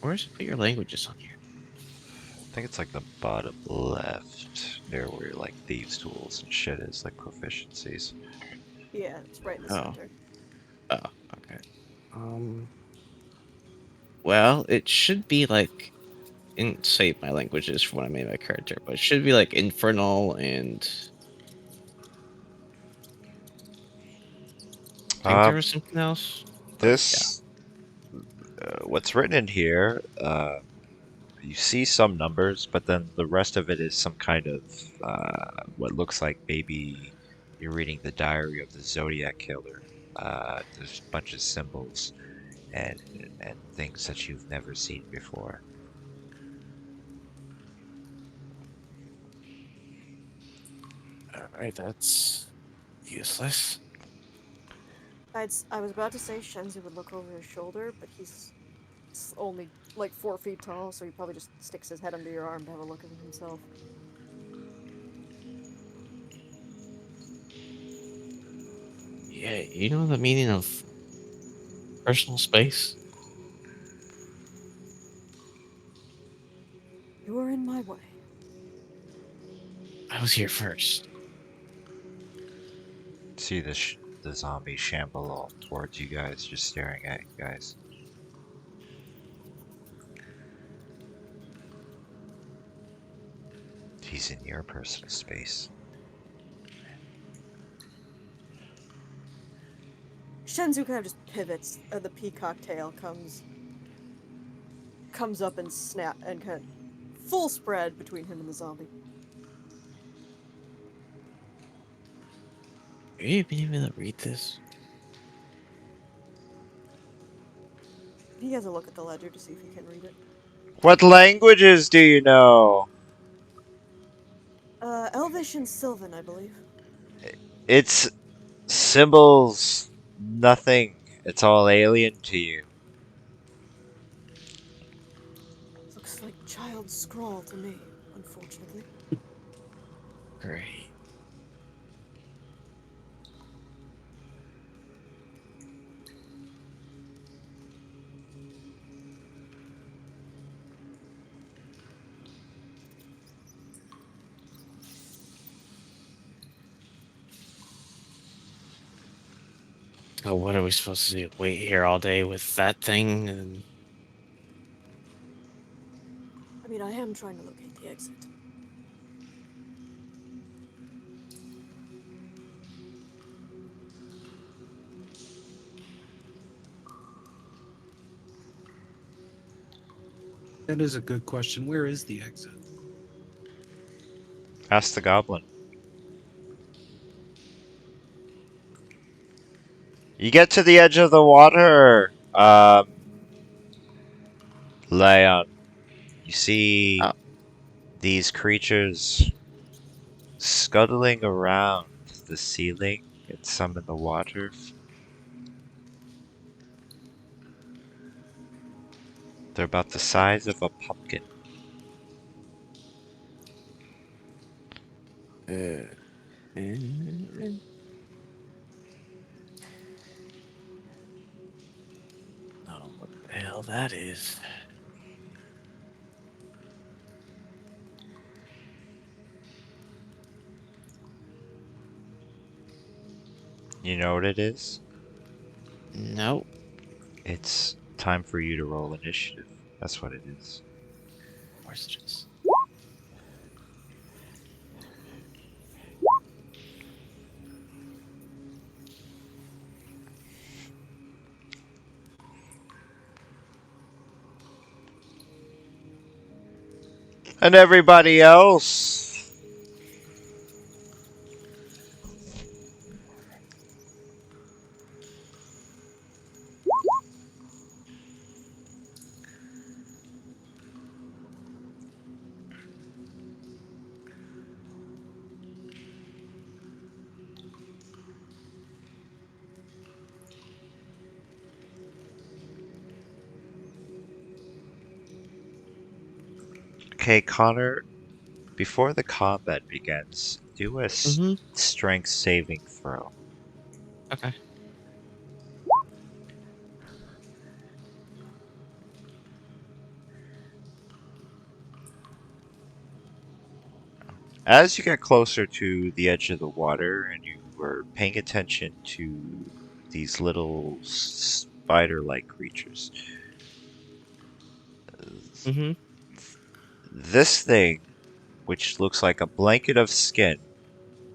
Where's put your languages on here? I think it's like the bottom left, near where like thieves' tools and shit is, like proficiencies. Yeah, it's right in the Oh, center. oh, okay. Well, it should be like in save my languages for when I made my character, but it should be like infernal and I think there Um, was something else. But yeah. this, what's written in here, you see some numbers, but then the rest of it is some kind of what looks like maybe you're reading the diary of the Zodiac Killer. There's a bunch of symbols and and things that you've never seen before. Alright, that's useless. I was about to say Shenzi would look over his shoulder, but he's only like 4 feet tall, so he probably just sticks his head under your arm to have a look at it himself. Yeah, you know the meaning of personal space? You are in my way. I was here first. See the zombie shamble all towards you guys, just staring at you guys. He's in your personal space. Shenzu kind of just pivots. The peacock tail comes up and snap and kind of full spread between him and the zombie. Are you even able to read this? He has a look at the ledger to see if he can read it. What languages do you know? Elvish and Sylvan, I believe. It's symbols, nothing. It's all alien to you. Looks like child's scrawl to me, unfortunately. Great. Oh, what are we supposed to do? Wait here all day with that thing? And I mean, I am trying to locate the exit. That is a good question. Where is the exit? Ask the goblin. You get to the edge of the water, Leon. You see oh, these creatures scuttling around the ceiling and some in the water. They're about the size of a pumpkin. uh, and- oh, what the hell that is? You know what it is? No. It's time for you to roll initiative. That's what it is. Of course it is. And everybody else. Okay, Connor, before the combat begins, do a Mm-hmm. strength saving throw. Okay. As you get closer to the edge of the water and you were paying attention to these little spider-like creatures, Mm-hmm. this thing, which looks like a blanket of skin,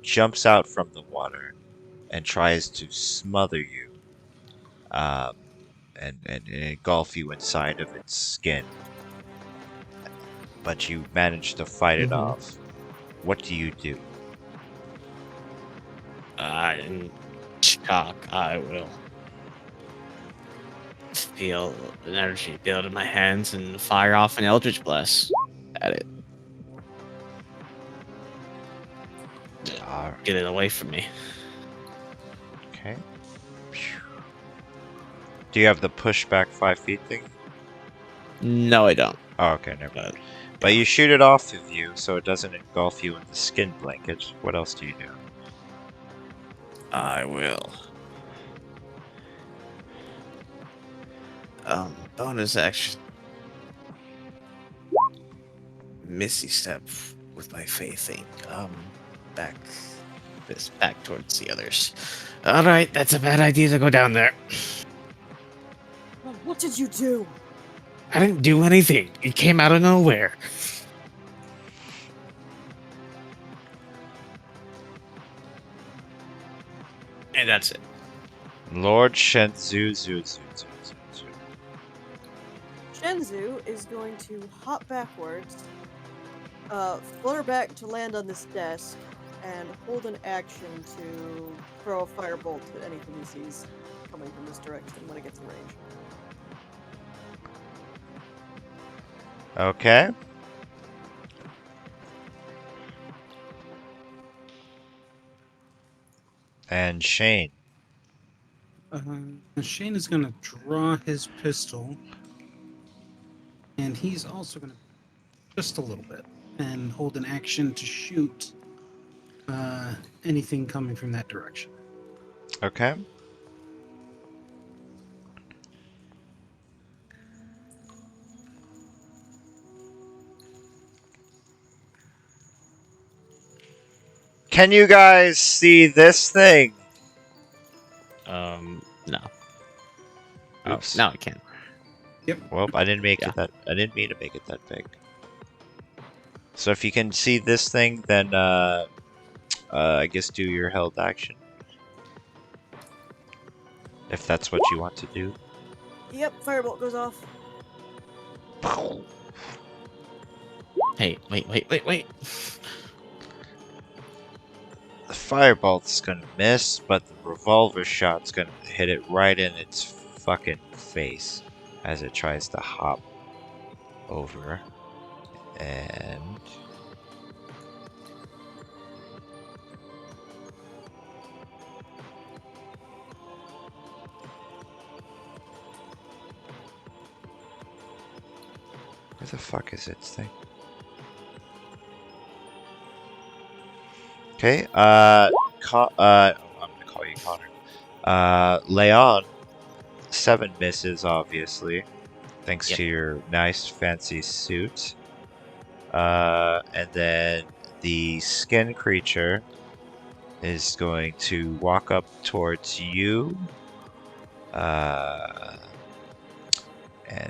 jumps out from the water and tries to smother you, um, and engulf you inside of its skin. But you manage to fight it Mm-hmm. off. What do you do? In shock, I will feel an energy build in my hands and fire off an Eldritch Blast at it. Alright, Get it away from me. okay. Do you have the pushback 5 feet thing? No, I don't. Oh, okay, never mind. But But you shoot it off of you so it doesn't engulf you in the skin blanket. What else do you do? I will. Bonus action. Misty step with my faithing. Back towards the others. All right, that's a bad idea to go down there. What did you do? I didn't do anything. It came out of nowhere. And that's it. Lord Shenzu Zu Zu Zu Zu Zu. Shenzu is going to hop backwards, flutter back to land on this desk, and hold an action to throw a firebolt at anything he sees coming from this direction when it gets in range. Okay. And Shane. Shane is going to draw his pistol, and he's also going to just a little bit and hold an action to shoot anything coming from that direction. Okay. Can you guys see this thing? No. Oops. Oh, now I can. Yep. Well, I didn't make Yeah. it that. I didn't mean to make it that big. So if you can see this thing, then I guess do your held action. If that's what you want to do. Yep, firebolt goes off. Hey, wait. The firebolt's gonna miss, but the revolver shot's gonna hit it right in its fucking face as it tries to hop over. And where the fuck is its thing? Okay, I'm gonna call you Connor. Leon, 7 misses, obviously, thanks Yep. to your nice fancy suit. And then the skin creature is going to walk up towards you and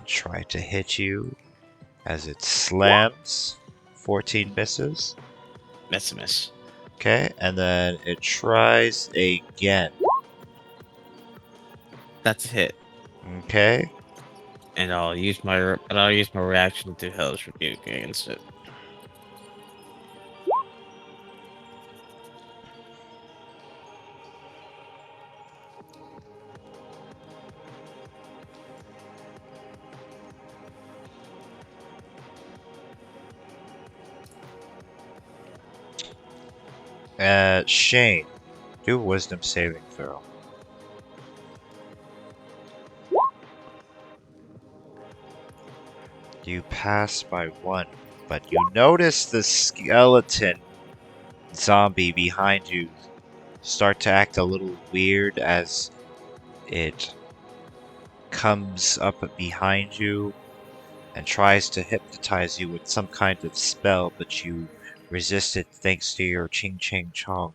try to hit you as it slams. 14 misses. That's a miss. Okay, and then it tries again. That's a hit. Okay, And I'll use my reaction to Hellish Rebuke against it. Shane, do a wisdom saving throw. You pass by 1, but you notice the skeleton zombie behind you start to act a little weird as it comes up behind you and tries to hypnotize you with some kind of spell, but you resist it thanks to your Ching Ching Chong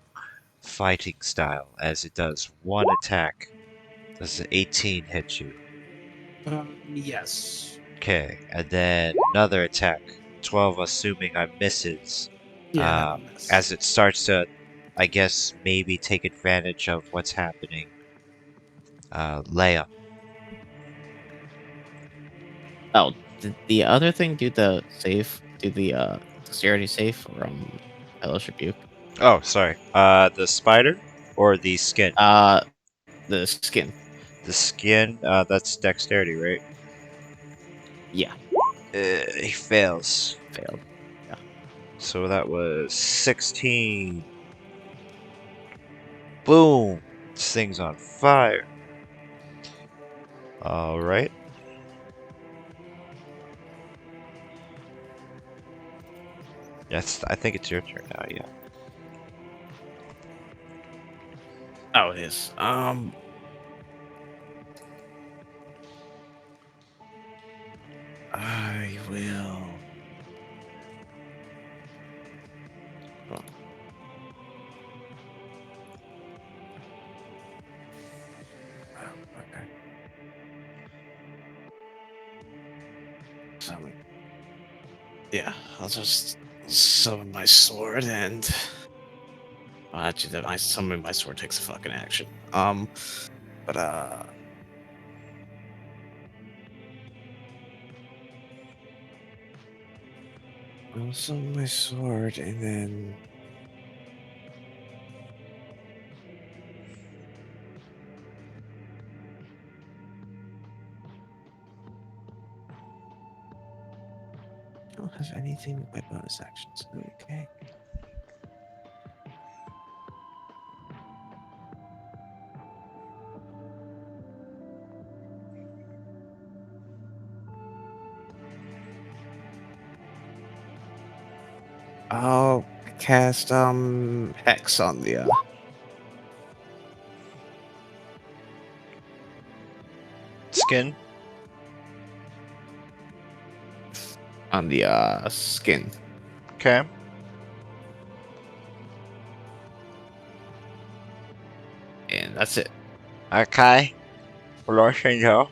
fighting style, as it does 1 attack. Does an 18 hit you? Yes. Okay, and then another attack. 12, assuming I misses. Yeah, Uh, that'll miss. as it starts to, I guess, maybe take advantage of what's happening. Leia. Oh, did the other thing do the save? Do the dexterity save for Hellish Rebuke? Oh, sorry. The spider or the skin? Uh, the skin. The skin. That's dexterity, right? Yeah, He fails. failed. Yeah. So that was 16. Boom! This thing's on fire. All right. Yes, I think it's your turn now. Yeah. Oh, it is. I will. Oh, okay. Summon. Yeah, I'll just summon my sword and. Well, actually, my summoning my sword takes a fucking action. But I'll summon my sword and then. I don't have anything with my bonus actions. Okay. I'll cast hex on the Skin. skin. Okay. And that's it. Okay. Relationship.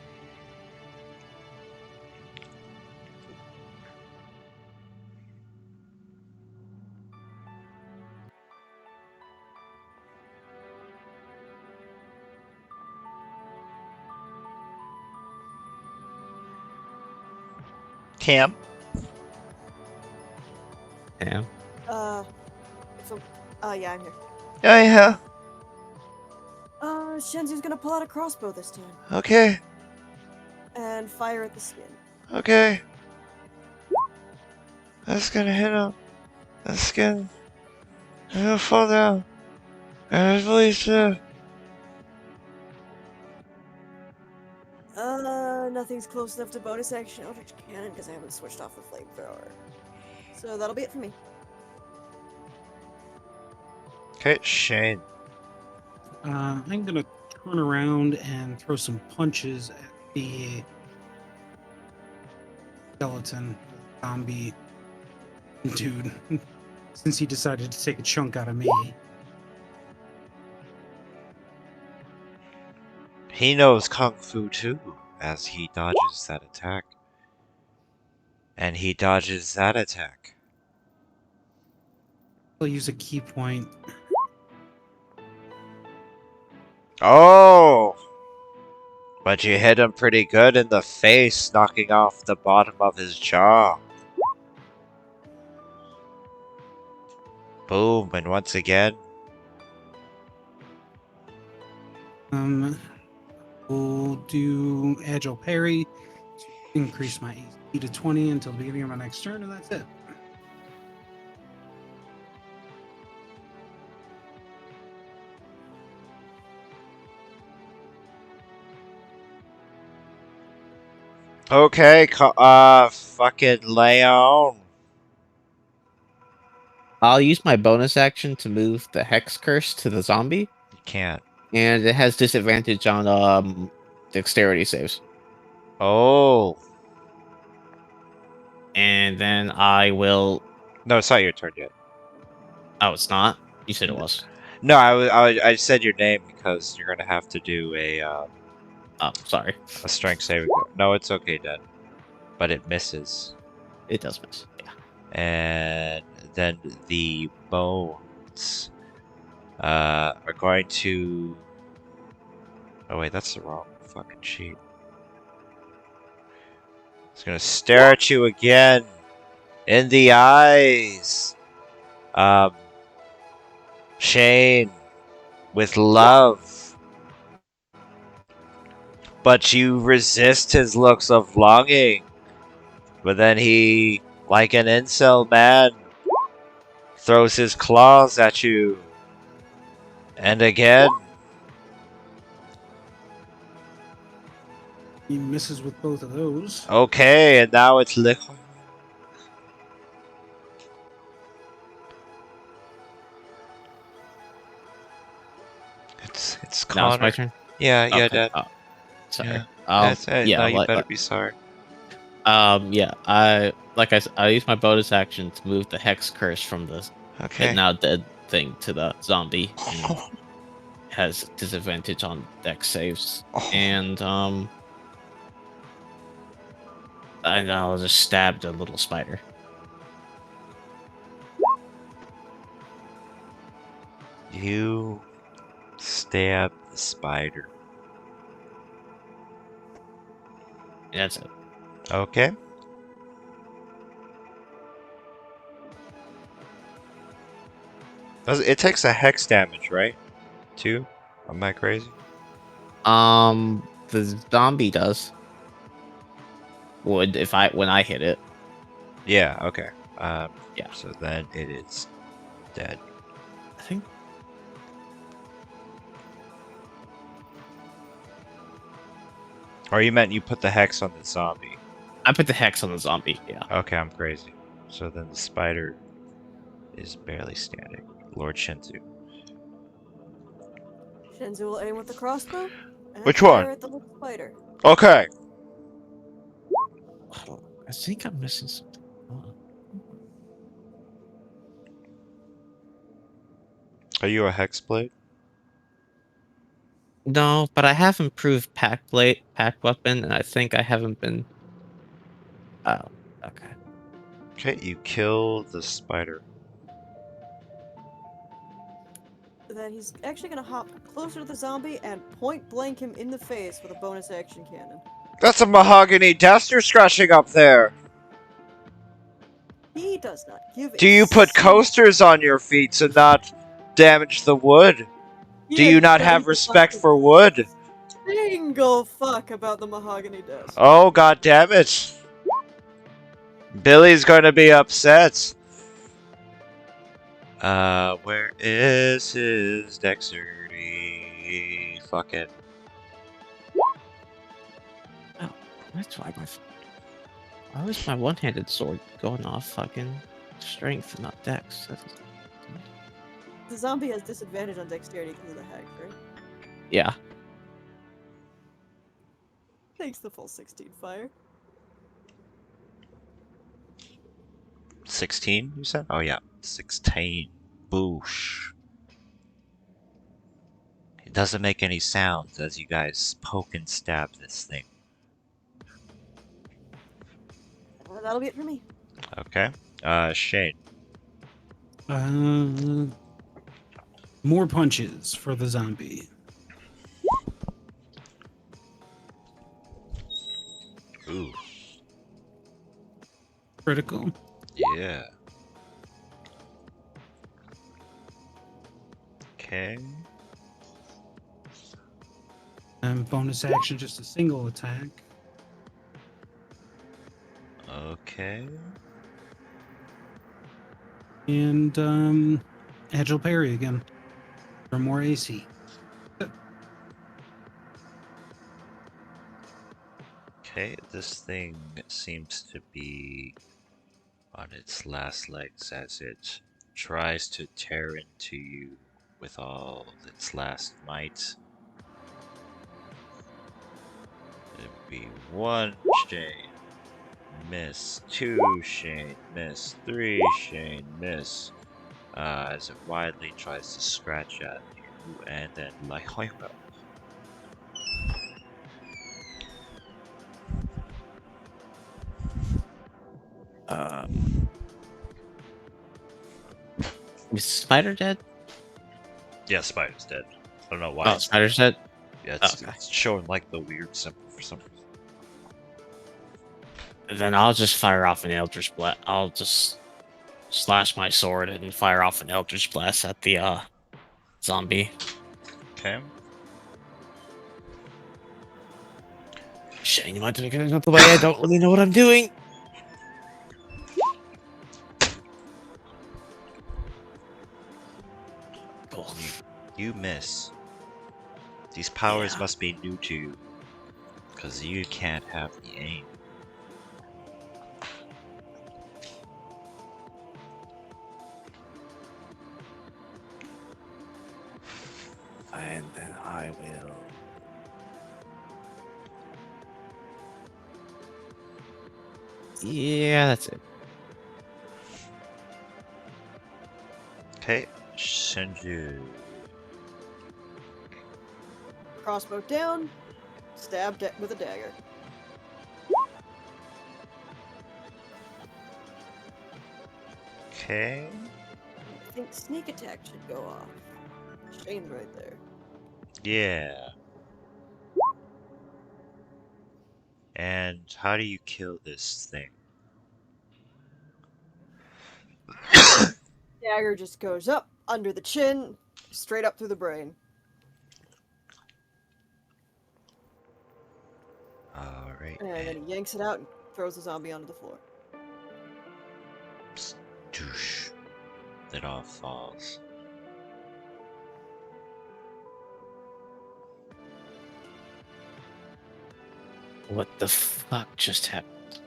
Cam. Yeah. If I'm, yeah, I'm here. Yeah. Shenzi's gonna pull out a crossbow this time Okay. and fire at the skin. Okay. That's gonna hit him. The skin. He'll fall down. And I believe too. Nothing's close enough to bonus action Eldritch Cannon because I haven't switched off the flamethrower. So that'll be it for me. Okay, Shane. I'm gonna turn around and throw some punches at the skeleton zombie dude, since he decided to take a chunk out of me. He knows Kung Fu too, as he dodges that attack. And he dodges that attack. I'll use a key point. Oh! But you hit him pretty good in the face, knocking off the bottom of his jaw. Boom, and once again. We'll do agile parry to increase my AC to 20 until the beginning of my next turn, and that's it. Okay, fucking Leon. I'll use my bonus action to move the Hex Curse to the zombie, You can't. and it has disadvantage on dexterity saves. Oh. And then I will. No, it's not your turn yet. Oh, it's not. You said it was. No, I said your name because you're gonna have to do Oh, sorry. a strength saving throw. No, it's okay, Dad. But it misses. It does miss. Yeah. And then the bones are going to. Oh wait, that's the wrong fucking sheet. It's gonna stare at you again in the eyes. Shane, with love. But you resist his looks of longing. But then he, like an incel man, throws his claws at you. And again. He misses with both of those. Okay, and now it's liquid. It's Connor. Now it's my turn. Yeah, Okay. Dad. Oh, sorry. Yeah. Yeah. No, you better be sorry. Yeah. I use my bonus action to move the Hex Curse from the Okay. now dead thing to the zombie. And has disadvantage on dex saves. And I'll just stab the little spider. You stab the spider. That's it. Okay. It takes a hex damage, right? 2? Am I crazy? The zombie does. Would when I hit it. Yeah, okay. Yeah. So then it is dead. I think. Or you meant you put the hex on the zombie. I put the hex on the zombie, yeah. Okay, I'm crazy. So then the spider is barely standing. Lord Shinzu. Shinzu will aim with the crossbow. And Which fire one? at the little spider. Okay. I think I'm missing something. Hold on. Are you a hexblade? No, but I have improved pack weapon, and I think I haven't been. Oh, okay. Okay, you kill the spider. Then he's actually gonna hop closer to the zombie and point blank him in the face with a bonus action cannon. That's a mahogany desk you're scratching up there. He does not give Do you put coasters on your feet to not damage the wood? Do you not have respect for wood? Single fuck about the mahogany desk. Oh, god damn it. Billy's going to be upset. Where is his dexterity? Fuck it. Oh, that's why why was my one-handed sword going off fucking strength and not dex? The zombie has disadvantage on dexterity because of the hex, right? Yeah. Takes the full 16 fire. 16, you said? Oh, yeah. 16. Boosh. It doesn't make any sounds as you guys poke and stab this thing. That'll be it for me. Okay. Shane. More punches for the zombie. Ooh. Critical. Yeah. Okay. And bonus action, just a single attack. Okay. And agile parry again for more AC. Okay, this thing seems to be on its last legs as it tries to tear into you with all its last might. It'd be 1 Shane, miss, 2 Shane, miss, 3 Shane, miss. As it widely tries to scratch at you, and then like Is Spider dead? yeah, Spider's dead. I don't know why. Oh, Spider's dead? Yeah, Oh, okay. it's showing like the weird symbol for some reason. Then I'll just fire off an Eldritch Blast. I'll just slash my sword and fire off an Eldritch Blast at the zombie. Okay. Shane, you might be getting out the way. I don't really know what I'm doing. Cool. You miss. These powers Yeah. must be new to you, because you can't have the aim. And then I will. Yeah, that's it. Okay, Shinju. Crossbow down, stabbed with a dagger. Okay. I think sneak attack should go off. Shane right there. Yeah. And how do you kill this thing? Dagger just goes up, under the chin, straight up through the brain. Alright, And then he yanks it out and throws the zombie onto the floor. Doosh. It all falls. What the fuck just happened?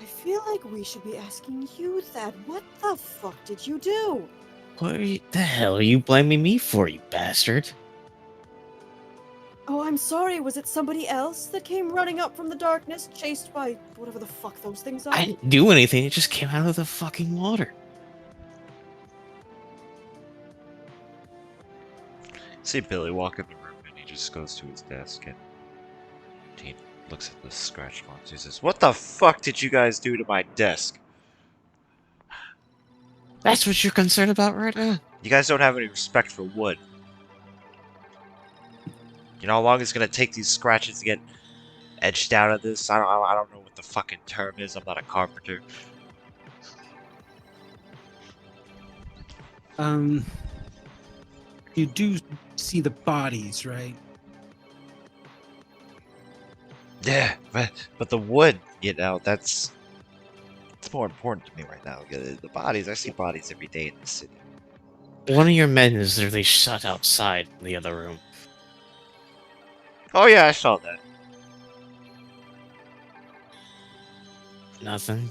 I feel like we should be asking you that. What the fuck did you do? What the hell are you blaming me for, you bastard? Oh, I'm sorry. Was it somebody else that came running up from the darkness, chased by whatever the fuck those things are? I didn't do anything. It just came out of the fucking water. See Billy walk in the room and he just goes to his desk and he looks at the scratch marks. He says, "What the fuck did you guys do to my desk? That's what you're concerned about right now? You guys don't have any respect for wood. You know how long it's gonna take these scratches to get edged out of this? I don't know what the fucking term is. I'm not a carpenter." You do see the bodies, right? Yeah, but the wood, you know, it's more important to me right now. The bodies, I see bodies every day in the city. One of your men is literally shut outside in the other room. Oh yeah, I saw that. Nothing.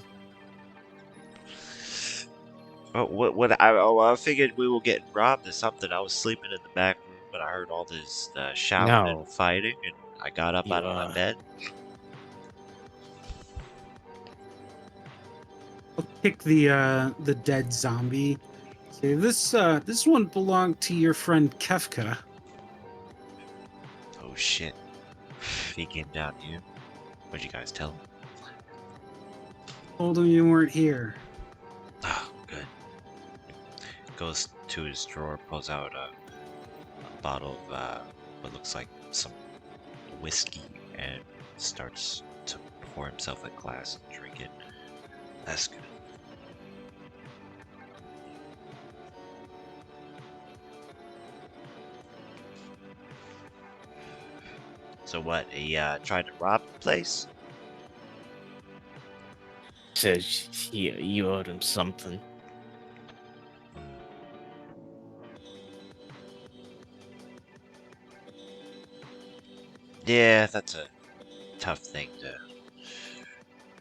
I figured we were getting robbed or something. I was sleeping in the back room, but I heard all this shouting No. and fighting, and I got up You, out of my bed. I'll kick the dead zombie. Okay, this one belonged to your friend Kefka. Oh shit. He came down to you. What'd you guys tell him? Told him you weren't here. Oh, good. Goes to his drawer, pulls out a bottle of what looks like some whiskey and starts to pour himself a glass and drink it. That's good. So what? He tried to rob the place? Says you owed him something. Yeah, that's a tough thing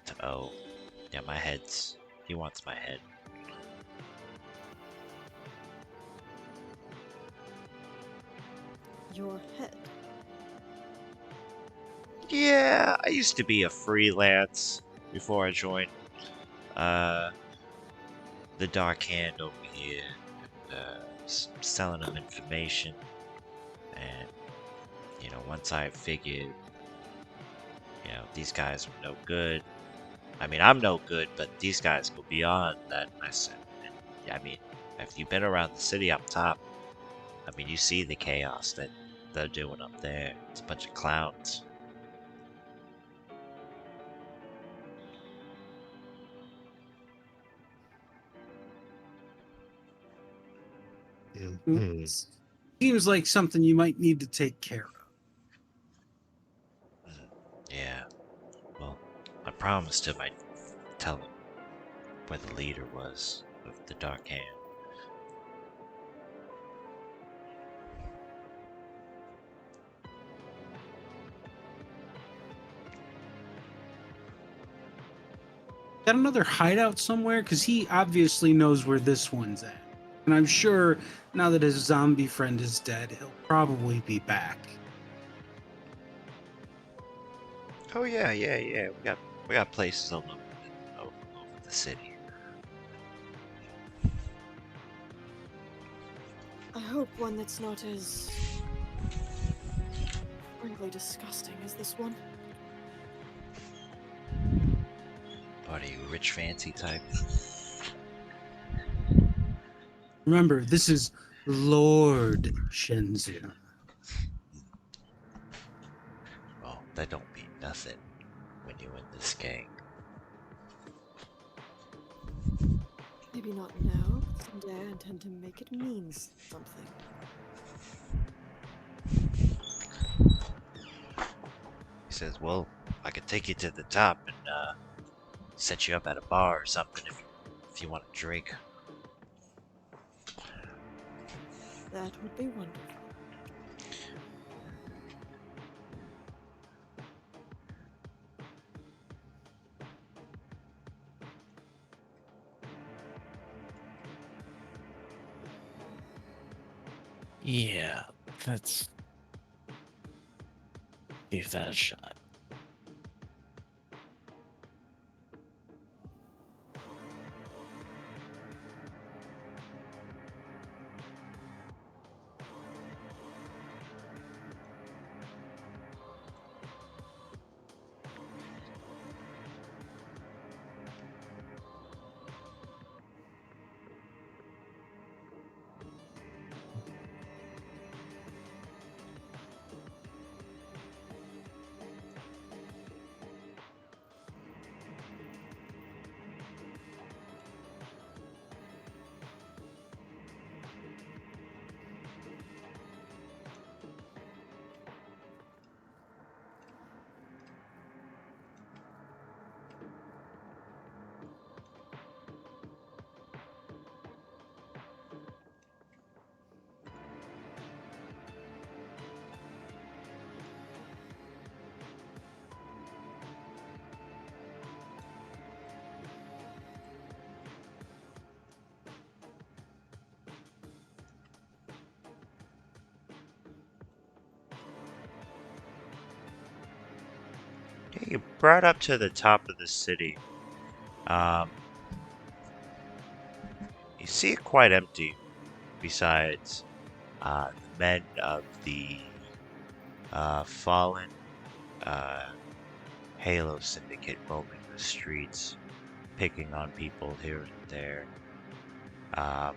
to owe. Yeah, my head's. He wants my head. Your head. Yeah, I used to be a freelance before I joined uh the Dark Hand over here, selling them information, and once I figured, these guys are no good. I mean, I'm no good, but these guys go beyond that. I said, I mean, if you've been around the city up top, I mean, you see the chaos that they're doing up there. It's a bunch of clowns. Hmm. Seems like something you might need to take care of. Yeah. Well, I promised him I'd tell him where the leader was of the Dark Hand. Got another hideout somewhere? Because he obviously knows where this one's at. And I'm sure now that his zombie friend is dead, he'll probably be back. Oh yeah, yeah, yeah. We got places all over the city. I hope one that's not as frankly disgusting as this one. What are you, rich fancy type? Remember, this is Lord Shenzu. Well, that don't mean nothing when you in this gang. Maybe not now, but someday I intend to make it mean something. He says, "Well, I could take you to the top and set you up at a bar or something if you want a drink." That would be wonderful. Yeah, let's give that a shot. Yeah, you brought up to the top of the city. Um, You see it quite empty, besides the men of the fallen Halo Syndicate roaming the streets, picking on people here and there. Um,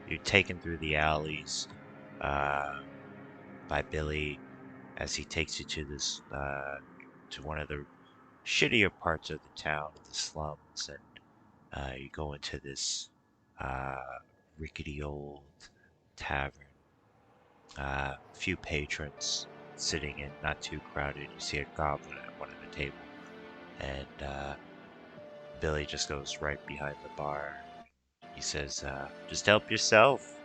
you're taken through the alleys by Billy as he takes you to this to one of the shittier parts of the town, the slums, and you go into this rickety old tavern. Few patrons sitting in, not too crowded. You see a goblin at one of the table, and Billy just goes right behind the bar. He says, "Just help yourself."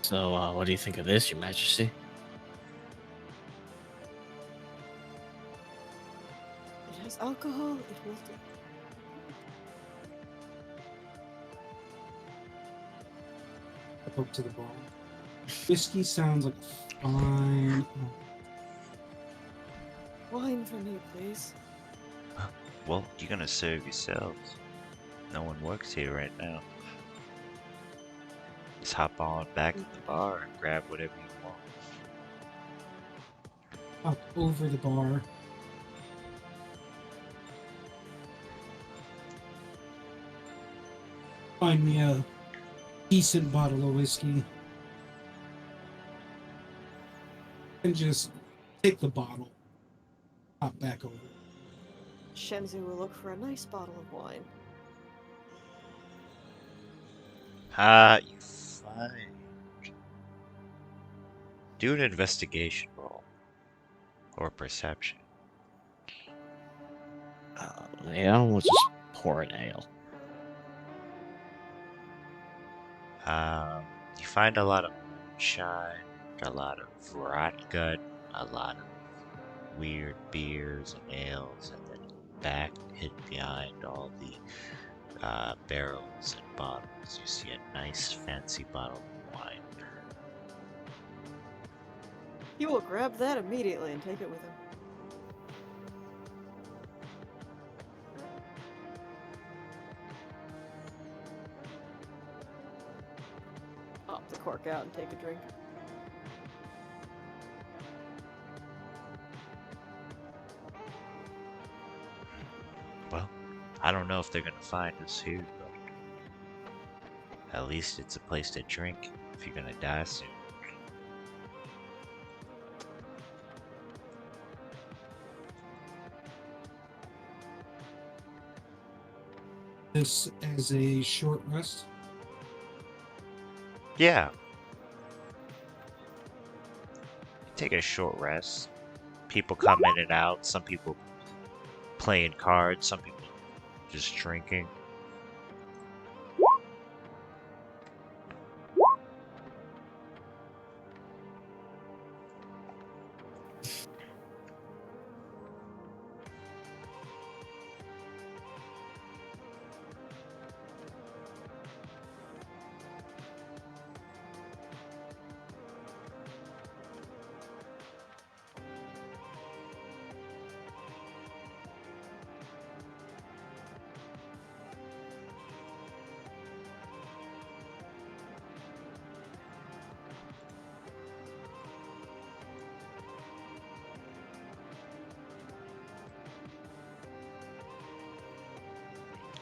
So, what do you think of this, Your Majesty? It has alcohol. It will do. Step up to the bar. Whiskey sounds like a fine. Wine for me, please. Well, you're gonna serve yourselves. No one works here right now. Just hop on back at the bar and grab whatever you want. Up over the bar. Find me a decent bottle of whiskey. And just take the bottle. Hop back over. Shenzu will look for a nice bottle of wine. You find. Do an investigation roll. Or perception. Yeah, we'll just pour an ale. You find a lot of moonshine, a lot of vodka, a lot of weird beers and ales, and then back hidden behind all the barrels and bottles, you see a nice fancy bottle of wine. He will grab that immediately and take it with him. Pop the cork out and take a drink. Well, I don't know if they're gonna find us here, but at least it's a place to drink if you're gonna die soon. This as a short rest. Yeah. Take a short rest. People come in and out. Some people playing cards. Some people just drinking.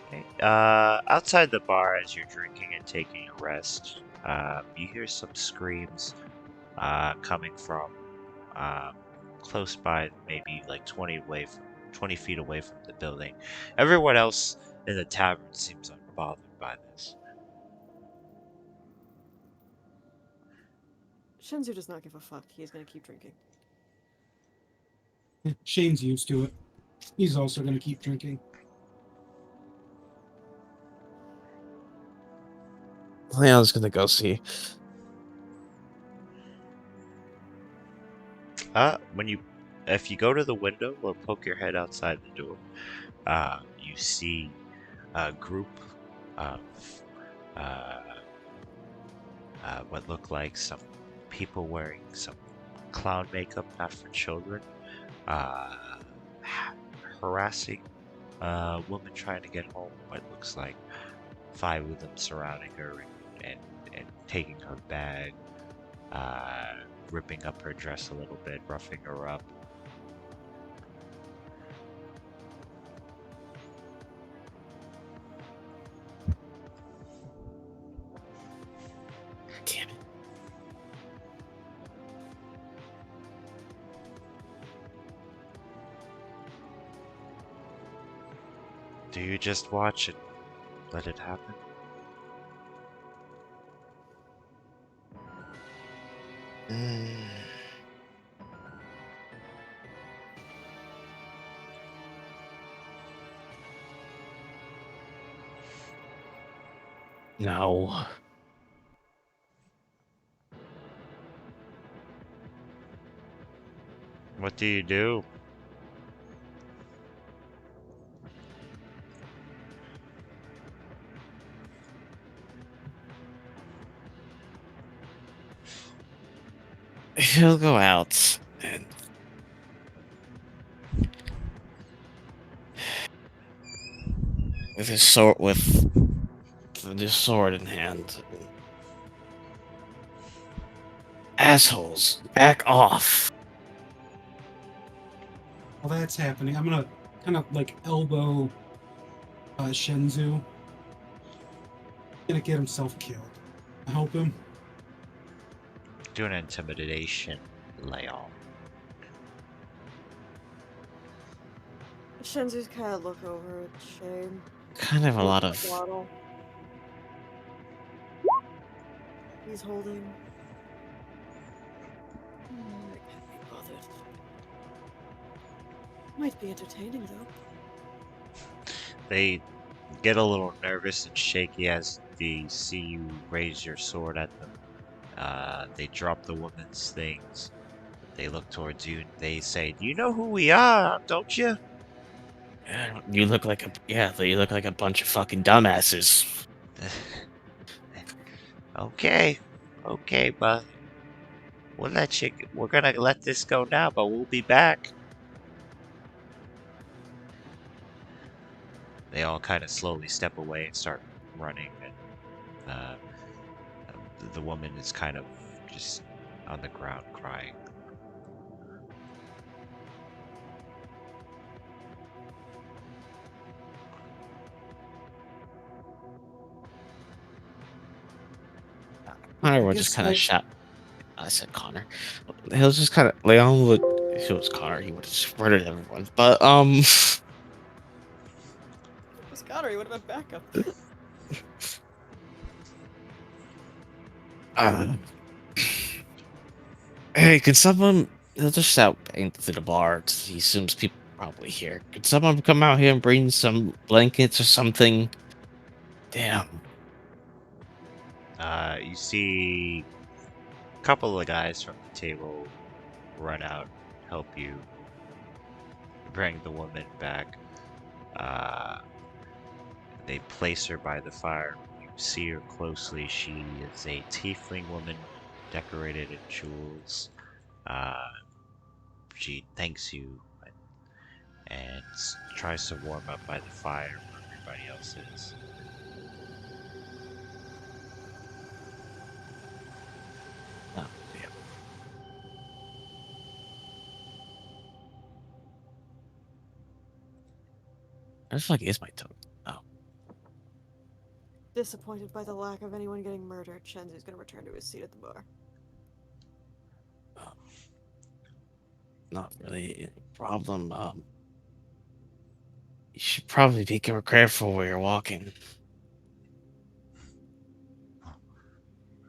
Okay. Outside the bar, as you're drinking and taking a rest, you hear some screams coming from close by, maybe like 20 feet away from the building. Everyone else in the tavern seems unbothered by this. Shenzu does not give a fuck. He is going to keep drinking. Shane's used to it. He's also going to keep drinking. Leon's gonna go see. If you go to the window or poke your head outside the door, you see a group of what look like some people wearing some clown makeup, not for children, harassing woman trying to get home. What looks like 5 of them surrounding her and taking her bag, ripping up her dress a little bit, roughing her up. Damn it. Do you just watch and let it happen? Mm. No. What do you do? He'll go out and with his sword in hand. Assholes, back off. While that's happening, I'm gonna kind of like elbow Shenzu. Gonna get himself killed. Help him. Do an intimidation, Leon. Shenzu's kind of look over at Shane. Kind of a Holds lot the of bottle. He's holding. I can't be bothered. Might be entertaining though. They get a little nervous and shaky as they see you raise your sword at them. They drop the woman's things. They look towards you and they say, "Do you know who we are, don't you?" you look like a bunch of fucking dumbasses. Okay, okay, but we're gonna let this go now, but we'll be back. They all kind of slowly step away and start running, and the woman is kind of just on the ground crying. Connor I will just guess kind of shout. I said Connor. He'll just kind of Leon would. If it was Connor, he would have just murdered everyone. But If it was Connor, he would have been backup. hey, could someone? He'll just shout into the bar. He assumes people are probably here. Could someone come out here and bring some blankets or something? Damn. You see a couple of guys from the table run out, help you bring the woman back. Uh, they place her by the fire. You see her closely. She is a tiefling woman, decorated in jewels. Uh, she thanks you and tries to warm up by the fire where everybody else is. Oh, damn. I just like is my token. Oh, Disappointed by the lack of anyone getting murdered, Shenzu's gonna return to his seat at the bar. oh, not really a problem. You should probably be careful where you're walking. Oh,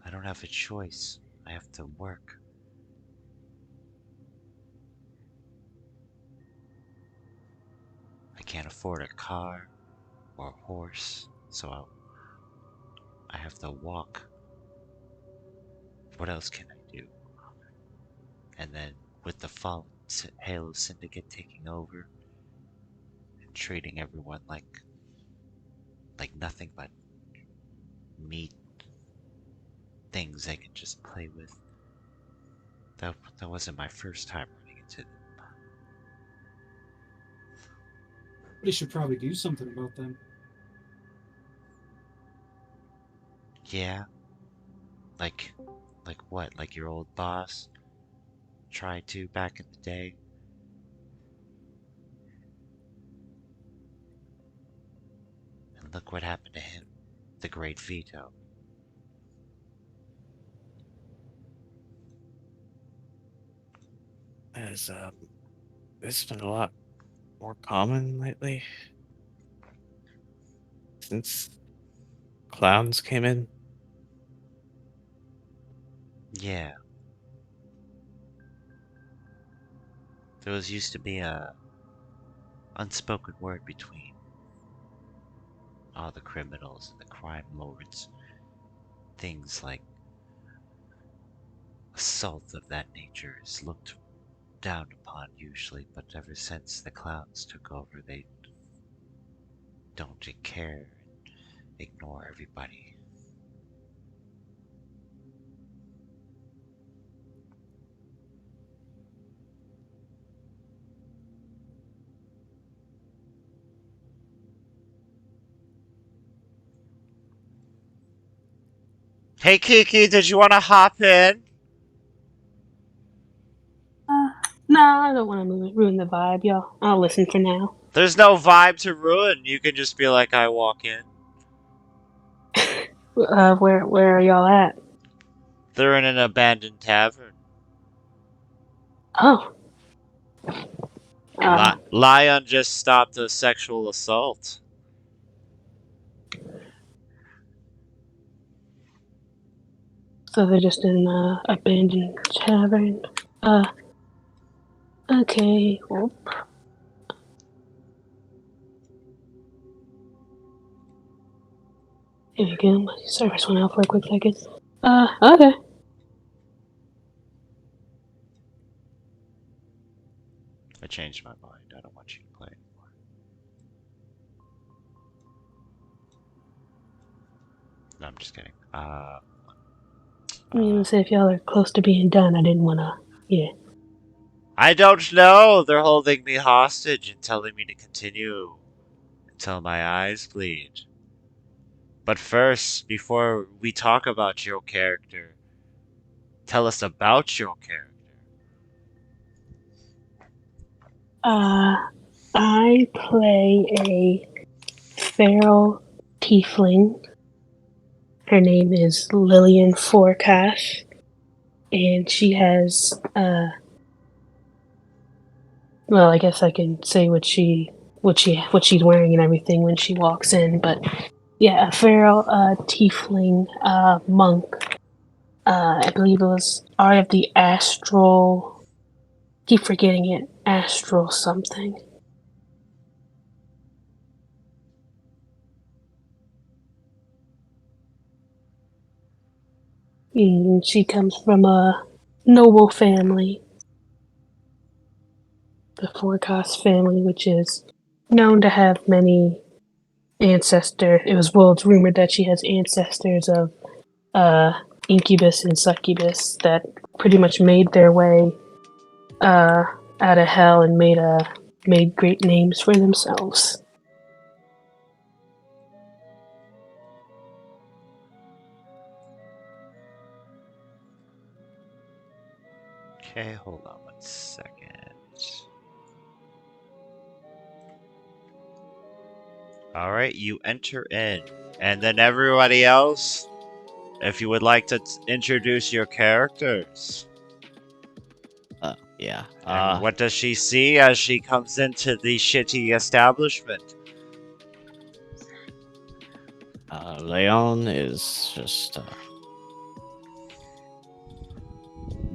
I don't have a choice. I have to work. I can't afford a car or a horse, so I have to walk. What else can I do? And then with the fallen Halo Syndicate taking over and treating everyone like nothing but meat things they can just play with. That wasn't my first time running into them. But he should probably do something about them. Yeah, like, like what? Like your old boss tried to back in the day? And look what happened to him. The Great Veto. Has it's been a lot more common lately since clowns came in. Yeah, there was used to be a unspoken word between all the criminals and the crime lords. Things like assault of that nature is looked down upon usually, but ever since the clowns took over, they don't care and ignore everybody. Hey Kiki, did you want to hop in? Uh, no, I don't want to ruin the vibe, y'all. I'll listen for now. There's no vibe to ruin. You can just be like, I walk in. Where are y'all at? They're in an abandoned tavern. Oh, Lion just stopped a sexual assault. so they're just in a abandoned tavern. Okay. Well, here we go. My service went out for a quick second. Okay. I changed my mind. I don't want you to play anymore. No, I'm just kidding. I mean, say if y'all are close to being done, I didn't want to. Yeah. I don't know. They're holding me hostage and telling me to continue until my eyes bleed. But first, before we talk about your character, tell us about your character. I play a feral tiefling. Her name is Lillian Forecast, and she has well, I guess I can say what she's wearing and everything when she walks in. But yeah, a feral tiefling monk. I believe it was Art of the Astral. Keep forgetting it. Astral something. And she comes from a noble family, the Forecast family, which is known to have many ancestors. It was rumored that she has ancestors of uh, incubus and succubus that pretty much made their way out of hell and made great names for themselves. Okay, hold on 1 second. Alright, you enter in. And then everybody else, if you would like to introduce your characters. Yeah. And what does she see as she comes into the shitty establishment? Leon is just a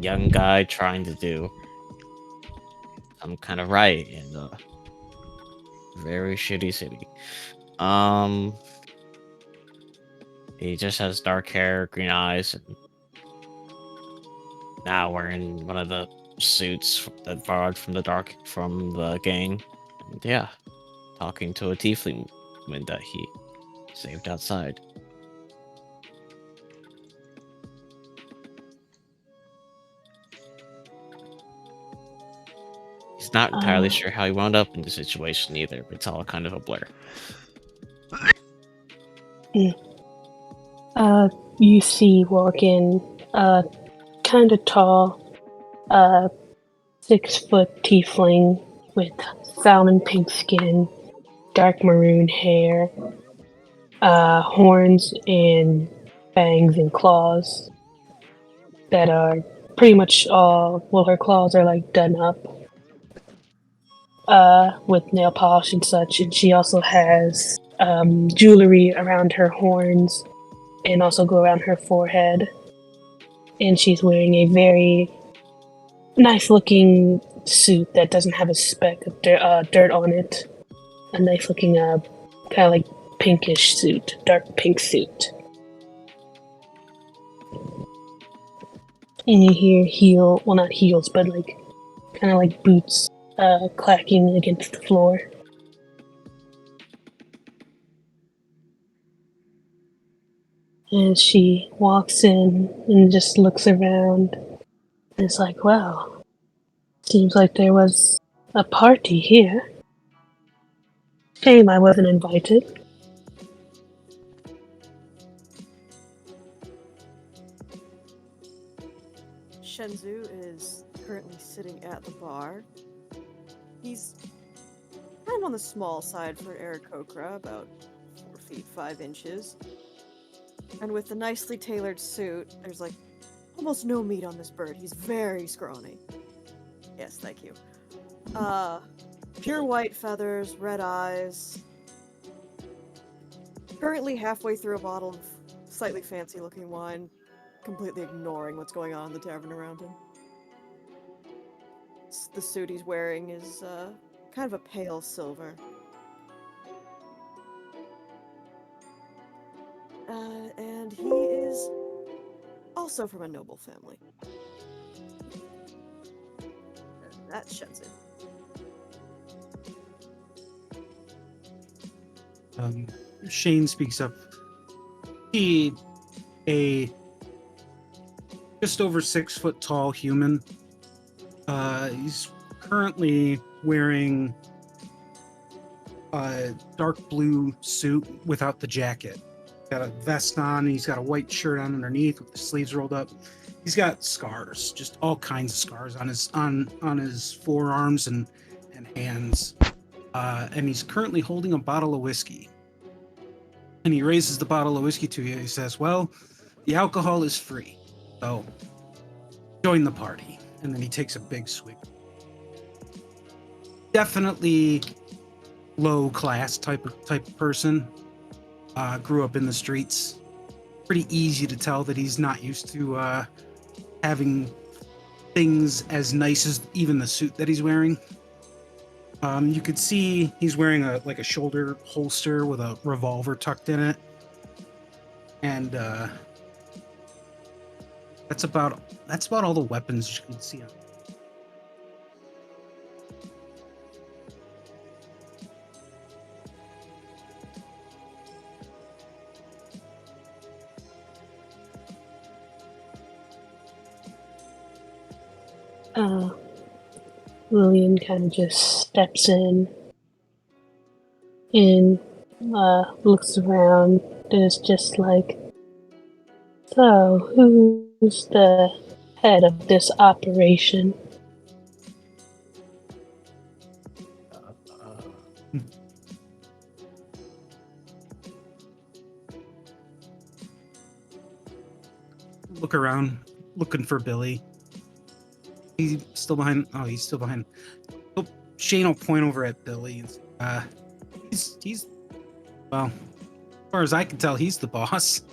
young guy trying to do some kind of right in a very shitty city. He just has dark hair, green eyes, and now wearing one of the suits that borrowed from the gang. And yeah, talking to a tiefling woman that he saved outside. His He's not entirely Uh, sure how he wound up in the situation either, but it's all kind of a blur. uh, you see walking, kind of tall, 6 foot tiefling with salmon pink skin, dark maroon hair, horns and fangs and claws that are pretty much all, well, her claws are like done up, with nail polish and such, and she also has, jewelry around her horns and also go around her forehead. And she's wearing a very nice looking suit that doesn't have a speck of dirt on it. A nice looking, kind of like pinkish suit, dark pink suit. And you hear well, not heels, but like kind of like boots clacking against the floor. And she walks in and just looks around. And it's like, wow, seems like there was a party here. Shame I wasn't invited. Shenzhou is currently sitting at the bar. He's kind of on the small side for Aarakocra, about 4 feet 5 inches. And with the nicely tailored suit, there's like almost no meat on this bird. He's very scrawny. Yes, thank you. Pure white feathers, red eyes. Currently halfway through a bottle of slightly fancy looking wine, completely ignoring what's going on in the tavern around him. The suit he's wearing is kind of a pale silver. And he is also from a noble family. That's Shenzhen. Shane speaks up. He, a just over 6 foot tall human. He's currently wearing a dark blue suit without the jacket. Got a vest on. He's got a white shirt on underneath with the sleeves rolled up. He's got scars, just all kinds of scars on his forearms and hands. And he's currently holding a bottle of whiskey. And he raises the bottle of whiskey to you. He says, "Well, the alcohol is free, so join the party." And then he takes a big swig. Definitely low class type of person. Grew up in the streets. Pretty easy to tell that he's not used to having things as nice as even the suit that he's wearing. You could see he's wearing a shoulder holster with a revolver tucked in it, and that's about all the weapons you can see on. Lillian kind of just steps in and looks around and is just like, so who's the head of this operation? Look around, looking for Billy. He's still behind. Oh, he's still behind. Oh, Shane will point over at Billy. He's well, as far as I can tell, he's the boss.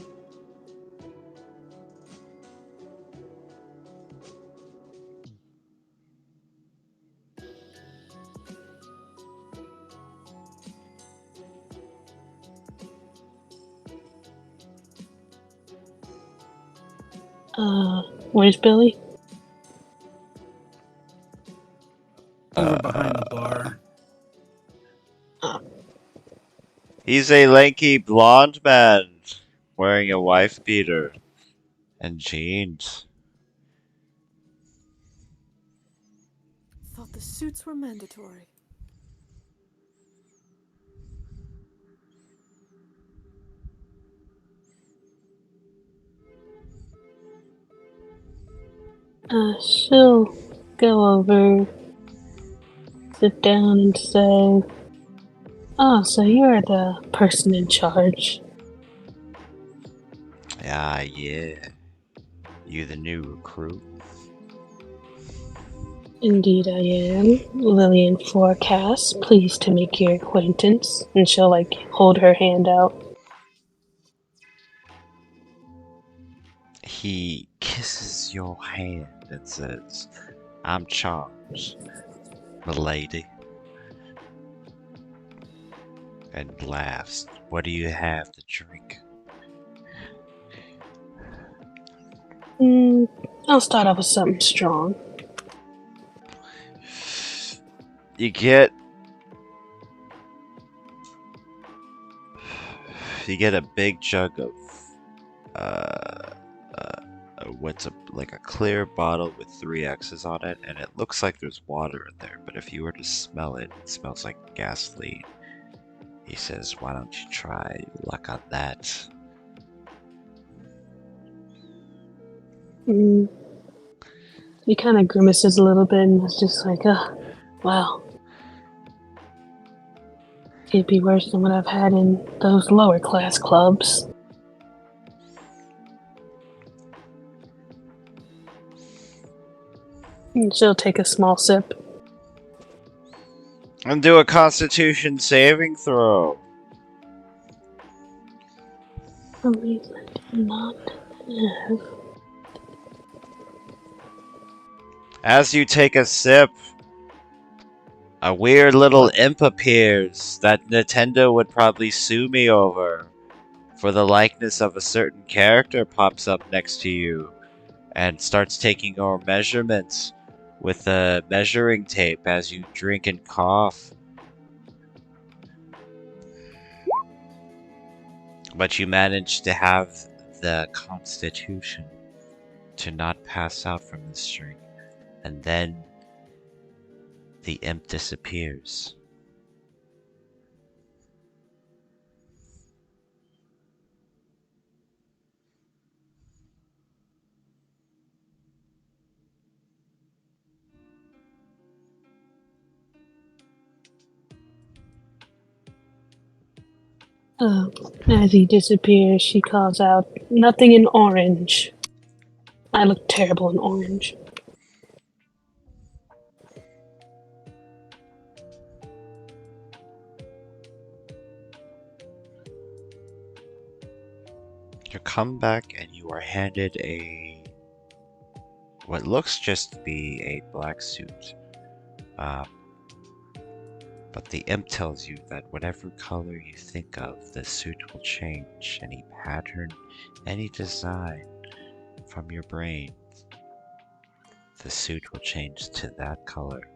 Where's Billy? Over behind the bar. He's a lanky blonde man wearing a wife beater and jeans. thought the suits were mandatory. She'll go over, sit down, and say, "Oh, so you're the person in charge." Ah, yeah. You the new recruit? Indeed, I am. Lillian Forecast, pleased to make your acquaintance. And she'll, like, hold her hand out. He kisses your hand and says, I'm charmed, milady. And laughs. What do you have to drink? I'll start off with something strong. You get a big jug of what's like a clear bottle with 3 X's on it, and it looks like there's water in there, but if you were to smell it, it smells like gasoline. He says, why don't you try luck on that? He kind of grimaces a little bit and is just like, wow. It'd be worse than what I've had in those lower class clubs. And she'll take a small sip. And do a Constitution saving throw. For some reason I do not have. As you take a sip, a weird little imp appears that Nintendo would probably sue me over. For the likeness of a certain character pops up next to you and starts taking your measurements with a measuring tape as you drink and cough. But you manage to have the constitution to not pass out from this drink, and then the imp disappears. As he disappears, she calls out, "Nothing in orange." I look terrible in orange. You come back and you are handed what looks just to be a black suit. But the imp tells you that whatever color you think of, the suit will change. Any pattern, any design from your brain, the suit will change to that color.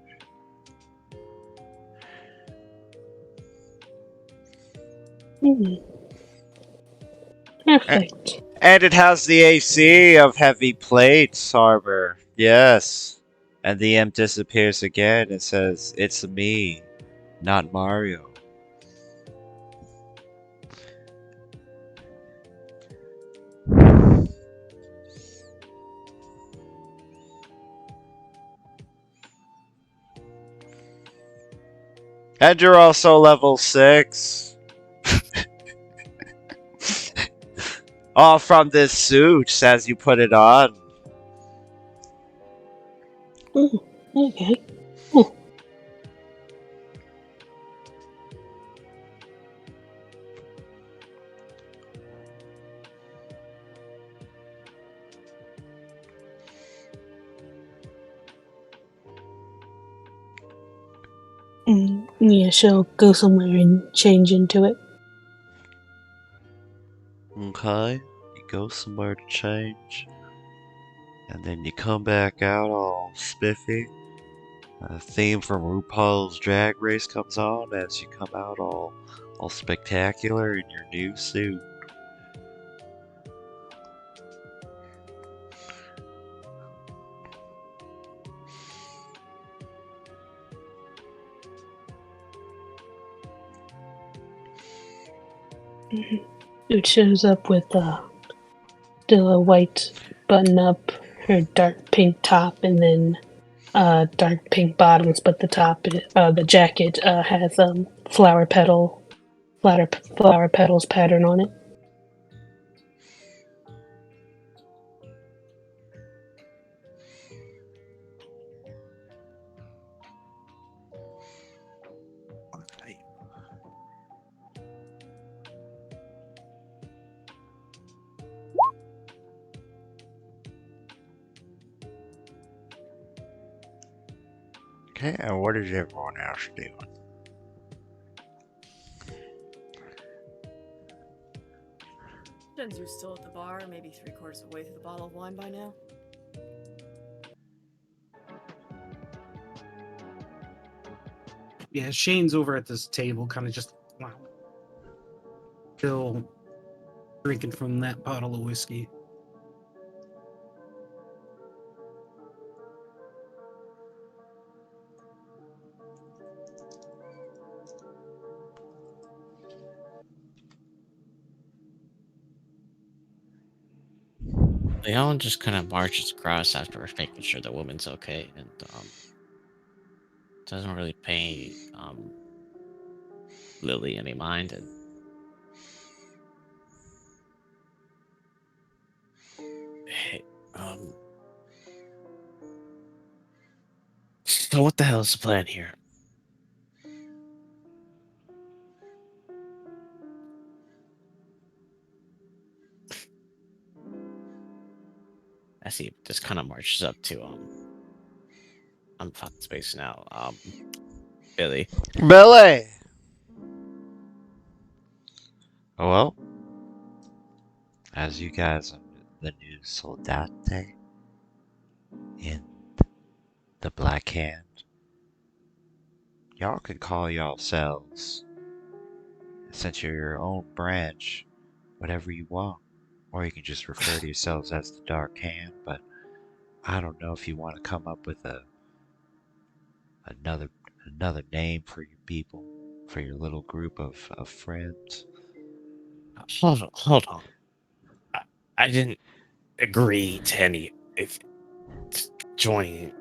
Perfect. And it has the AC of heavy plate armor. Yes. And the imp disappears again and says, it's me, not Mario. And you're also level 6. All from this suit as you put it on. Okay. Yeah, she'll go somewhere and change into it. Okay, you go somewhere to change, and then you come back out all spiffy. A theme from RuPaul's Drag Race comes on as you come out all spectacular in your new suit. It shows up with still a white button up, her dark pink top, and then dark pink bottoms. But the jacket has flower petals pattern on it. Okay, and what is everyone else doing? Shenzu's still at the bar, maybe 3/4 of the way through the bottle of wine by now. Yeah, Shane's over at this table, kind of just still drinking from that bottle of whiskey. Leon just kind of marches across after making sure the woman's okay, and doesn't really pay Lily any mind. And hey, so what the hell is the plan here? As he just kind of marches up to I'm fucking space now. Billy. Billy! Oh, well, as you guys are the new soldate in the Black Hand, y'all can call yourselves, since you're your own branch, whatever you want. Or you can just refer to yourselves as the Dark Hand, but I don't know if you want to come up with another name for your people, for your little group of friends. Hold on. I didn't agree to any if joining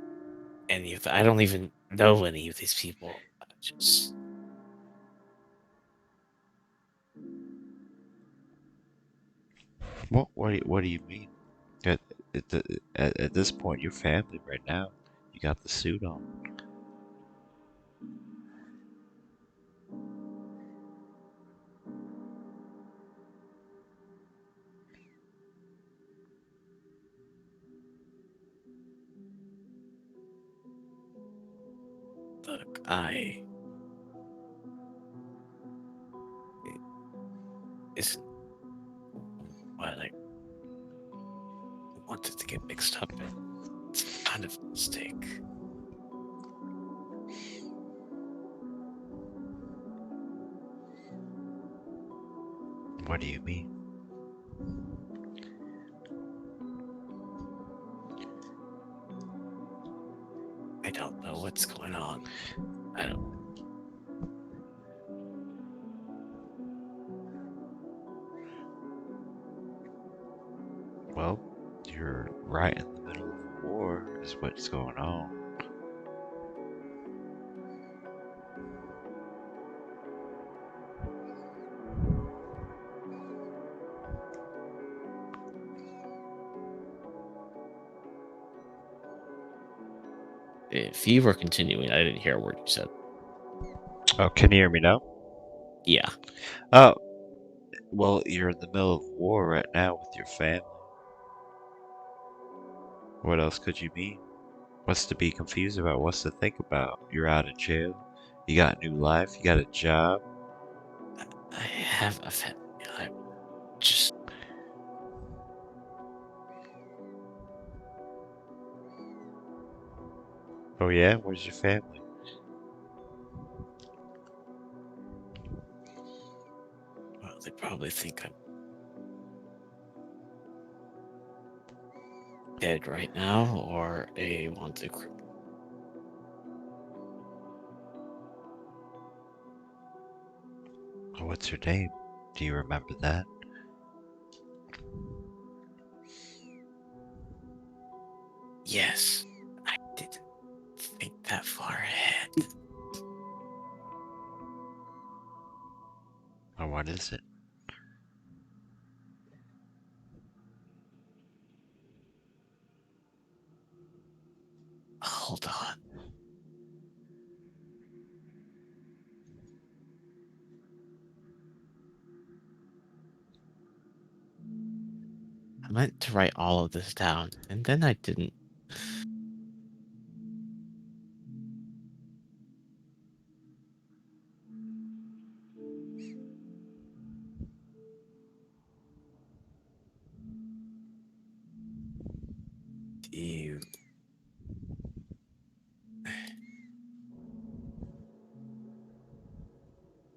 any of that. I don't even know any of these people. I just What do you mean? At, at this point, you're family right now. You got the suit on. look, it isn't what I wanted to get mixed up in. It's kind of a mistake. What do you mean? I don't know what's going on. I don't. Well, you're right in the middle of a war, is what's going on. If you were continuing, I didn't hear a word you said. Oh, can you hear me now? Yeah. Oh, well, you're in the middle of war right now with your family. What else could you mean? What's to be confused about? What's to think about? You're out of jail. You got a new life. You got a job. I have a family. I just Oh yeah, where's your family? well, they probably think I'm dead right now, or they want to. Oh, what's her name? Do you remember that? Yes, I didn't think that far ahead. Or what is it? Hold on. I meant to write all of this down, and then I didn't.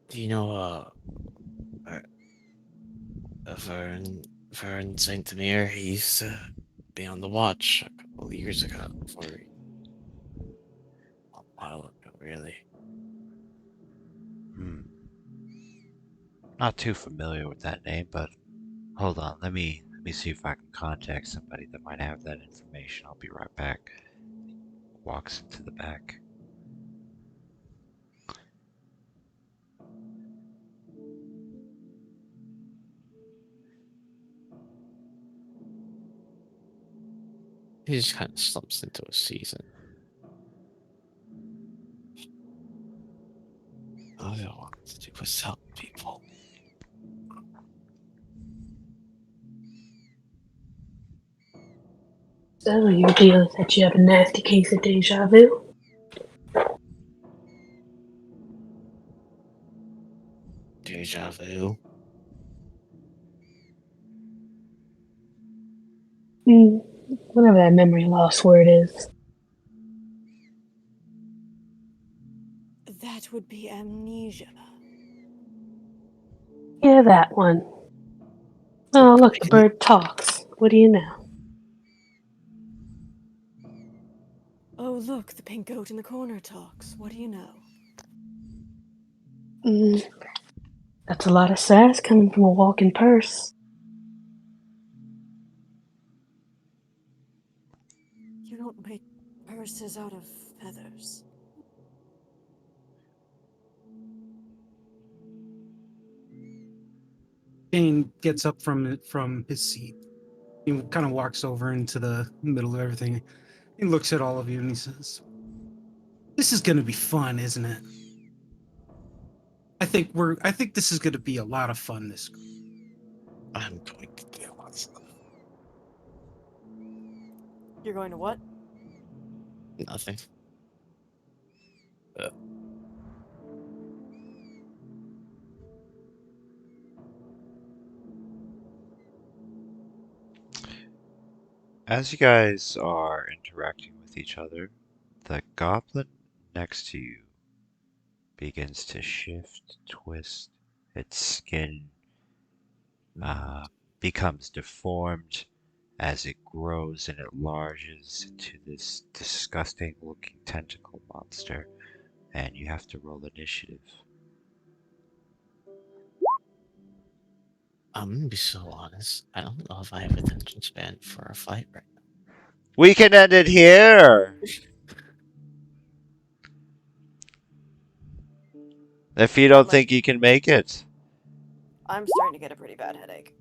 Do you know uh, Vern Saint Demir? He used to be on the watch a couple of years ago, a while ago, really. Hmm. Not too familiar with that name, but hold on. Let me see if I can contact somebody that might have that information. I'll be right back. Walks into the back. He just kind of slumps into a season. All I wanted to do was help people. So you're dealing that you have a nasty case of deja vu? Deja vu. Mm, whatever that memory loss word is. That would be amnesia. Yeah, that one. Look, Oh, look, I the can. bird talks. What do you know? Oh, look, the pink goat in the corner talks. What do you know? Mm, that's a lot of sass coming from a walking purse. You don't make purses out of feathers. Shane gets up from his seat. He kind of walks over into the middle of everything. He looks at all of you and he says, "This is going to be fun, isn't it? I think this is going to be a lot of fun this." I'm going to kill myself. You're going to what? Nothing. Uh, As you guys are interacting with each other, the goblin next to you begins to shift, twist. Its skin uh, becomes deformed as it grows and enlarges into this disgusting looking tentacle monster. And you have to roll initiative. I'm gonna be so honest. I don't know if I have attention span for a fight right We can end it here! If you don't I'm think you can make it. I'm starting to get a pretty bad headache.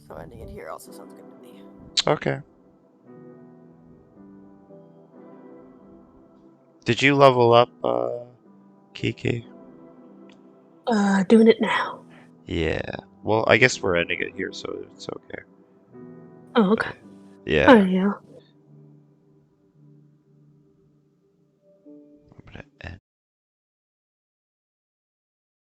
So ending it here also sounds good to me. Okay. Did you level up, Kiki? Doing it now. Yeah. Well, I guess we're ending it here, so it's okay. Oh, okay. Yeah. Alright, yeah.